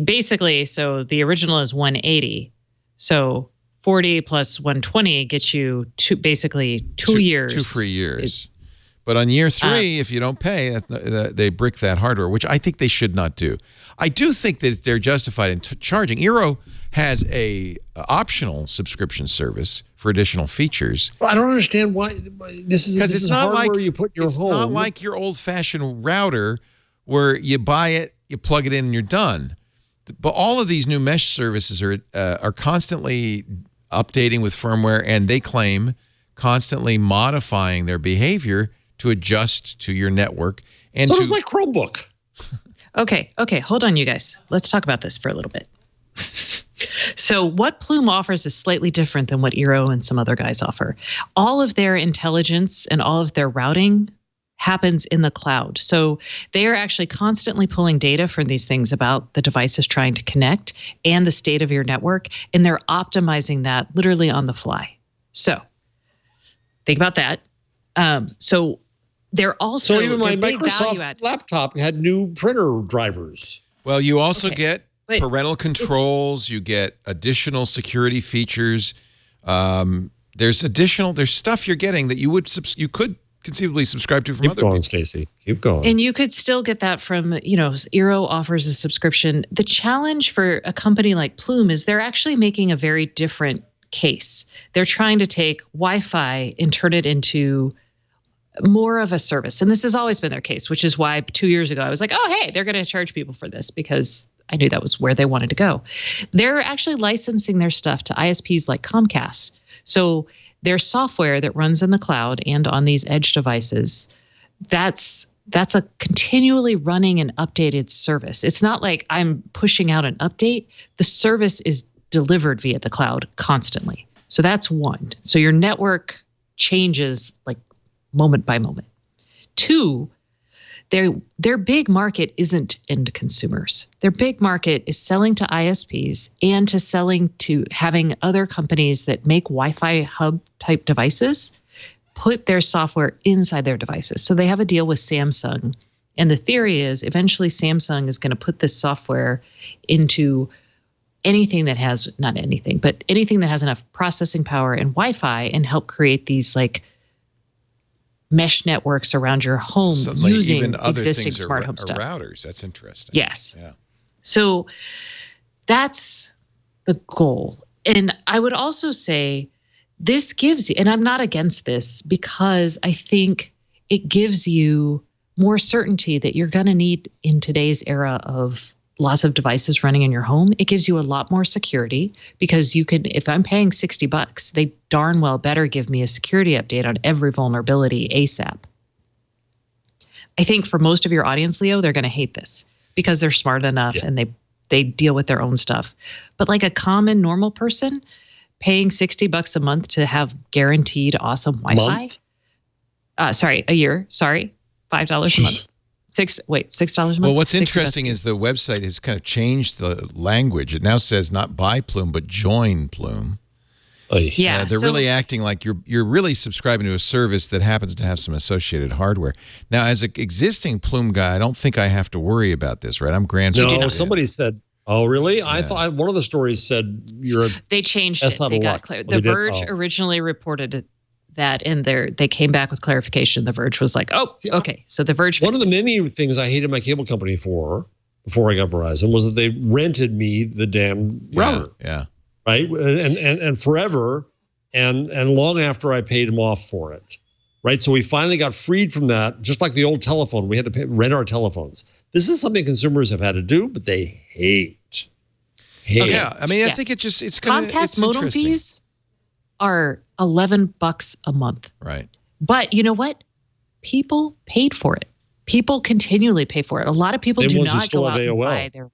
[SPEAKER 5] basically, the original is $180. So 40 plus 120 gets you basically two years.
[SPEAKER 1] 2 free years. But on year 3, if you don't pay, they brick that hardware, which I think they should not do. I do think that they're justified in charging. Eero has a optional subscription service for additional features.
[SPEAKER 4] Well, I don't understand why this is
[SPEAKER 1] not
[SPEAKER 4] hardware
[SPEAKER 1] like
[SPEAKER 4] you put in your home.
[SPEAKER 1] It's not like your old-fashioned router where you buy it, you plug it in, and you're done. But all of these new mesh services are constantly updating with firmware, and they claim constantly modifying their behavior to adjust to your network. And
[SPEAKER 4] so does my Chromebook.
[SPEAKER 5] Okay, hold on, you guys. Let's talk about this for a little bit. So what Plume offers is slightly different than what Eero and some other guys offer. All of their intelligence and all of their routing happens in the cloud. So they are actually constantly pulling data from these things about the devices trying to connect and the state of your network, and they're optimizing that literally on the fly. So think about that. So they're also...
[SPEAKER 4] So even my Microsoft laptop had new printer drivers.
[SPEAKER 1] Well, you also get parental controls. You get additional security features. There's stuff you're getting that you could conceivably subscribe to from other people.
[SPEAKER 4] Stacey. Keep going.
[SPEAKER 5] And you could still get that from, Eero offers a subscription. The challenge for a company like Plume is they're actually making a very different case. They're trying to take Wi-Fi and turn it into more of a service. And this has always been their case, which is why 2 years ago I was like, oh, hey, they're going to charge people for this, because I knew that was where they wanted to go. They're actually licensing their stuff to ISPs like Comcast. So their software that runs in the cloud and on these edge devices, that's a continually running and updated service. It's not like I'm pushing out an update. The service is delivered via the cloud constantly. So that's one. So your network changes like moment by moment. 2, their big market isn't end consumers. Their big market is selling to ISPs and to having other companies that make Wi-Fi hub type devices put their software inside their devices. So they have a deal with Samsung. And the theory is eventually Samsung is going to put this software into anything that has, not anything, but anything that has enough processing power and Wi-Fi and help create these like mesh networks around your home using
[SPEAKER 1] even other
[SPEAKER 5] existing
[SPEAKER 1] things
[SPEAKER 5] smart home stuff.
[SPEAKER 1] Routers. That's interesting.
[SPEAKER 5] Yes.
[SPEAKER 1] Yeah.
[SPEAKER 5] So that's the goal. And I would also say this gives you, and I'm not against this because I think it gives you more certainty that you're going to need in today's era of lots of devices running in your home. It gives you a lot more security because you can, if I'm paying $60, they darn well better give me a security update on every vulnerability ASAP. I think for most of your audience, Leo, they're going to hate this because they're smart enough and they deal with their own stuff. But like a common normal person paying $60 a month to have guaranteed awesome Wi-Fi. A year. Sorry, $5 a month. $6 a month.
[SPEAKER 1] Well, what's interesting is the website has kind of changed the language. It now says not buy Plume, but join Plume.
[SPEAKER 5] Yeah,
[SPEAKER 1] they're really acting like you're really subscribing to a service that happens to have some associated hardware. Now, as an existing Plume guy, I don't think I have to worry about this, right? I'm grandfathered.
[SPEAKER 4] No, somebody said, "Oh, really?" Yeah. I thought one of the stories said
[SPEAKER 5] They changed it. They got clear. The Verge originally reported that, and they came back with clarification. The Verge was like, "Oh, okay." So the Verge.
[SPEAKER 4] One of the many things I hated my cable company for before I got Verizon was that they rented me the damn router.
[SPEAKER 1] Yeah.
[SPEAKER 4] Right. And forever and long after I paid them off for it. Right. So we finally got freed from that. Just like the old telephone, we had to rent our telephones. This is something consumers have had to do, but they hate.
[SPEAKER 1] Yeah. I mean, I think it's going to,
[SPEAKER 5] Comcast modem fees are $11 a month.
[SPEAKER 1] Right.
[SPEAKER 5] But you know what? People paid for it. People continually pay for it. A lot of people do not go out and buy their.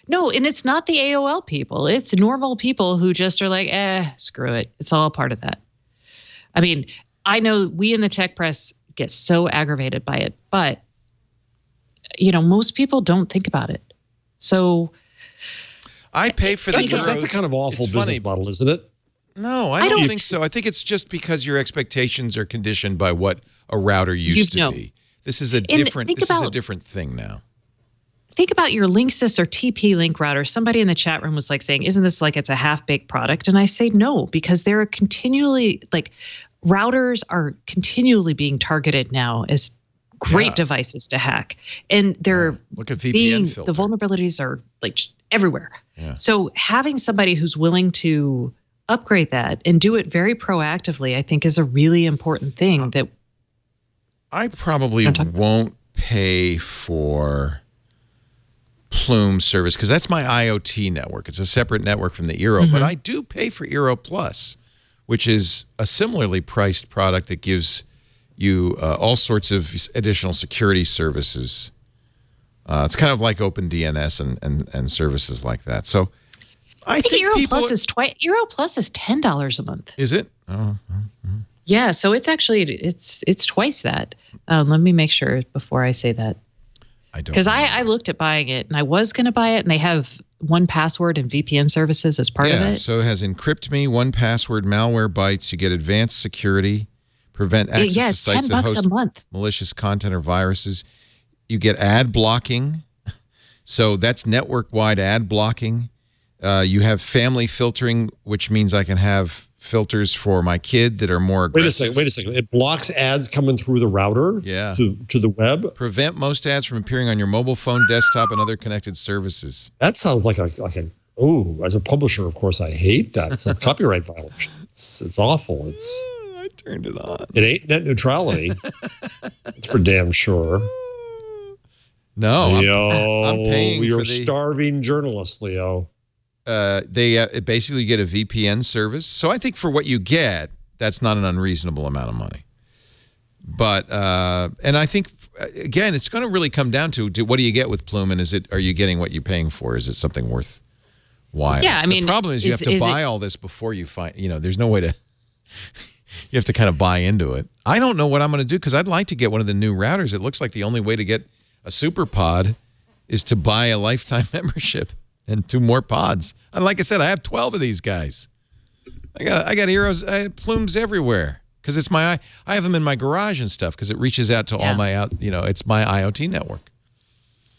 [SPEAKER 5] No, and it's not the AOL people. It's normal people who just are like, screw it. It's all part of that. I mean, I know we in the tech press get so aggravated by it, but, most people don't think about it. So.
[SPEAKER 1] I pay for the Euro.
[SPEAKER 4] That's a kind of awful business model, isn't it?
[SPEAKER 1] No, I don't think so. I think it's just because your expectations are conditioned by what a router used to be. This is a different thing now.
[SPEAKER 5] Think about your Linksys or TP-Link router. Somebody in the chat room was saying, isn't this like it's a half-baked product? And I say no, because they're continually, routers are continually being targeted now as great devices to hack. And they're
[SPEAKER 1] look at VPN filter.
[SPEAKER 5] The vulnerabilities are everywhere.
[SPEAKER 1] Yeah.
[SPEAKER 5] So having somebody who's willing to upgrade that and do it very proactively, I think is a really important thing that
[SPEAKER 1] I probably won't pay for Plume service because that's my IoT network. It's a separate network from the Eero, but I do pay for Eero Plus, which is a similarly priced product that gives you all sorts of additional security services. It's kind of like OpenDNS and services like that. So I think
[SPEAKER 5] Eero Plus is Eero Plus is $10 a month.
[SPEAKER 1] Is it? Oh.
[SPEAKER 5] Yeah, so it's actually it's twice that. Let me make sure before I say that.
[SPEAKER 1] I don't.
[SPEAKER 5] Because I looked at buying it, and I was going to buy it, and they have 1Password and VPN services as part of it.
[SPEAKER 1] Yeah, so it has EncryptMe, 1Password, malware bites. You get advanced security, prevent access to sites that host
[SPEAKER 5] a month.
[SPEAKER 1] malicious content or viruses. You get ad blocking. So that's network-wide ad blocking. You have family filtering, which means I can have filters for my kid that are more aggressive.
[SPEAKER 4] Wait a second. It blocks ads coming through the router to the web?
[SPEAKER 1] Prevent most ads from appearing on your mobile phone, desktop, and other connected services.
[SPEAKER 4] That sounds like as a publisher, of course, I hate that. It's a copyright violation. It's awful.
[SPEAKER 1] I turned it on.
[SPEAKER 4] It ain't net neutrality. It's for damn sure.
[SPEAKER 1] No,
[SPEAKER 4] Leo,
[SPEAKER 1] I'm paying
[SPEAKER 4] you're
[SPEAKER 1] for the
[SPEAKER 4] starving journalist, Leo.
[SPEAKER 1] They basically get a VPN service. So I think for what you get, that's not an unreasonable amount of money. But and I think again, it's going to really come down to what do you get with Plume, and are you getting what you're paying for? Is it something worthwhile?
[SPEAKER 5] Yeah, I mean,
[SPEAKER 1] the problem is you have to buy all this before you find. There's no way to. You have to kind of buy into it. I don't know what I'm going to do because I'd like to get one of the new routers. It looks like the only way to get a super pod is to buy a lifetime membership and 2 more pods. And like I said, I have 12 of these guys. I got Eeros, Plumes everywhere because it's I have them in my garage and stuff because it reaches out to all my it's my IoT network.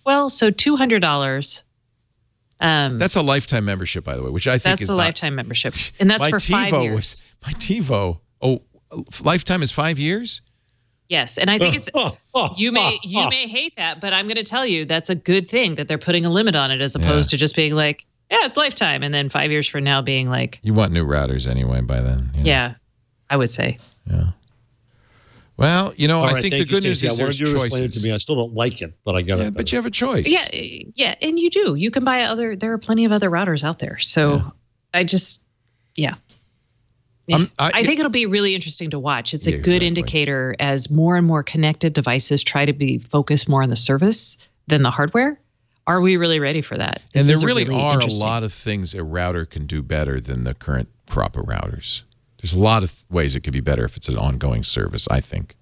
[SPEAKER 5] Well, so $200.
[SPEAKER 1] That's a lifetime membership, by the way, which I think
[SPEAKER 5] that's a lifetime membership, and that's for 5 years.
[SPEAKER 1] My TiVo. Oh, lifetime is 5 years.
[SPEAKER 5] Yes, and I think it's you may hate that, but I'm going to tell you that's a good thing that they're putting a limit on it as opposed to just being like, yeah, it's lifetime, and then 5 years from now being like,
[SPEAKER 1] you want new routers anyway by then.
[SPEAKER 5] Yeah, I would say.
[SPEAKER 1] Yeah. Well, I
[SPEAKER 4] right,
[SPEAKER 1] think the good news is there's choices.
[SPEAKER 4] Explain it to me. I still don't like it, but I got it.
[SPEAKER 1] But you have a choice.
[SPEAKER 5] Yeah, and you do. You can buy there are plenty of other routers out there. So I just, I think it'll be really interesting to watch. It's a good indicator as more and more connected devices try to be focused more on the service than the hardware. Are we really ready for that?
[SPEAKER 1] And there really are a lot of things a router can do better than the current crop of routers. There's a lot of ways it could be better if it's an ongoing service, I think.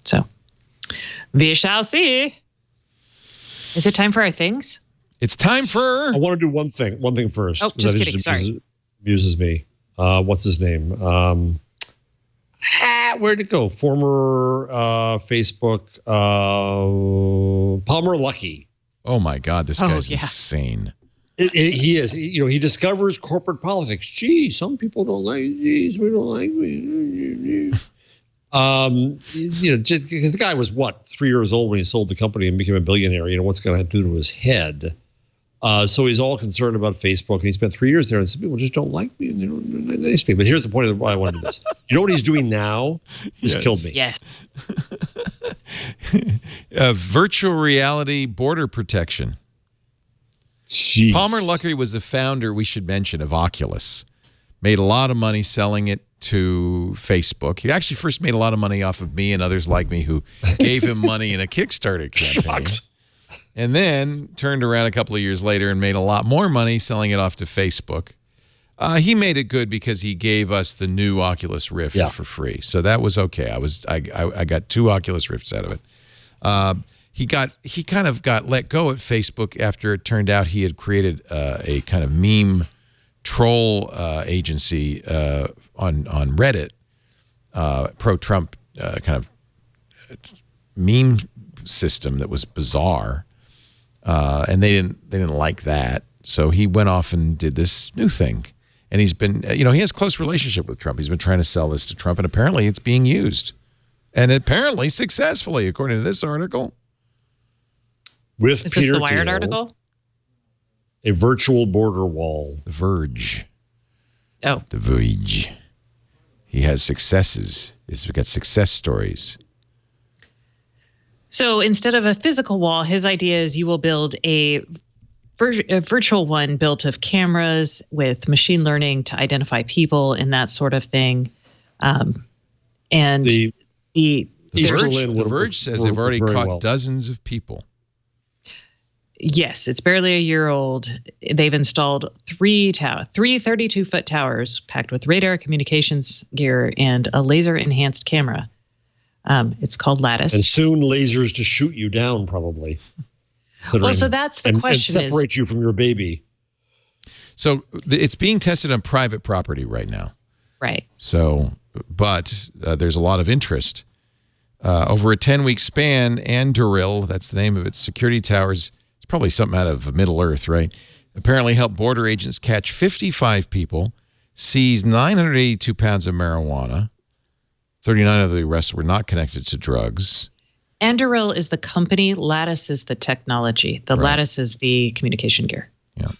[SPEAKER 5] So, we shall see. Is it time for our things?
[SPEAKER 1] It's time for...
[SPEAKER 4] I want to do one thing first.
[SPEAKER 5] Oh, just kidding. Sorry.
[SPEAKER 4] amuses me. What's his name? Where'd it go? Former Facebook Palmer Luckey.
[SPEAKER 1] Oh my God, this guy's insane.
[SPEAKER 4] He is. He discovers corporate politics. Gee, some people don't like these. We don't like me. Just because the guy was 3 years old when he sold the company and became a billionaire. What's going to do to his head? So he's all concerned about Facebook, and he spent 3 years there. And some people just don't like me, and they don't nice me. But here's the point of why I wanted to do this. You know what he's doing now? He's killed me.
[SPEAKER 5] Yes.
[SPEAKER 1] Virtual reality border protection.
[SPEAKER 4] Jeez.
[SPEAKER 1] Palmer Luckey was the founder, we should mention, of Oculus. Made a lot of money selling it to Facebook. He actually first made a lot of money off of me and others like me who gave him money in a Kickstarter campaign. And then turned around a couple of years later and made a lot more money selling it off to Facebook. He made it good because he gave us the new Oculus Rift for free. So that was okay. I got 2 Oculus Rifts out of it. He kind of got let go at Facebook after it turned out he had created a kind of meme troll agency on Reddit, pro-Trump kind of meme system that was bizarre, and they didn't like that. So he went off and did this new thing, and he's been he has a close relationship with Trump. He's been trying to sell this to Trump, and apparently it's being used, and apparently successfully, according to this article.
[SPEAKER 4] With
[SPEAKER 5] Is
[SPEAKER 4] Peter
[SPEAKER 5] this the Wired
[SPEAKER 4] Thiel,
[SPEAKER 5] article?
[SPEAKER 4] A virtual border wall.
[SPEAKER 1] The Verge.
[SPEAKER 5] Oh.
[SPEAKER 1] The Verge. He has successes. He's got success stories.
[SPEAKER 5] So instead of a physical wall, his idea is you will build a virtual one built of cameras with machine learning to identify people and that sort of thing. And the
[SPEAKER 1] Verge says they've already caught dozens of people.
[SPEAKER 5] Yes, it's barely a year old. They've installed three 32-foot towers packed with radar, communications gear, and a laser-enhanced camera. It's called Lattice.
[SPEAKER 4] And soon lasers to shoot you down, probably.
[SPEAKER 5] Well, so that's the question.
[SPEAKER 4] And separate you from your baby.
[SPEAKER 1] So it's being tested on private property right now.
[SPEAKER 5] Right.
[SPEAKER 1] So, but there's a lot of interest. Over a 10-week span, Anduril, that's the name of its security towers, it's probably something out of Middle Earth, right? Apparently helped border agents catch 55 people, seize 982 pounds of marijuana. 39 of the arrests were not connected to drugs.
[SPEAKER 5] Anduril is the company. Lattice is the technology. The Lattice is the communication gear.
[SPEAKER 1] Yeah.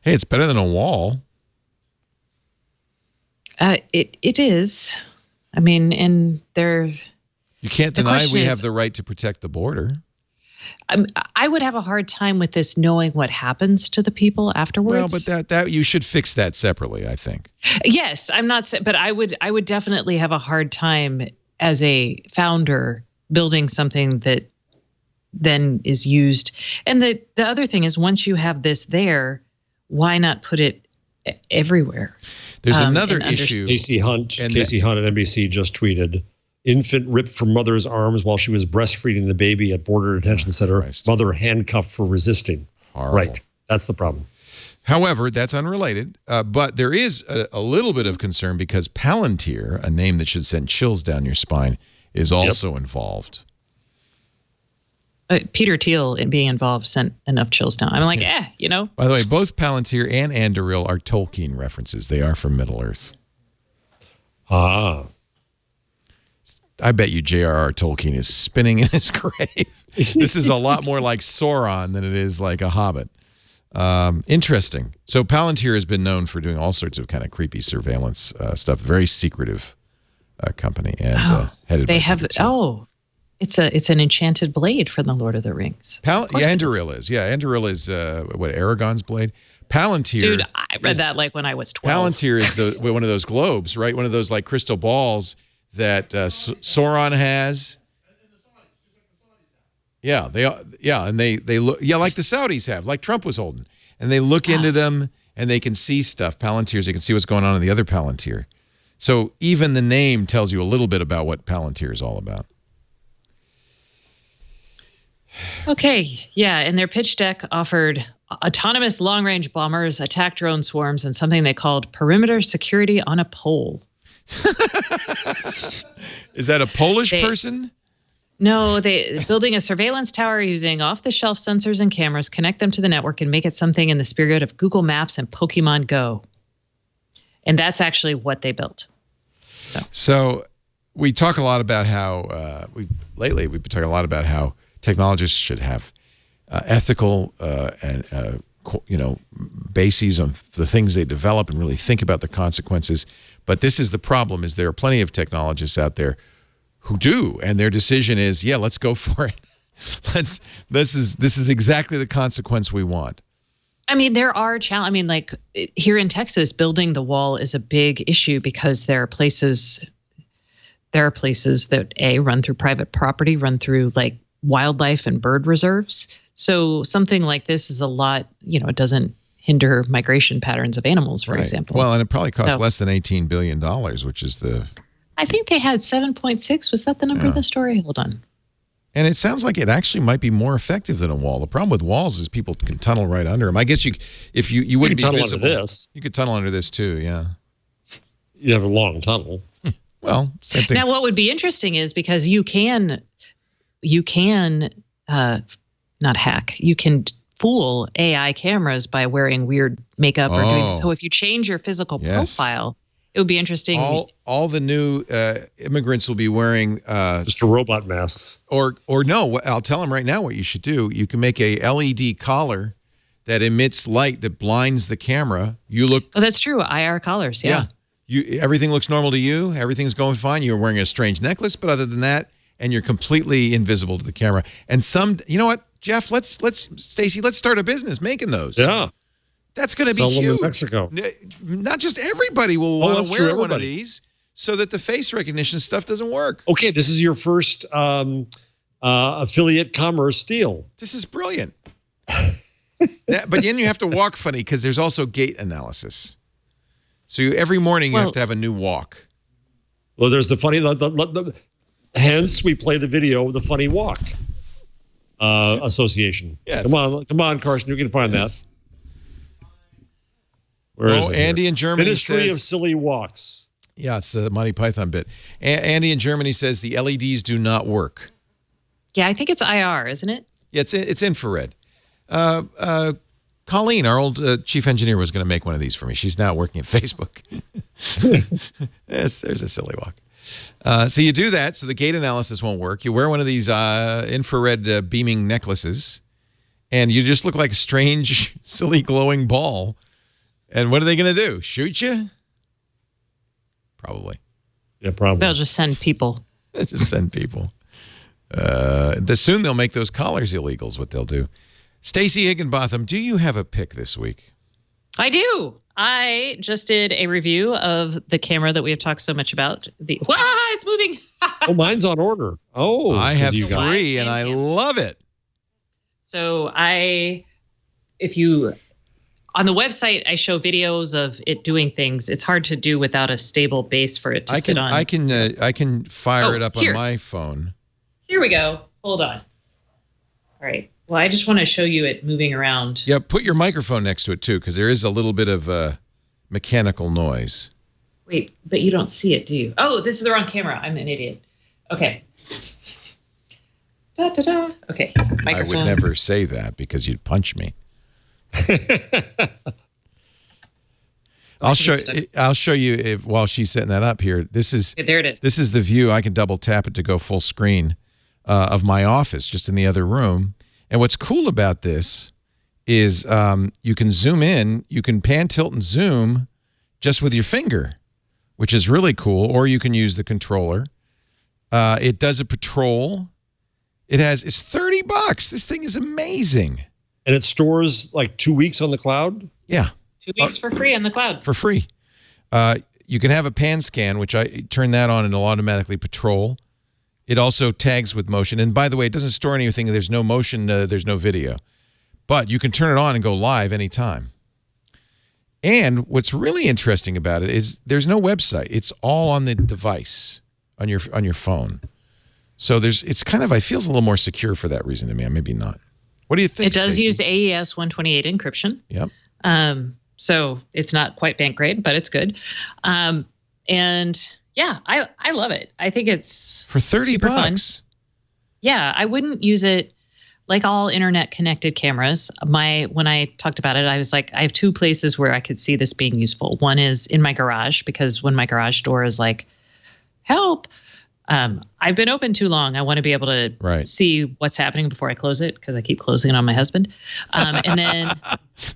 [SPEAKER 1] Hey, it's better than a wall.
[SPEAKER 5] It is. I mean, and they're...
[SPEAKER 1] You can't deny we have the right to protect the border.
[SPEAKER 5] I would have a hard time with this knowing what happens to the people afterwards.
[SPEAKER 1] Well, but that you should fix that separately, I think.
[SPEAKER 5] Yes, I'm not, but I would definitely have a hard time as a founder building something that then is used. And the other thing is, once you have this there, why not put it everywhere?
[SPEAKER 1] There's another issue.
[SPEAKER 4] Casey Hunt at NBC just tweeted, infant ripped from mother's arms while she was breastfeeding the baby at border detention center. Christ. Mother handcuffed for resisting.
[SPEAKER 1] Horrible.
[SPEAKER 4] Right. That's the problem.
[SPEAKER 1] However, that's unrelated. But there is a little bit of concern because Palantir, a name that should send chills down your spine, is also involved.
[SPEAKER 5] Peter Thiel being involved sent enough chills down. I'm like,
[SPEAKER 1] By the way, both Palantir and Anduril are Tolkien references. They are from Middle Earth.
[SPEAKER 4] Ah.
[SPEAKER 1] I bet you J.R.R. Tolkien is spinning in his grave. This is a lot more like Sauron than it is like a Hobbit. Interesting. So Palantir has been known for doing all sorts of kind of creepy surveillance stuff. Very secretive company and headed by Peter Thiel.
[SPEAKER 5] It's an enchanted blade from the Lord of the Rings.
[SPEAKER 1] Anduril is. Yeah, Anduril is what, Aragorn's blade? Palantir.
[SPEAKER 5] Dude, I read that like when I was 12.
[SPEAKER 1] Palantir is one of those globes, right? One of those like crystal balls that Sauron has. Yeah, and they look like the Saudis have, like Trump was holding. And they look into them and they can see stuff. Palantirs, they can see what's going on in the other Palantir. So even the name tells you a little bit about what Palantir is all about.
[SPEAKER 5] Okay, yeah, and their pitch deck offered autonomous long-range bombers, attack drone swarms, and something they called perimeter security on a pole.
[SPEAKER 1] Is that a Polish person?
[SPEAKER 5] No, they building a surveillance tower using off-the-shelf sensors and cameras, connect them to the network, and make it something in the spirit of Google Maps and Pokemon Go. And that's actually what they built.
[SPEAKER 1] So we talk a lot about how we've been talking a lot about how technologists should have ethical and bases of the things they develop and really think about the consequences. But this is the problem: is there are plenty of technologists out there who do, and their decision is, yeah, let's go for it. This is exactly the consequence we want.
[SPEAKER 5] I mean, there are challenges. I mean, like here in Texas, building the wall is a big issue because there are places that run through private property, run through like wildlife and bird reserves. So something like this is a lot, it doesn't hinder migration patterns of animals, for example.
[SPEAKER 1] Well, and it probably costs less than $18 billion, which is
[SPEAKER 5] I think they had 7.6. Was that the number of the story? Hold on.
[SPEAKER 1] And it sounds like it actually might be more effective than a wall. The problem with walls is people can tunnel right under them. I guess you wouldn't be
[SPEAKER 4] tunnel
[SPEAKER 1] visible.
[SPEAKER 4] Under this.
[SPEAKER 1] You could tunnel under this too, yeah.
[SPEAKER 4] You have a long tunnel.
[SPEAKER 1] Well, same thing.
[SPEAKER 5] Now, what would be interesting is because you can not hack. You can fool AI cameras by wearing weird makeup or doing so. If you change your physical profile, it would be interesting.
[SPEAKER 1] All the new immigrants will be wearing
[SPEAKER 4] just robot masks.
[SPEAKER 1] Or no, I'll tell them right now what you should do. You can make a LED collar that emits light that blinds the camera. You look.
[SPEAKER 5] Oh, that's true. IR collars. Yeah.
[SPEAKER 1] Everything looks normal to you. Everything's going fine. You're wearing a strange necklace, but other than that, and you're completely invisible to the camera. And you know what, Jeff? Stacey, let's start a business making those.
[SPEAKER 4] Yeah.
[SPEAKER 1] That's going to be huge.
[SPEAKER 4] Them in Mexico.
[SPEAKER 1] Not just everybody will want to wear one of these so that the face recognition stuff doesn't work.
[SPEAKER 4] Okay, this is your first affiliate commerce deal.
[SPEAKER 1] This is brilliant. But then you have to walk funny because there's also gait analysis. So every morning you have to have a new walk.
[SPEAKER 4] Well, there's the funny. Hence, we play the video of the Funny Walk Association.
[SPEAKER 1] Yes.
[SPEAKER 4] Come on, Carson, you can find that. Where is it?
[SPEAKER 1] Andy in Germany
[SPEAKER 4] Ministry
[SPEAKER 1] says,
[SPEAKER 4] of Silly Walks.
[SPEAKER 1] Yeah, it's a Monty Python bit. Andy in Germany says the LEDs do not work.
[SPEAKER 5] Yeah, I think it's IR, isn't it?
[SPEAKER 1] Yeah, it's infrared. Colleen, our old chief engineer, was going to make one of these for me. She's now working at Facebook. Yes, there's a silly walk. So you do that, so the gait analysis won't work. You wear one of these infrared beaming necklaces, and you just look like a strange, silly, glowing ball. And what are they going to do? Shoot you? Probably.
[SPEAKER 4] Yeah, probably.
[SPEAKER 5] They'll just send people.
[SPEAKER 1] Just send people. Soon they'll make those collars illegal is what they'll do. Stacey Higginbotham, do you have a pick this week?
[SPEAKER 5] I do. I just did a review of the camera that we have talked so much about. It's moving.
[SPEAKER 4] Oh, mine's on order. Oh,
[SPEAKER 1] I have 3 and I love it.
[SPEAKER 5] So on the website, I show videos of it doing things. It's hard to do without a stable base for it to sit on.
[SPEAKER 1] I can fire it up on my phone.
[SPEAKER 5] Here we go. Hold on. All right. Well, I just want to show you it moving around.
[SPEAKER 1] Yeah, put your microphone next to it, too, because there is a little bit of mechanical noise.
[SPEAKER 5] Wait, but you don't see it, do you? Oh, this is the wrong camera. I'm an idiot. Okay. Da-da-da. Okay, microphone.
[SPEAKER 1] I would never say that because you'd punch me. I'll show you while she's setting that up here.
[SPEAKER 5] There it is.
[SPEAKER 1] This is the view. I can double tap it to go full screen of my office just in the other room. And what's cool about this is you can zoom in, you can pan, tilt, and zoom just with your finger, which is really cool. Or you can use the controller. It does a patrol. It's $30. This thing is amazing.
[SPEAKER 4] And it stores like 2 weeks on the cloud?
[SPEAKER 1] Yeah.
[SPEAKER 5] 2 weeks for free on the cloud.
[SPEAKER 1] For free. You can have a pan scan, which I turn that on and it'll automatically patrol. It also tags with motion. And by the way, it doesn't store anything. There's no motion. There's no video. But you can turn it on and go live anytime. And what's really interesting about it is there's no website. It's all on the device, on your phone. So it feels a little more secure for that reason to me. Maybe not. What do you think?
[SPEAKER 5] It does
[SPEAKER 1] Stacey?
[SPEAKER 5] use AES 128 encryption.
[SPEAKER 1] Yep.
[SPEAKER 5] So it's not quite bank grade, but it's good. And yeah, I love it. I think it's
[SPEAKER 1] For $30.
[SPEAKER 5] super fun. Yeah, I wouldn't use it like all internet connected cameras. When I talked about it, I was like, I have two places where I could see this being useful. One is in my garage, because when my garage door is like, help, I've been open too long. I want to be able to see what's happening before I close it, because I keep closing it on my husband. And then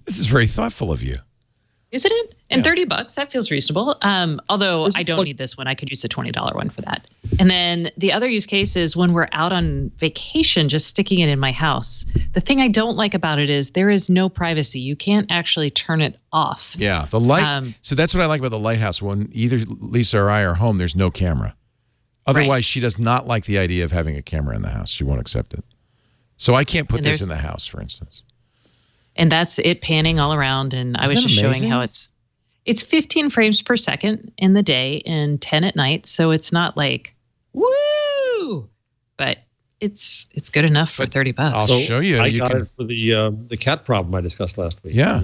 [SPEAKER 1] this is very thoughtful of you.
[SPEAKER 5] Isn't it? And $30, that feels reasonable. Although I don't need this one. I could use a $20 one for that. And then the other use case is when we're out on vacation, just sticking it in my house. The thing I don't like about it is there is no privacy. You can't actually turn it off.
[SPEAKER 1] Yeah, the light. So that's what I like about the lighthouse. When either Lisa or I are home, there's no camera. Otherwise, she does not like the idea of having a camera in the house. She won't accept it. So I can't put this in the house, for instance.
[SPEAKER 5] And that's it panning all around. And I was just showing how it's 15 frames per second in the day and 10 at night. So it's not like, woo, but it's good enough for $30.
[SPEAKER 1] I'll show you.
[SPEAKER 4] I got it for the cat problem I discussed last week.
[SPEAKER 1] Yeah.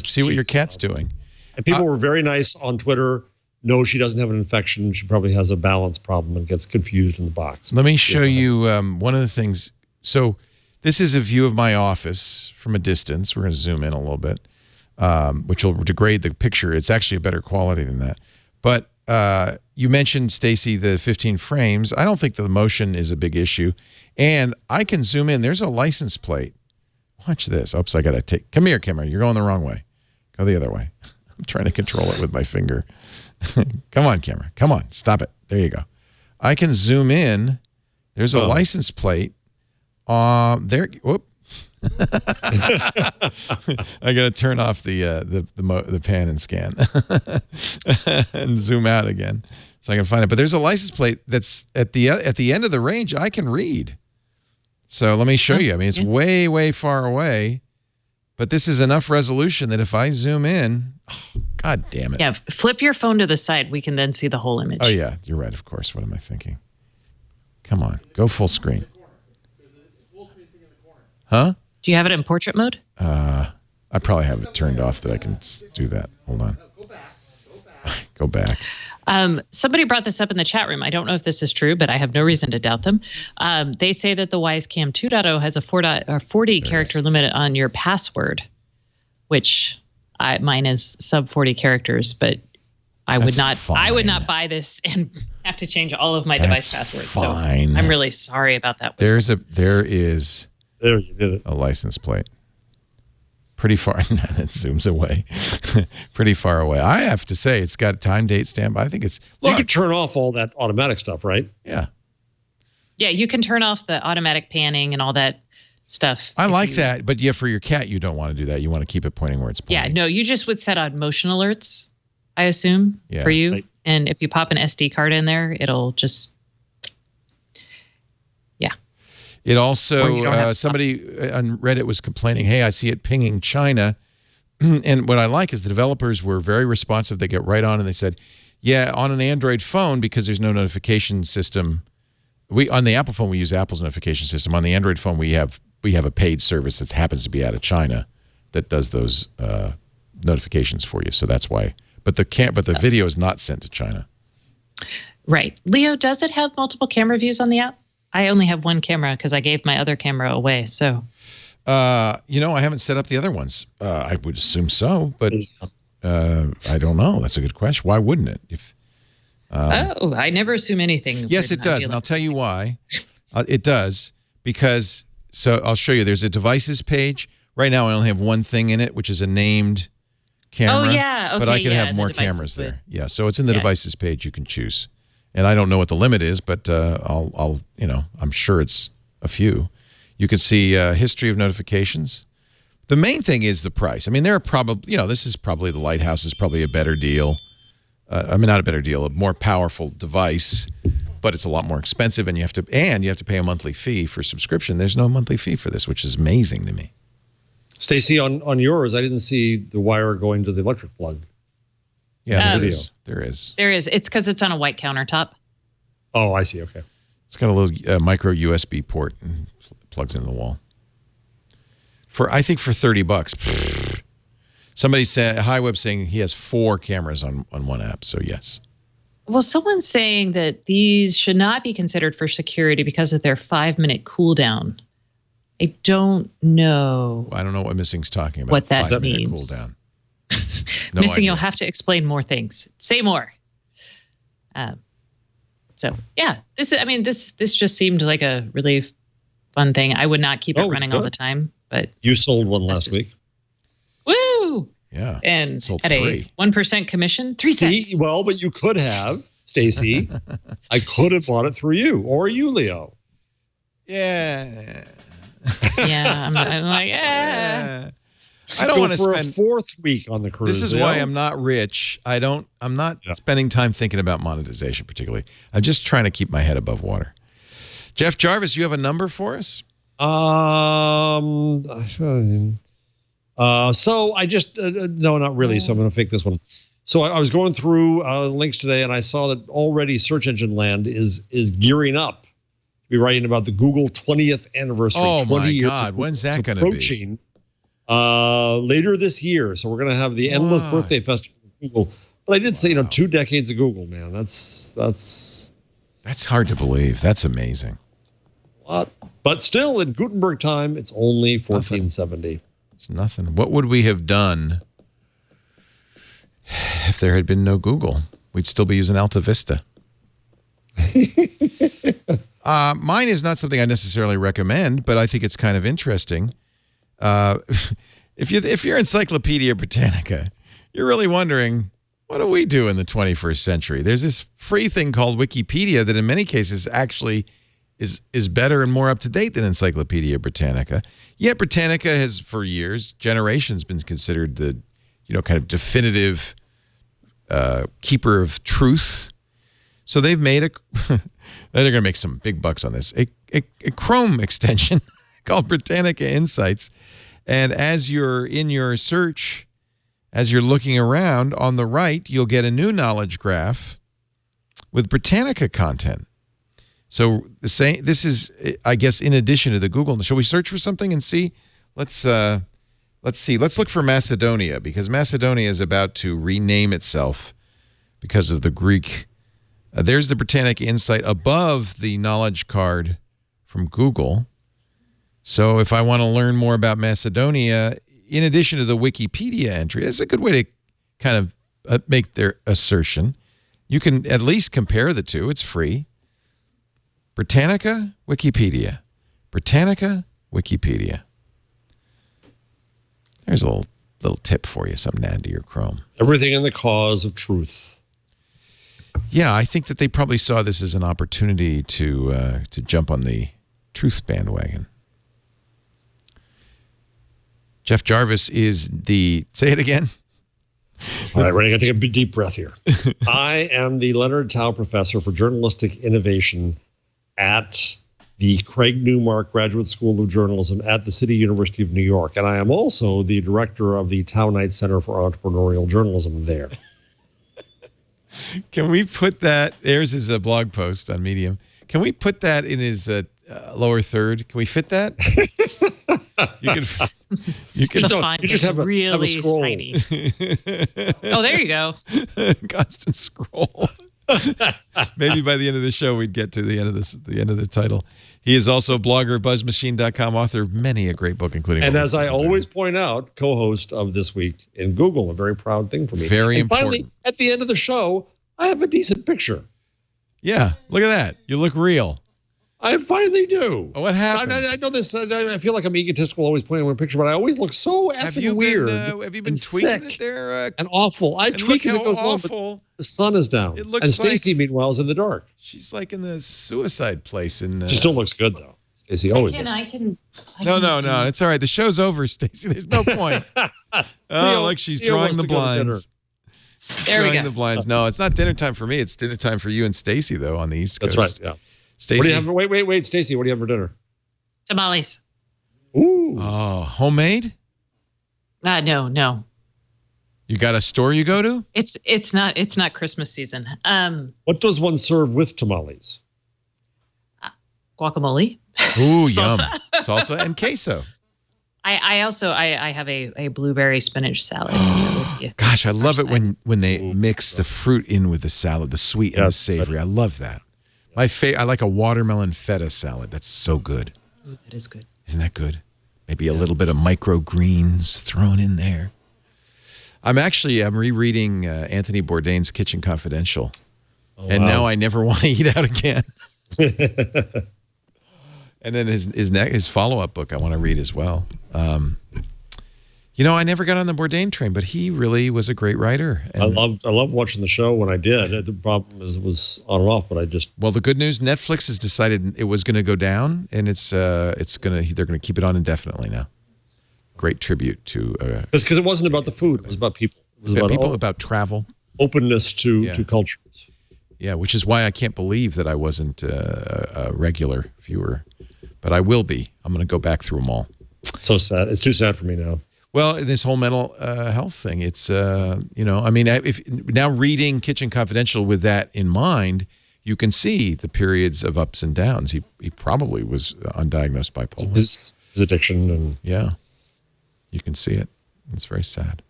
[SPEAKER 4] See
[SPEAKER 1] what your cat's doing.
[SPEAKER 4] And people were very nice on Twitter. No, she doesn't have an infection. She probably has a balance problem and gets confused in the box.
[SPEAKER 1] Let me show you one of the things. So this is a view of my office from a distance. We're going to zoom in a little bit, which will degrade the picture. It's actually a better quality than that. But you mentioned, Stacey, the 15 frames. I don't think the motion is a big issue. And I can zoom in. There's a license plate. Watch this. Oops, I got to take. Come here, camera. You're going the wrong way. Go the other way. I'm trying to control it with my finger. Come on, camera. Come on. Stop it. There you go. I can zoom in. There's a license plate. There. Whoop. I got to turn off the pan and scan and zoom out again so I can find it. But there's a license plate that's at the end of the range I can read. So let me show you. I mean, it's way, way far away, but this is enough resolution that if I zoom in, God damn it.
[SPEAKER 5] Yeah, flip your phone to the side. We can then see the whole image.
[SPEAKER 1] Oh, yeah, you're right, of course. What am I thinking? Come on, go full screen. Huh?
[SPEAKER 5] Do you have it in portrait mode?
[SPEAKER 1] I probably have it turned off that I can do that. Hold on. Go back.
[SPEAKER 5] Somebody brought this up in the chat room. I don't know if this is true, but I have no reason to doubt them. They say that the Wyze Cam 2.0 has a 40 character limit on your password, which mine is sub 40 characers, but I would not buy this and have to change all of my device passwords.
[SPEAKER 1] Fine.
[SPEAKER 5] So I'm really sorry about that.
[SPEAKER 1] There is a license plate. Pretty far. It zooms away. Pretty far away. I have to say, it's got time, date, stamp. I think it's.
[SPEAKER 4] You can turn off all that automatic stuff, right?
[SPEAKER 1] Yeah.
[SPEAKER 5] Yeah, you can turn off the automatic panning and all that stuff.
[SPEAKER 1] I like that, but yeah, for your cat, you don't want to do that. You want to keep it pointing where it's pointing.
[SPEAKER 5] Yeah, no, you just would set on motion alerts, I assume, for you. Right. And if you pop an SD card in there, it'll just. Yeah.
[SPEAKER 1] It also, somebody on Reddit was complaining, hey, I see it pinging China. And what I like is the developers were very responsive. They get right on and they said, yeah, on an Android phone, because there's no notification system. On the Apple phone, we use Apple's notification system. On the Android phone, we have a paid service that happens to be out of China that does those notifications for you. So that's why. But the video is not sent to China.
[SPEAKER 5] Right. Leo, does it have multiple camera views on the app? I only have one camera because I gave my other camera away. So,
[SPEAKER 1] I haven't set up the other ones. I would assume so, but I don't know. That's a good question. Why wouldn't it?
[SPEAKER 5] I never assume anything.
[SPEAKER 1] Yes, it does, and I'll tell you why. It does because. So I'll show you. There's a devices page. Right now, I only have one thing in it, which is a named camera.
[SPEAKER 5] Oh yeah, okay,
[SPEAKER 1] but I can have more cameras there. Yeah, so it's in the devices page. You can choose. And I don't know what the limit is, but I'm sure it's a few. You can see history of notifications. The main thing is the price. I mean, there are probably, this is probably the Lighthouse is probably a better deal. Not a better deal, a more powerful device, but it's a lot more expensive, and you have to pay a monthly fee for subscription. There's no monthly fee for this, which is amazing to me.
[SPEAKER 4] Stacey, on yours, I didn't see the wire going to the electric plug.
[SPEAKER 1] Yeah, there is.
[SPEAKER 5] It's because it's on a white countertop.
[SPEAKER 4] Oh, I see. Okay.
[SPEAKER 1] It's got a little micro USB port and plugs into the wall. I think for $30. Somebody said, HiWeb saying he has 4 cameras on one app. So yes.
[SPEAKER 5] Well, someone's saying that these should not be considered for security because of their 5-minute cooldown. I don't know.
[SPEAKER 1] I don't know what Missing's talking about.
[SPEAKER 5] What that
[SPEAKER 1] 5-minute
[SPEAKER 5] means.
[SPEAKER 1] Cooldown. No
[SPEAKER 5] Missing,
[SPEAKER 1] idea.
[SPEAKER 5] you'll have to explain more things. Say more. So yeah, this just seemed like a really fun thing. I would not keep it running all the time, but
[SPEAKER 4] you sold one last week.
[SPEAKER 5] Woo!
[SPEAKER 1] Yeah,
[SPEAKER 5] and
[SPEAKER 1] sold
[SPEAKER 5] at
[SPEAKER 1] 3.
[SPEAKER 5] a 1% commission, 3 cents.
[SPEAKER 4] Well, but you could have, Stacey. I could have bought it through you or you, Leo.
[SPEAKER 1] Yeah.
[SPEAKER 5] Yeah, I'm like, yeah.
[SPEAKER 1] I don't want to
[SPEAKER 4] for
[SPEAKER 1] spend
[SPEAKER 4] a 4th week on the cruise.
[SPEAKER 1] This is why I'm not rich. I'm not spending time thinking about monetization particularly. I'm just trying to keep my head above water. Jeff Jarvis, you have a number for us?
[SPEAKER 4] So I just no, not really. So I'm going to fake this one. So I was going through links today, and I saw that already Search Engine Land is gearing up to be writing about the Google 20th anniversary.
[SPEAKER 1] Oh
[SPEAKER 4] 20
[SPEAKER 1] my
[SPEAKER 4] years
[SPEAKER 1] God, when's that going to be?
[SPEAKER 4] Later this year. So we're going to have the endless birthday festival of Google. But I did say, 2 decades of Google, man. That's
[SPEAKER 1] hard to believe. That's amazing.
[SPEAKER 4] A lot. But still, in Gutenberg time, it's only 1470.
[SPEAKER 1] It's nothing. What would we have done if there had been no Google? We'd still be using Alta Vista. Mine is not something I necessarily recommend, but I think it's kind of interesting. If you're Encyclopedia Britannica, you're really wondering, what do we do in the 21st century? There's this free thing called Wikipedia that in many cases actually is better and more up to date than Encyclopedia Britannica. Yet Britannica has for years, generations, been considered the kind of definitive keeper of truth. So they've made they're going to make some big bucks on this. A Chrome extension called Britannica Insights. And as you're in your search, as you're looking around on the right, you'll get a new knowledge graph with Britannica content. So this is, I guess, in addition to the Google. Shall we search for something and see? Let's see. Let's look for Macedonia, because Macedonia is about to rename itself because of the Greek. There's the Britannica Insight above the knowledge card from Google. So if I want to learn more about Macedonia, in addition to the Wikipedia entry, it's a good way to kind of make their assertion. You can at least compare the two. It's free. Britannica, Wikipedia. Britannica, Wikipedia. There's a little tip for you, something to add to your Chrome.
[SPEAKER 4] Everything in the cause of truth.
[SPEAKER 1] Yeah, I think that they probably saw this as an opportunity to jump on the truth bandwagon. Jeff Jarvis is say it again.
[SPEAKER 4] All right, we're going to take a deep breath here. I am the Leonard Tao Professor for Journalistic Innovation at the Craig Newmark Graduate School of Journalism at the City University of New York. And I am also the director of the Tao Knight Center for Entrepreneurial Journalism there.
[SPEAKER 1] Can we put that? There's his blog post on Medium. Can we put that in his lower third? Can we fit that? You
[SPEAKER 5] just have a scroll. Tiny. Oh, there you go.
[SPEAKER 1] Constant scroll. Maybe by the end of the show we'd get to the end of the title. He is also a blogger, buzzmachine.com, author of many a great book, including.
[SPEAKER 4] And as I always point out, co-host of This Week in Google, a very proud thing for me.
[SPEAKER 1] Very important.
[SPEAKER 4] Finally, at the end of the show, I have a decent picture.
[SPEAKER 1] Yeah, look at that. You look real.
[SPEAKER 4] I finally do.
[SPEAKER 1] Oh, what happened?
[SPEAKER 4] I know this. I feel like I'm egotistical, always pointing at one picture, but I always look so effing weird.
[SPEAKER 1] Have you been tweaking it there?
[SPEAKER 4] And awful. I tweak as it goes
[SPEAKER 1] awful.
[SPEAKER 4] Well, the sun is down.
[SPEAKER 1] It looks
[SPEAKER 4] and Stacey, meanwhile, is in the dark.
[SPEAKER 1] She's like in the suicide place.
[SPEAKER 4] She still looks good, though. Stacey always looks
[SPEAKER 5] good.
[SPEAKER 1] No. It's all right. The show's over, Stacey. There's no point. Like she's drawing the blinds.
[SPEAKER 5] There we go.
[SPEAKER 1] The blinds. No, it's not dinner time for me. It's dinner time for you and Stacey, though, on the East Coast.
[SPEAKER 4] That's right, yeah.
[SPEAKER 1] Stacey.
[SPEAKER 4] What do you have? Wait, Stacey. What do you have for dinner?
[SPEAKER 5] Tamales.
[SPEAKER 4] Ooh.
[SPEAKER 1] Oh, homemade?
[SPEAKER 5] No.
[SPEAKER 1] You got a store you go to?
[SPEAKER 5] It's not Christmas season.
[SPEAKER 4] What does one serve with tamales?
[SPEAKER 5] Guacamole.
[SPEAKER 1] Ooh, yum. Salsa and queso.
[SPEAKER 5] I also have a blueberry spinach salad.
[SPEAKER 1] Gosh, I love it when they mix the fruit in with the salad, the sweet and the savory. I love that. I like a watermelon feta salad. That's so good.
[SPEAKER 5] Ooh, that is good.
[SPEAKER 1] Isn't that good? Maybe a little bit of microgreens thrown in there. I'm rereading Anthony Bourdain's Kitchen Confidential. And now I never want to eat out again. And then his follow-up book I want to read as well. I never got on the Bourdain train, but he really was a great writer. And
[SPEAKER 4] I loved watching the show when I did. The problem is it was on and off, but I just...
[SPEAKER 1] Well, the good news, Netflix has decided it was going to go down, and they're going to keep it on indefinitely now. Great tribute to...
[SPEAKER 4] Because it wasn't about the food. It was about people. It was
[SPEAKER 1] about people, about travel.
[SPEAKER 4] Openness to cultures.
[SPEAKER 1] Yeah, which is why I can't believe that I wasn't a regular viewer. But I will be. I'm going to go back through them all.
[SPEAKER 4] So sad. It's too sad for me now.
[SPEAKER 1] Well, this whole mental health thing, it's, if now reading Kitchen Confidential with that in mind, you can see the periods of ups and downs. He probably was undiagnosed bipolar.
[SPEAKER 4] His addiction. And
[SPEAKER 1] yeah, you can see it. It's very sad.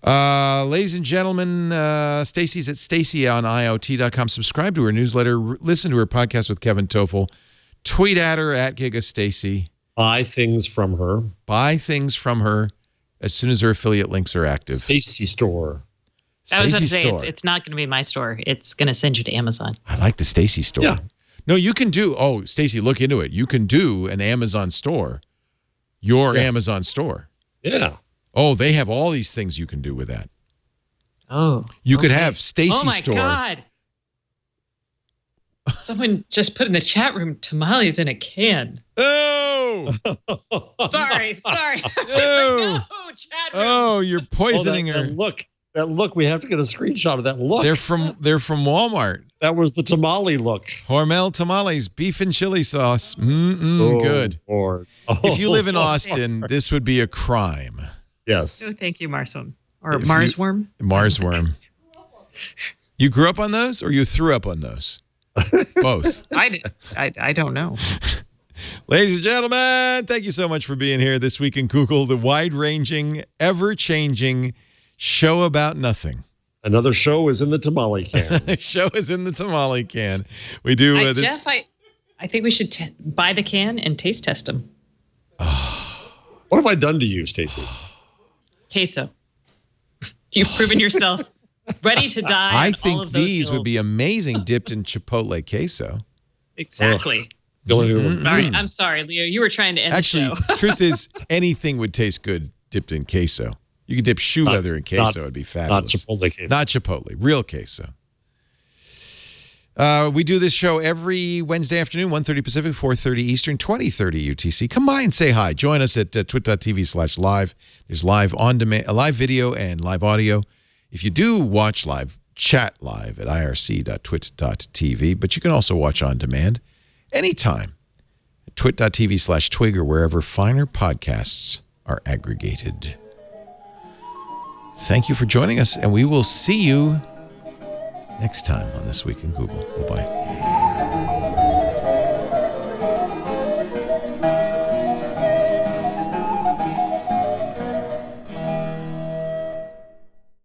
[SPEAKER 1] Ladies and gentlemen, Stacey's at Stacey on IoT.com. Subscribe to her newsletter. Listen to her podcast with Kevin Toffel. Tweet at her at GigaStacey.
[SPEAKER 4] Buy things from her.
[SPEAKER 1] Buy things from her as soon as her affiliate links are active.
[SPEAKER 4] Stacey store.
[SPEAKER 5] I was about to say, it's not going to be my store. It's going to send you to Amazon.
[SPEAKER 1] I like the Stacey store.
[SPEAKER 4] Yeah.
[SPEAKER 1] No, you can do, Stacey, look into it. You can do an Amazon store. Your Amazon store.
[SPEAKER 4] Yeah.
[SPEAKER 1] Oh, they have all these things you can do with that.
[SPEAKER 5] Oh.
[SPEAKER 1] You could have Stacey store.
[SPEAKER 5] Oh, my God. Someone just put in the chat room, tamales in a can.
[SPEAKER 1] Oh!
[SPEAKER 5] Sorry.
[SPEAKER 1] Oh.
[SPEAKER 5] No, chat room.
[SPEAKER 1] Oh, you're poisoning her.
[SPEAKER 4] That look, we have to get a screenshot of that look.
[SPEAKER 1] They're from Walmart.
[SPEAKER 4] That was the tamale look.
[SPEAKER 1] Hormel tamales, beef and chili sauce. Good.
[SPEAKER 4] Lord.
[SPEAKER 1] If you live in Austin, this would be a crime.
[SPEAKER 4] Yes.
[SPEAKER 5] Oh, thank you, Marsworm. Or Marsworm.
[SPEAKER 1] Marsworm. You grew up on those or you threw up on those? Both.
[SPEAKER 5] I did. I don't know.
[SPEAKER 1] Ladies and gentlemen, thank you so much for being here this week in Google, the wide-ranging, ever-changing show about nothing.
[SPEAKER 4] Another show is in the tamale can.
[SPEAKER 1] The show is in the tamale can. We do this.
[SPEAKER 5] Jeff, I think we should buy the can and taste test them.
[SPEAKER 4] What have I done to you, Stacey?
[SPEAKER 5] Queso. You've proven yourself ready to die.
[SPEAKER 1] I think these would be amazing dipped in Chipotle queso.
[SPEAKER 5] Exactly. I'm sorry, Leo. You were trying to end the show.
[SPEAKER 1] Truth is, anything would taste good dipped in queso. You could dip shoe leather in queso. It'd be fabulous.
[SPEAKER 4] Not Chipotle queso.
[SPEAKER 1] Not Chipotle. Real queso. We do this show every Wednesday afternoon, 1:30 Pacific, 4:30 Eastern, 20:30 UTC. Come by and say hi. Join us at twit.tv/live. There's live on demand, live video and live audio. If you do watch live, chat live at irc.twit.tv, but you can also watch on demand anytime at twit.tv/twig or wherever finer podcasts are aggregated. Thank you for joining us, and we will see you next time on This Week in Google. Bye-bye.